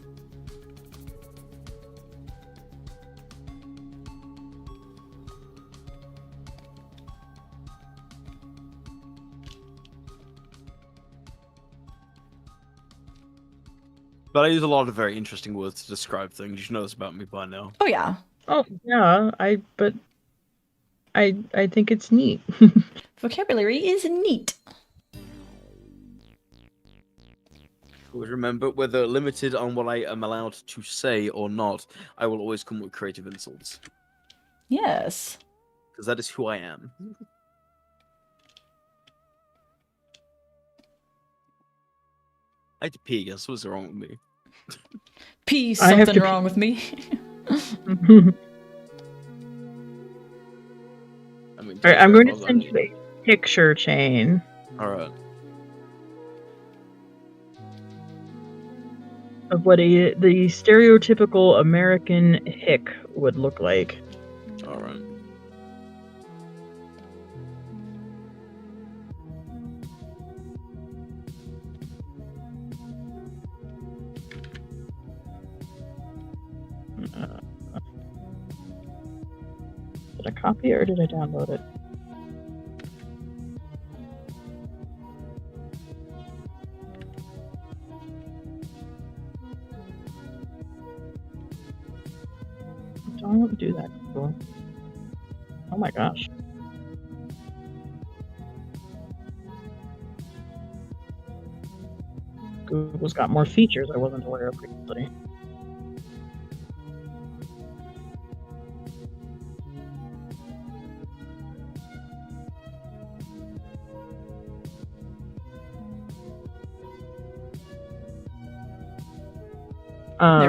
But I use a lot of very interesting words to describe things. You should know this about me by now. Oh yeah. Oh yeah, I think it's neat. Vocabulary is neat. Always remember, whether limited on what I am allowed to say or not, I will always come with creative insults. Yes. Because that is who I am. I had to pee, guess what's wrong with me? Pee, something wrong with me. Alright, I'm going to send you a picture chain. Alright. Of what the stereotypical American hick would look like. Alright. Did I copy it or did I download it? Don't want to do that. Cool. Oh my gosh. Google's got more features I wasn't aware of previously.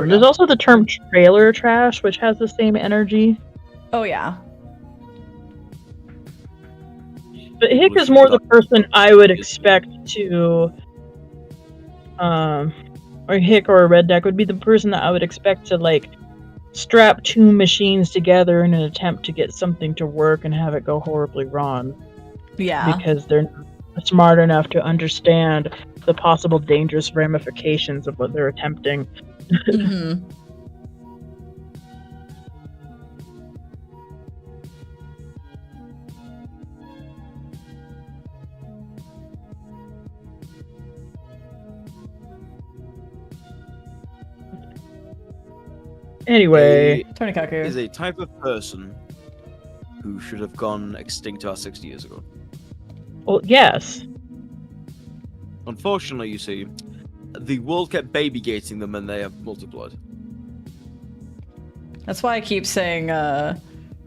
There's also the term trailer trash, which has the same energy. Oh yeah. But hick is more the person I would expect to, or hick or a redneck would be the person that I would expect to like strap two machines together in an attempt to get something to work and have it go horribly wrong. Yeah. Because they're not smart enough to understand the possible dangerous ramifications of what they're attempting. Mm-hmm. Anyway, Tony Kaku is a type of person who should have gone extinct about 60 years ago. Well, yes. Unfortunately, you see, the world kept baby-gating them and they have multiplied. That's why I keep saying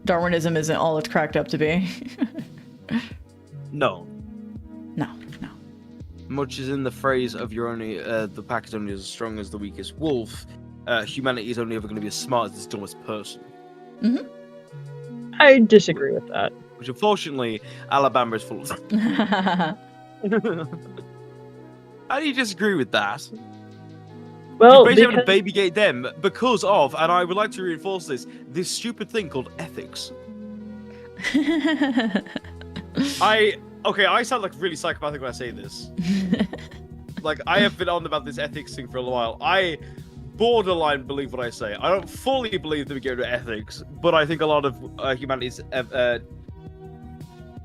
Darwinism isn't all it's cracked up to be. No. No. Much as in the phrase of "you're only the pack is only as strong as the weakest wolf," humanity is only ever going to be as smart as the dumbest person. Mm-hmm. I disagree with that. Which, unfortunately, Alabama is full of. How do you disagree with that? Well, You're basically having to baby-gate them because of, and I would like to reinforce this stupid thing called ethics. I sound like really psychopathic when I say this. Like, I have been on about this ethics thing for a while. I borderline believe what I say. I don't fully believe that we get rid of ethics, but I think a lot of humanity's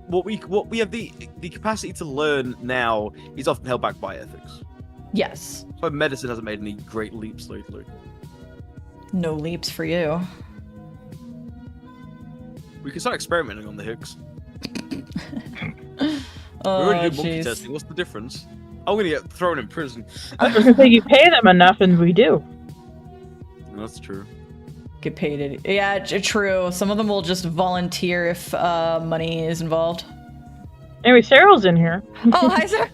what we have the capacity to learn now is often held back by ethics. Yes. That's why medicine hasn't made any great leaps lately. No leaps for you. We can start experimenting on the Hicks. Oh, we already do monkey jeez. testing. What's the difference? I'm gonna get thrown in prison. I was gonna say you pay them enough, and we do. That's true. Get paid it. Yeah, true. Some of them will just volunteer if money is involved. Anyway, Cyril's in here. Oh, hi, Sarah.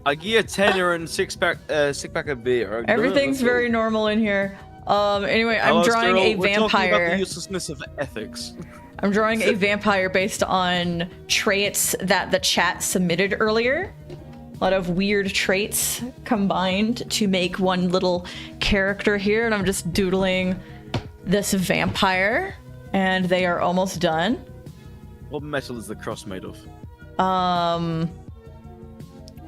I give a tenner and six pack of beer. Everything's very normal in here. Anyway, I'm Hello, drawing Cyril. a We're talking about vampire. the uselessness of ethics. I'm drawing a vampire based on traits that the chat submitted earlier. A lot of weird traits combined to make one little character here, and I'm just doodling this vampire, and they are almost done. What metal is the cross made of?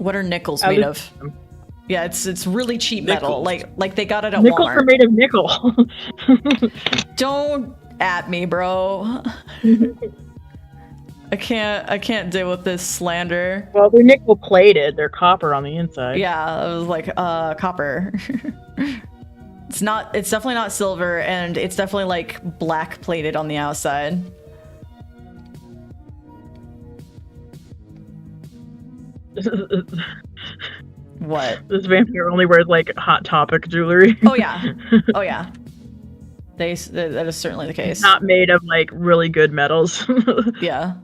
What are nickels made of? Yeah, it's really cheap metal. Like they got it at Nickels Walmart. are made of nickel. Don't at me, bro. I can't deal with this slander. Well, they're nickel plated. They're copper on the inside. Yeah, I was like, copper. It's definitely not silver, and it's definitely like black plated on the outside. What? This vampire only wears like Hot Topic jewelry. Oh yeah. Oh yeah. That is certainly the case. Not made of like really good metals. Yeah.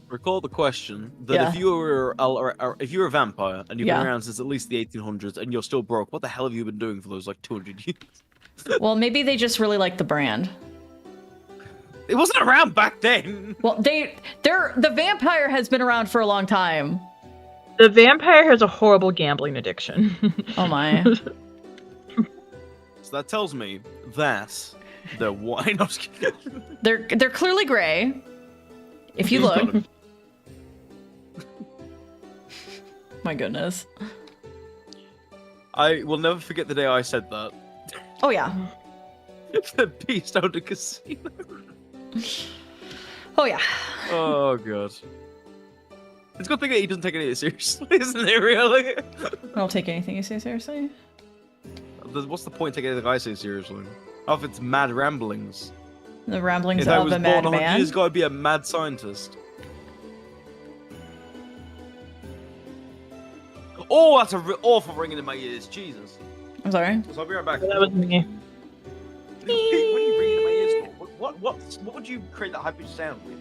Recall the question that if you were a vampire and you've been around since at least the 1800s and you're still broke, what the hell have you been doing for those like 200 years? Well, maybe they just really like the brand. It wasn't around back then. Well, the vampire has been around for a long time. The vampire has a horrible gambling addiction. Oh my. So that tells me that the wine. They're clearly gray. If you look. My goodness. I will never forget the day I said that. Oh yeah. The beast owned a casino. Oh yeah. Oh god. It's a good thing that he doesn't take any of it seriously, isn't it, really? I don't take anything you say seriously. What's the point taking anything I say seriously? If it's mad ramblings. The ramblings if I of was a born 100 madman. years ago, I'd be a mad scientist. Oh, that's a awful ringing in my ears. Jesus. I'm sorry. So I'll be right back. That was me. What are you ringing in my ears for? What would you create that high-pitched sound with?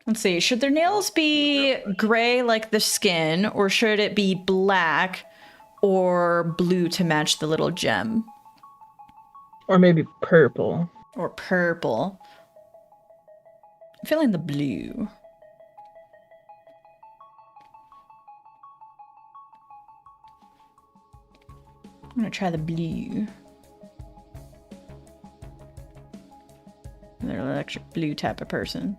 Let's see. Should their nails be gray like the skin, or should it be black or blue to match the little gem? Or maybe purple. Or purple. I'm feeling the blue. I'm gonna try the blue. They're an electric blue type of person.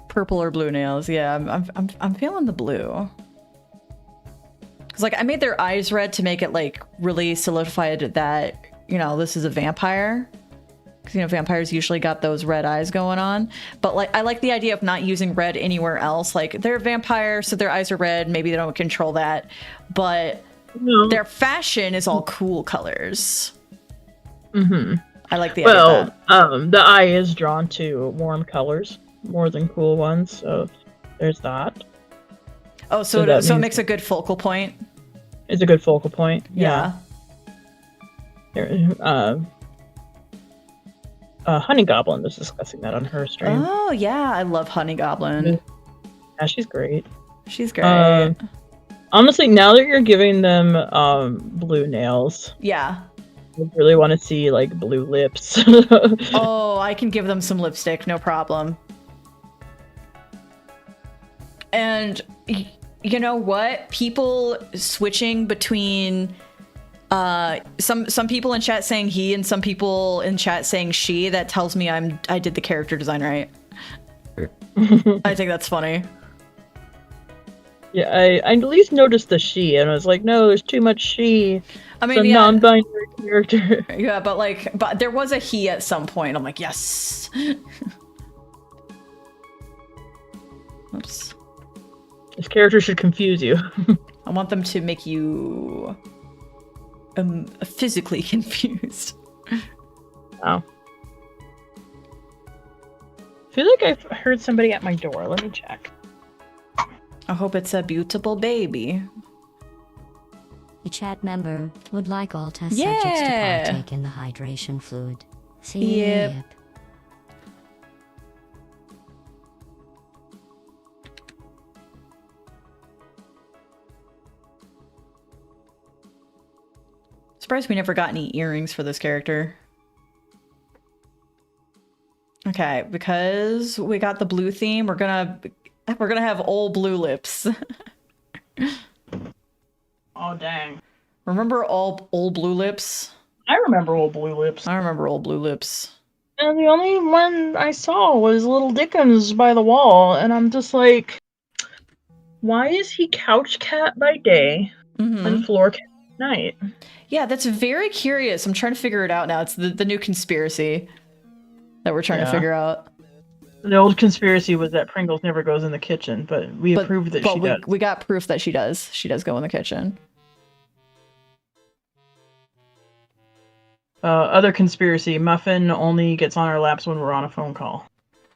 Purple or blue nails, yeah. I'm feeling the blue. Cause like I made their eyes red to make it like really solidified that, you know, this is a vampire. Cause you know, vampires usually got those red eyes going on. But like I like the idea of not using red anywhere else. Like they're a vampire, so their eyes are red. Maybe they don't control that, but their fashion is all cool colors. Mm-hmm. I like the idea of that. The eye is drawn to warm colors more than cool ones, so there's that. Oh, so it makes a good focal point. It's a good focal point. Yeah. Honey Goblin was discussing that on her stream. Oh yeah, I love Honey Goblin. Yeah, she's great. She's great. Honestly, now that you're giving them blue nails, yeah, I really want to see like blue lips. Oh, I can give them some lipstick, no problem. And you know what? People switching between some people in chat saying he and some people in chat saying she, that tells me I did the character design right. I think that's funny. Yeah, I at least noticed the she, and I was like, no, there's too much she. I mean, it's a non-binary character. Yeah, but there was a he at some point. I'm like, yes. Oops. This character should confuse you. I want them to make you physically confused. Oh. I feel like I've heard somebody at my door. Let me check. I hope it's a beautiful baby. The chat member would like all test subjects to partake in the hydration fluid. Yep. Surprised we never got any earrings for this character. Okay, because we got the blue theme, we're gonna have old blue lips. Oh dang! Remember old blue lips? I remember old blue lips. I remember old blue lips. And the only one I saw was Little Dickens by the wall, and I'm just like, why is he couch cat by day and floor cat at night? Yeah, that's very curious. I'm trying to figure it out now. It's the new conspiracy that we're trying to figure out. The old conspiracy was that Pringles never goes in the kitchen, but we proved that she does. We got proof that she does. She does go in the kitchen. Other conspiracy, Muffin only gets on our laps when we're on a phone call.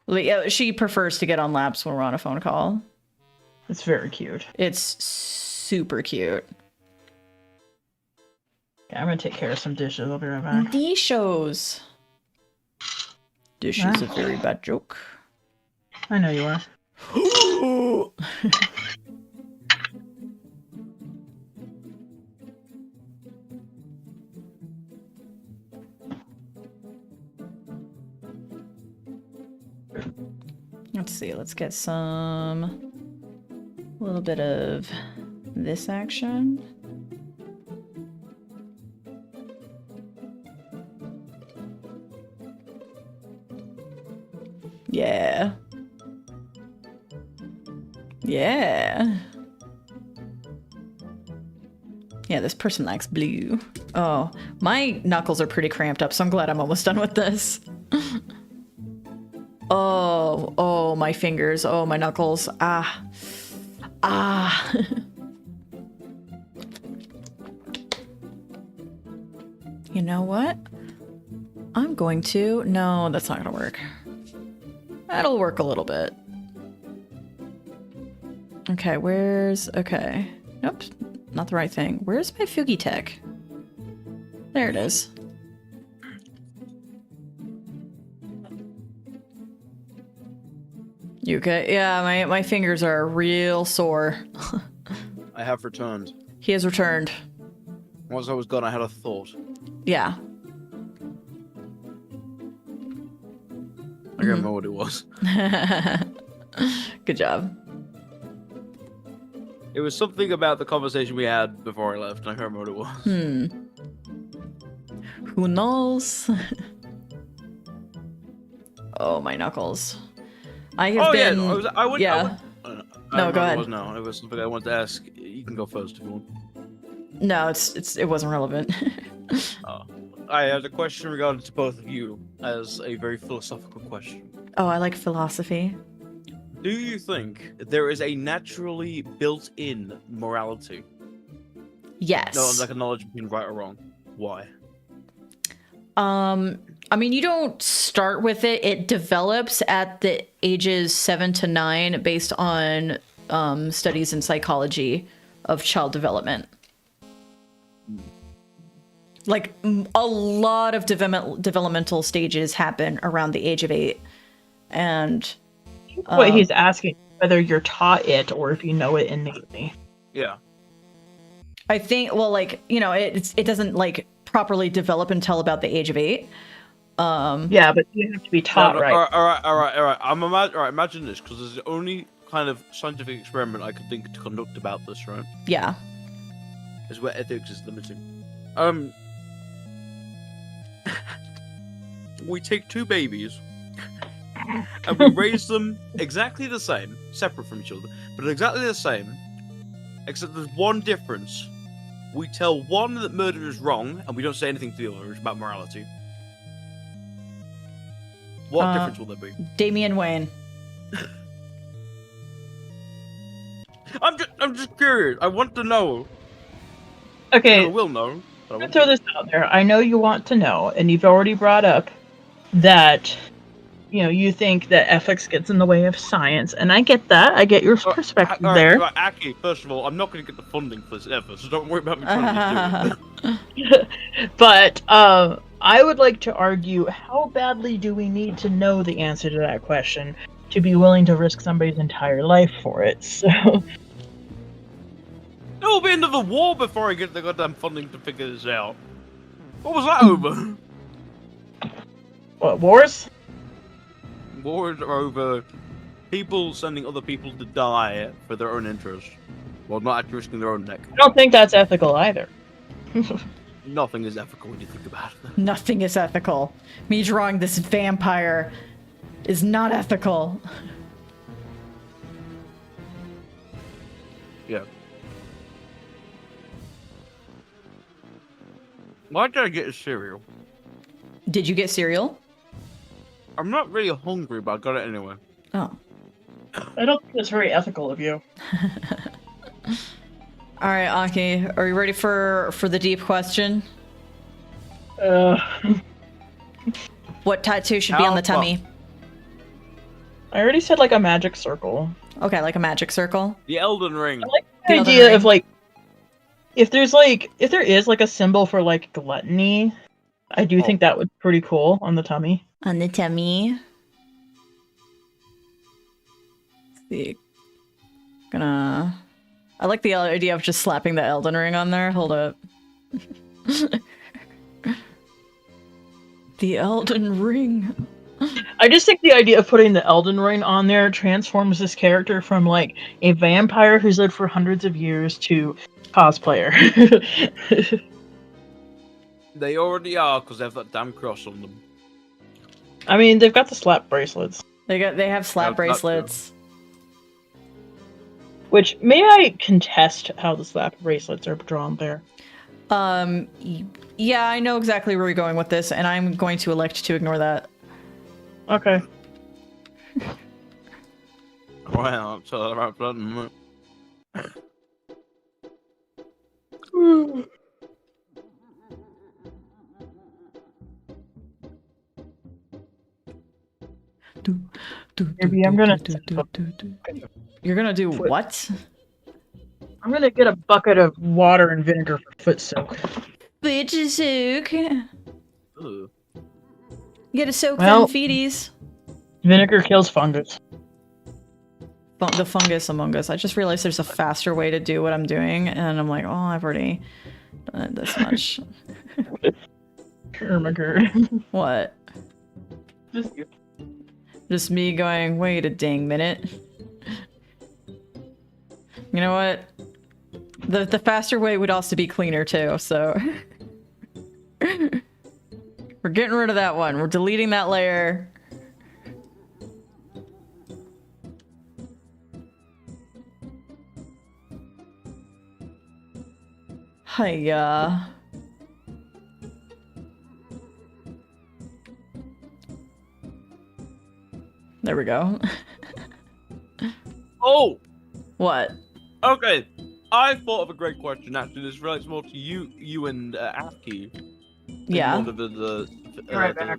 Yeah, she prefers to get on laps when we're on a phone call. It's very cute. It's super cute. Okay, I'm gonna take care of some dishes. I'll be right back. Dishes. Dish is a very bad joke. I know you are. Let's see, let's get a little bit of this action. Yeah. Yeah. Yeah, this person likes blue. Oh, my knuckles are pretty cramped up, so I'm glad I'm almost done with this. Oh, my fingers. Oh, my knuckles. Ah. You know what? I'm going to... No, that's not gonna work. That'll work a little bit. Okay, okay. Nope, not the right thing. Where's my Fugi Tech? There it is. You okay? Yeah, my fingers are real sore. I have returned. He has returned. Once I was gone, I had a thought. Yeah. I can't remember what it was. Good job. It was something about the conversation we had before I left, and I can't remember what it was. Who knows? Oh, my knuckles. I have been... Yeah, I would... No, go ahead. It was something I wanted to ask. You can go first if you want. No, it wasn't relevant. I had a question regarding to both of you as a very philosophical question. Oh, I like philosophy. Do you think there is a naturally built-in morality? Yes. No, like a knowledge of being right or wrong. Why? I mean, you don't start with it. It develops at the ages 7 to 9 based on studies in psychology of child development. Like, a lot of developmental stages happen around the age of 8. And... what he's asking, whether you're taught it or if you know it innately. Yeah. I think, well, like, you know, it doesn't, like, properly develop until about the age of 8. Yeah, but you have to be taught, right? All right. Imagine this, because there's the only kind of scientific experiment I could think to conduct about this, right? Yeah. Is where ethics is limited. We take 2 babies and we raise them exactly the same, separate from each other, but exactly the same, except there's one difference. We tell one that murder is wrong, and we don't say anything to the other. It's about morality. What difference will there be? Damian Wayne. I'm just curious. I want to know. Okay. I will know. I'm gonna throw this out there. I know you want to know, and you've already brought up that, you know, you think that ethics gets in the way of science, and I get that. I get your perspective there. Right, Aki, first of all, I'm not going to get the funding for this ever, so don't worry about me trying to do it. But I would like to argue, how badly do we need to know the answer to that question to be willing to risk somebody's entire life for it? So there will be another war before I get the goddamn funding to figure this out. What was that over? What, wars? Wars are over people sending other people to die for their own interest, while not actually risking their own neck. I don't think that's ethical either. Nothing is ethical when you think about it. Nothing is ethical. Me drawing this vampire is not ethical. Yeah. Why did I get a cereal? Did you get cereal? I'm not really hungry, but I got it anyway. Oh. I don't think it's very ethical of you. All right, Aki, are you ready for the deep question? What tattoo should be on the tummy? I already said like a magic circle. Okay, like a magic circle. The Elden Ring. I like the idea of like, if there is like a symbol for like gluttony, I do think that would be pretty cool on the tummy. On the tummy. Let's see. I like the idea of just slapping the Elden Ring on there. Hold up. The Elden Ring. I just think the idea of putting the Elden Ring on there transforms this character from like a vampire who's lived for hundreds of years to cosplayer. They already are, because they have that damn cross on them. I mean, they've got the slap bracelets. They have slap bracelets. Which, may I contest how the slap bracelets are drawn there? Yeah, I know exactly where you're going with this, and I'm going to elect to ignore that. Okay. Wow, so the right button. Maybe I'm gonna... You're gonna do what? I'm gonna get a bucket of water and vinegar for foot soak. Foot soak. Ooh. You gotta soak them feeties. Vinegar kills fungus. The fungus among us. I just realized there's a faster way to do what I'm doing, and I'm like, oh, I've already done it this much. What? Just you. Just me going, wait a dang minute. You know what? The faster way would also be cleaner too, so... We're getting rid of that one. We're deleting that layer. Hiya. There we go. Oh! What? Okay, I thought of a great question. Actually, this relates more to you and Aki. Yeah. More the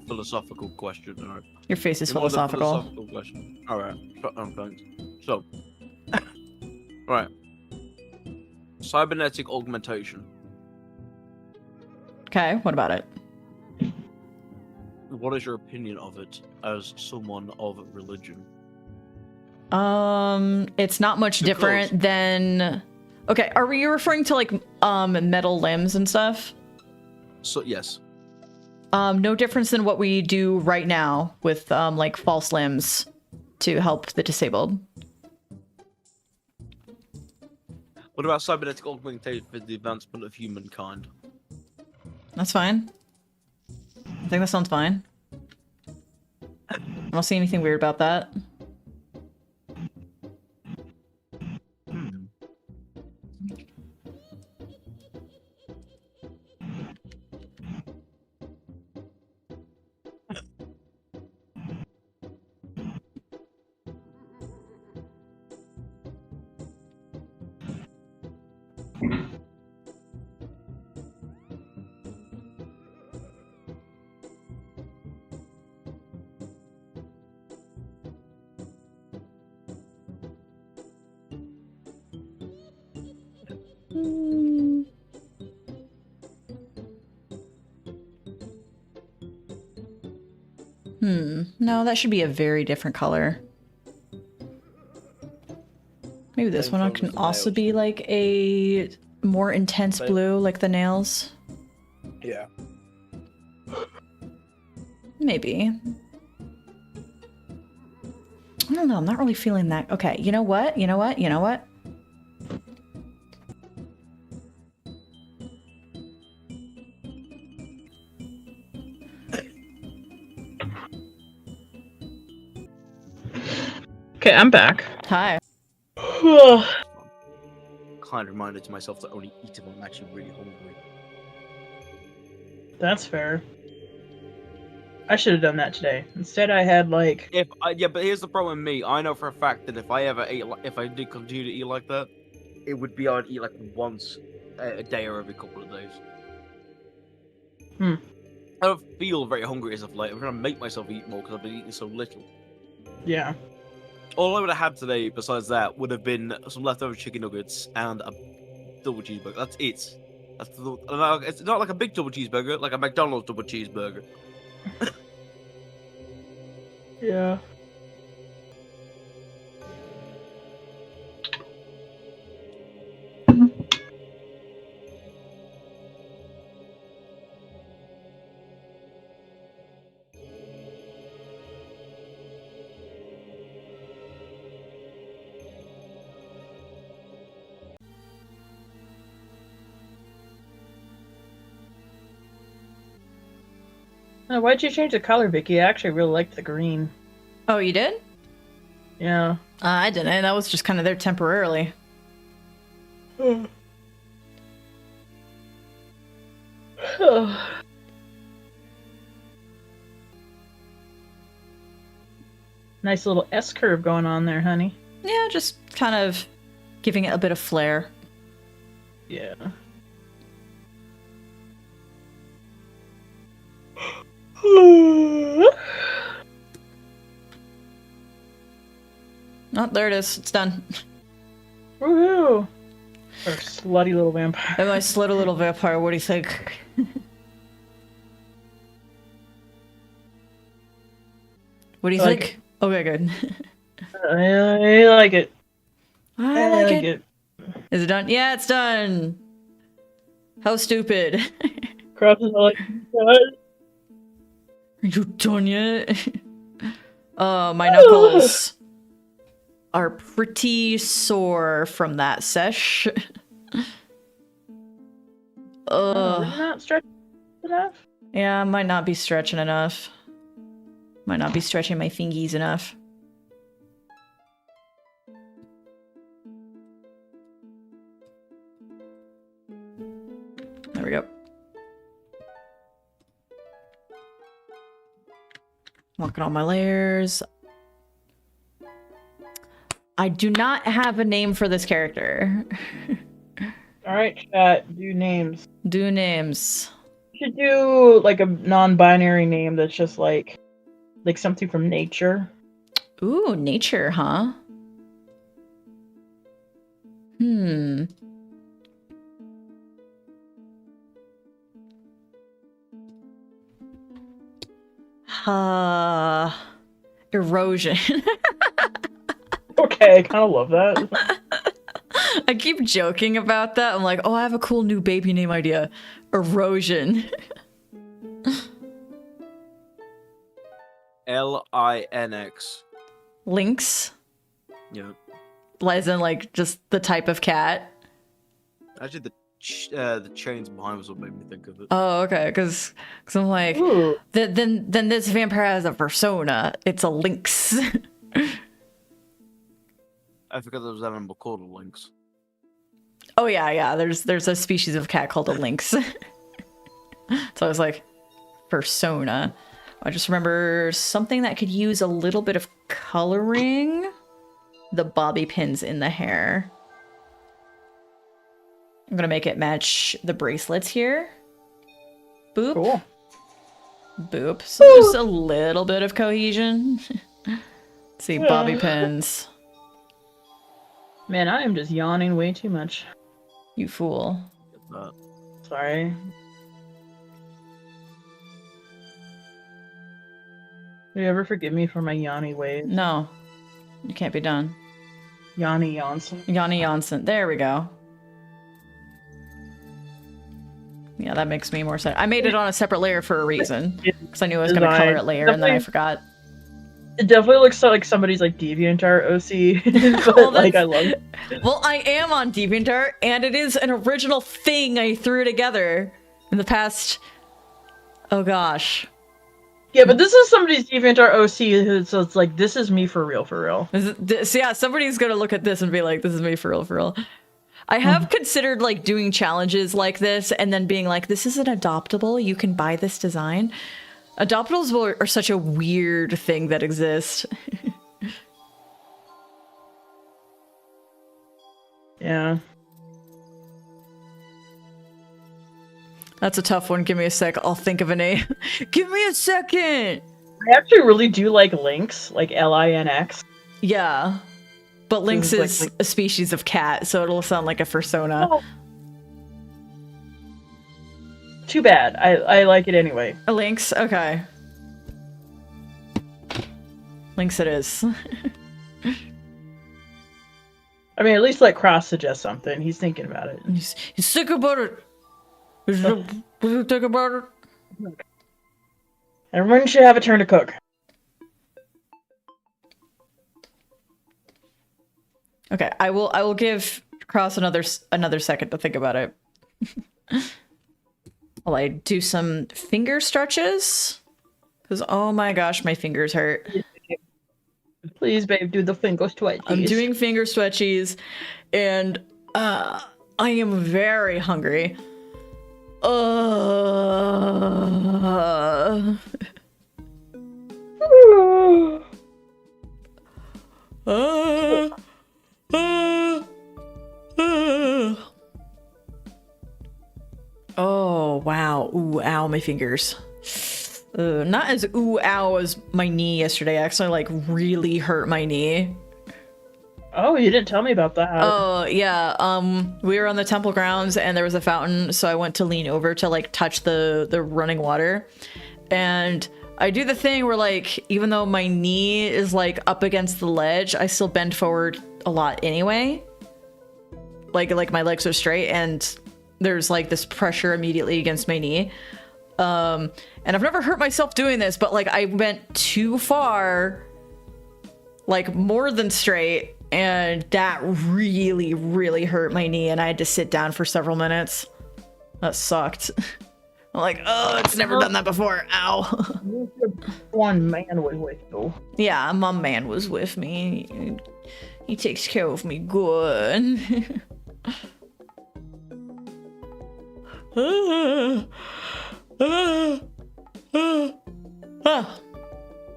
philosophical question. All right. Your face is philosophical. Philosophical question. All right. Thanks. So, right. Cybernetic augmentation. Okay. What about it? What is your opinion of it as someone of religion? It's not much different than... Okay, are you referring to like metal limbs and stuff? So yes. No difference than what we do right now with like false limbs to help the disabled. What about cybernetic augmentation for the advancement of humankind? That's fine. I think that sounds fine. I don't see anything weird about that. No, that should be a very different color. Maybe this one can also be like a more intense blue, like the nails. Yeah. Maybe. I don't know, I'm not really feeling that. Okay, you know what? You know what? You know what? Okay, I'm back. Hi. Kind of reminded to myself to only eat if I'm actually really hungry. That's fair. I should have done that today. Instead, I had like. Yeah, but here's the problem with me. I know for a fact that if I ever ate, if I did continue to eat like that, it would be I'd eat like once a day or every couple of days. I don't feel very hungry as of late. I'm gonna make myself eat more because I've been eating so little. Yeah. All I would have had today, besides that, would have been some leftover chicken nuggets and a double cheeseburger. That's it. It's not like a big double cheeseburger, like a McDonald's double cheeseburger. Yeah. Why'd you change the color, Vicky? I actually really liked the green. Oh, you did? Yeah. I didn't. That was just kind of there temporarily. Nice little S-curve going on there, honey. Yeah, just kind of giving it a bit of flair. Yeah. Oh, there it is. It's done. Woohoo! Our slutty little vampire. And my slutty little vampire, what do you think? What do you Like think? Okay, good. I like it. I like it. Is it done? Yeah, it's done. How stupid. Crosses are like, what? Are you done yet? My knuckles are pretty sore from that sesh. Not stretching enough? Yeah, might not be stretching enough. Might not be stretching my fingies enough. There we go. Working on my layers. I do not have a name for this character. Alright, chat, do names. Do names. You should do like a non-binary name that's just like something from nature. Ooh, nature, huh? Erosion. Okay, I kind of love that. I keep joking about that. I'm like, oh, I have a cool new baby name idea. Erosion. Linx. Lynx? Yeah. As in, like, just the type of cat? Actually, the chains behind was what made me think of it. Oh, okay, because I'm like, then this vampire has a persona. It's a lynx. I forgot there was an animal called a lynx. Oh yeah. There's a species of cat called a lynx. So I was like, persona. I just remember something that could use a little bit of coloring. The bobby pins in the hair. I'm gonna make it match the bracelets here. Boop. Cool. Boop. So just a little bit of cohesion. Let's see, bobby pins. Man, I am just yawning way too much. You fool. Sorry. Do you ever forgive me for my yawny ways? No. You can't be done. Yanni Janssen. Yanni Janssen. There we go. Yeah, that makes me more sense. I made it on a separate layer for a reason. Because I knew I was going to color it later, and then I forgot. It definitely looks like somebody's like DeviantArt OC. But well, like I love it. Well, I am on DeviantArt, and it is an original thing I threw together in the past. Oh gosh. Yeah, but this is somebody's DeviantArt OC, so it's like, this is me for real, for real. So yeah, somebody's gonna look at this and be like, this is me for real, for real. I have considered like doing challenges like this and then being like, this is an adoptable, you can buy this design. Adoptables are such a weird thing that exists. Yeah. That's a tough one. Give me a sec. I'll think of a name. Give me a second. I actually really do like Lynx, like Linx. Yeah. But Lynx is like a species of cat, so it'll sound like a fursona. Oh. Too bad. I like it anyway. A Lynx? Okay. Lynx it is. I mean, at least let Cross suggest something. He's thinking about it. He's sick about it. He's sick about it. Everyone should have a turn to cook. Okay, I will give Cross another second to think about it. While I do some finger stretches, because oh my gosh, my fingers hurt. Please, babe, do the finger stretchies. I'm doing finger stretchies, and I am very hungry. Oh, wow. Ooh, ow, my fingers. Not as ooh, ow as my knee yesterday. I actually, like, really hurt my knee. Oh, you didn't tell me about that. Oh, yeah. We were on the temple grounds and there was a fountain, so I went to lean over to, like, touch the running water. And I do the thing where, like, even though my knee is, like, up against the ledge, I still bend forward a lot anyway. Like my legs are straight and there's, like, this pressure immediately against my knee. And I've never hurt myself doing this, but, like, I went too far, like, more than straight, and that really, really hurt my knee, and I had to sit down for several minutes. That sucked. I'm like, oh, it's never done that before. Ow. One man was with you. Yeah, my man was with me. He takes care of me good.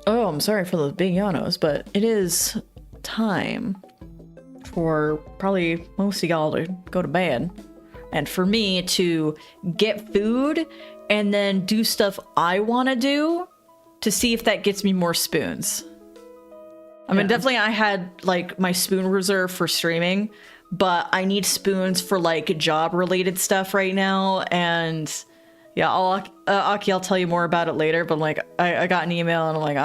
Oh, I'm sorry for those big yanos, but it is time for probably most of y'all to go to bed. And for me to get food and then do stuff I want to do to see if that gets me more spoons. I mean, definitely I had, like, my spoon reserve for streaming, but I need spoons for, like, job-related stuff right now, and yeah, Aki, I'll tell you more about it later, but, like, I got an email, and I'm like,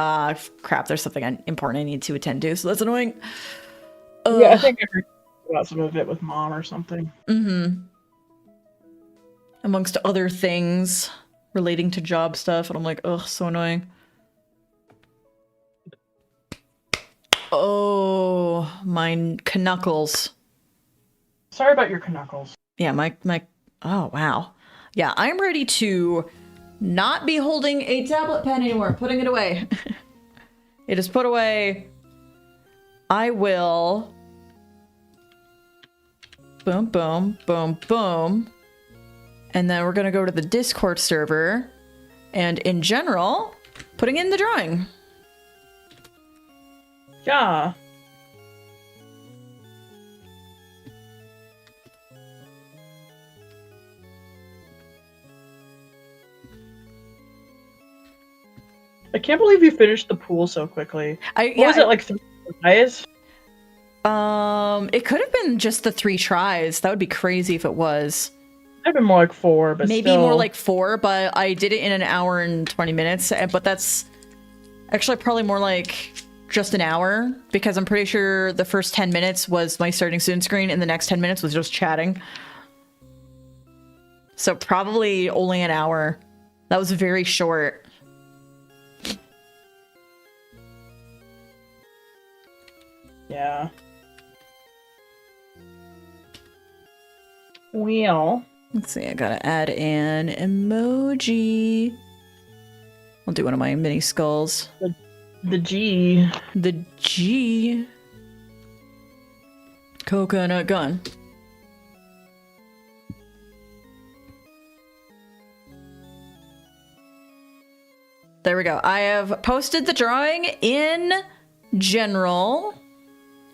crap, there's something important I need to attend to, so that's annoying. Yeah, I think I heard about some of it with Mom or something. Mm-hmm. Amongst other things relating to job stuff, and I'm like, ugh, so annoying. Oh, my knuckles. Sorry about your knuckles. Yeah, my oh, wow. Yeah, I'm ready to not be holding a tablet pen anymore. Putting it away. It is put away. I will... Boom, boom, boom, boom. And then we're gonna go to the Discord server. And in general, putting in the drawing. Yeah. I can't believe you finished the pool so quickly. What was it, like 3 tries? It could have been just the 3 tries. That would be crazy if it was. I've been more like 4, but maybe still. more like 4, but I did it in an hour and 20 minutes. But that's actually probably more like just an hour, because I'm pretty sure the first 10 minutes was my starting student screen and the next 10 minutes was just chatting. So probably only an hour. That was very short. Yeah. Well. Let's see, I gotta add an emoji. I'll do one of my mini skulls. The G. The G. Coconut gun. There we go. I have posted the drawing in general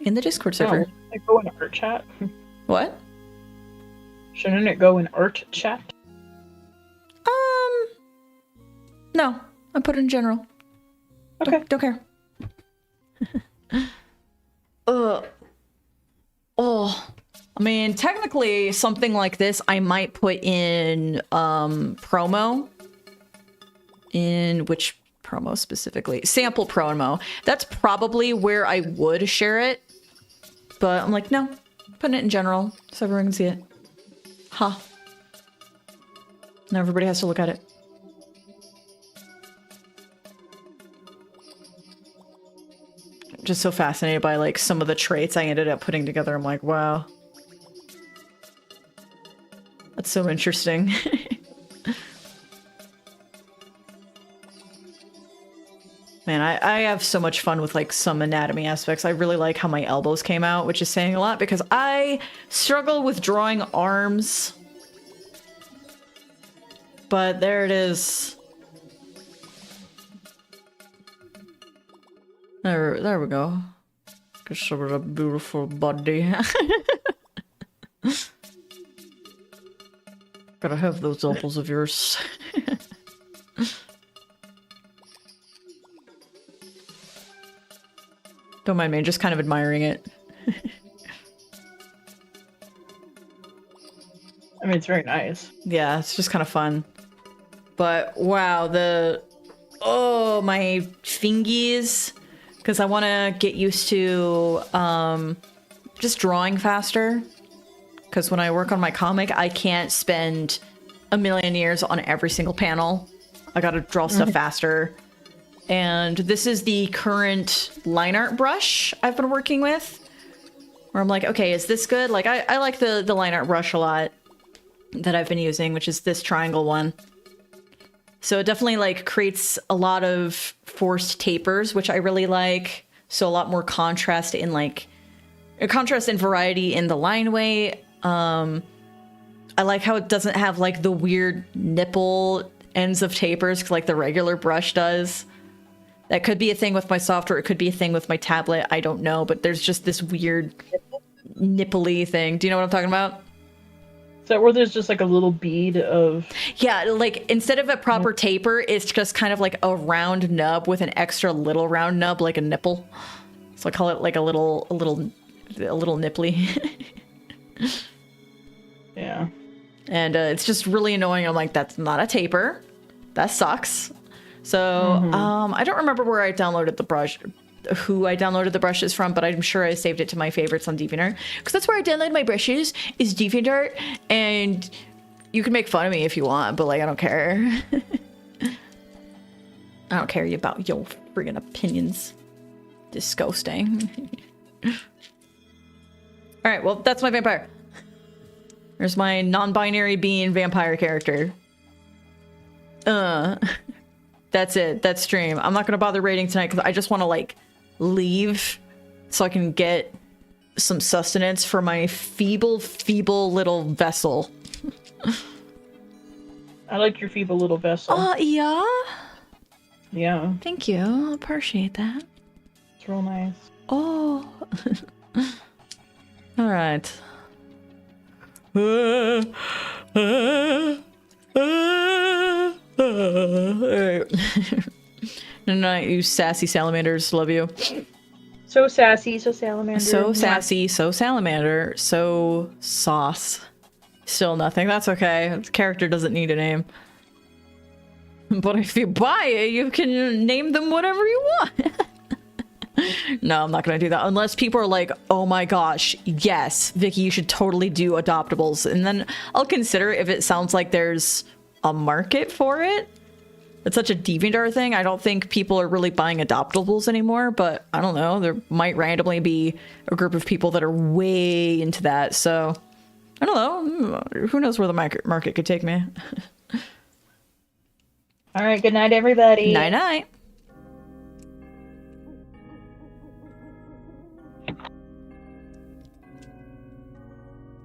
in the Discord server. Oh, it go in art chat? What? Shouldn't it go in art chat? No. I put it in general. Okay. Don't care. Oh. I mean, technically, something like this I might put in promo. In which promo specifically? Sample promo. That's probably where I would share it. But I'm like, no. Putting it in general so everyone can see it. Huh. Now everybody has to look at it. Just so fascinated by like some of the traits I ended up putting together. I'm like, wow. That's so interesting. Man, I have so much fun with like some anatomy aspects. I really like how my elbows came out, which is saying a lot because I struggle with drawing arms. But there it is. There we go. Just show it a beautiful body. Gotta have those elbows of yours. Don't mind me, just kind of admiring it. I mean, it's very nice. Yeah, it's just kind of fun. But wow, my fingies. Because I want to get used to just drawing faster. Because when I work on my comic, I can't spend a million years on every single panel. I gotta draw stuff faster. And this is the current line art brush I've been working with. Where I'm like, okay, is this good? Like, I like the line art brush a lot that I've been using, which is this triangle one. So it definitely like creates a lot of forced tapers, which I really like. So a lot more contrast in like a contrast and variety in the line weight. I like how it doesn't have like the weird nipple ends of tapers like the regular brush does. That could be a thing with my software. It could be a thing with my tablet. I don't know, but there's just this weird nipply thing. Do you know what I'm talking about? Is that where there's just like a little bead of... Yeah, like instead of a proper taper, it's just kind of like a round nub with an extra little round nub, like a nipple. So I call it like a little nipply. Yeah. And it's just really annoying. I'm like, that's not a taper. That sucks. So I don't remember where I downloaded the brush, who I downloaded the brushes from, but I'm sure I saved it to my favorites on DeviantArt. Because that's where I download my brushes, is DeviantArt. And you can make fun of me if you want, but like, I don't care. I don't care about your friggin' opinions. Disgusting. Alright, well, that's my vampire. There's my non-binary being vampire character. That's it. That's stream. I'm not gonna bother raiding tonight because I just want to like leave so I can get some sustenance for my feeble little vessel. I like your feeble little vessel. Yeah? Yeah. Thank you. Appreciate that. It's real nice. Oh. Alright. No, you sassy salamanders, love you. So sassy, so salamander. So sassy, so salamander, so sauce. Still nothing. That's okay. The character doesn't need a name. But if you buy it, you can name them whatever you want. No, I'm not gonna do that unless people are like, oh my gosh, yes, Vicky, you should totally do adoptables, and then I'll consider if it sounds like there's a market for it. It's such a DeviantArt thing. I don't think people are really buying adoptables anymore, but I don't know. There might randomly be a group of people that are way into that. So I don't know. Who knows where the market could take me? All right, good night, everybody. Night night.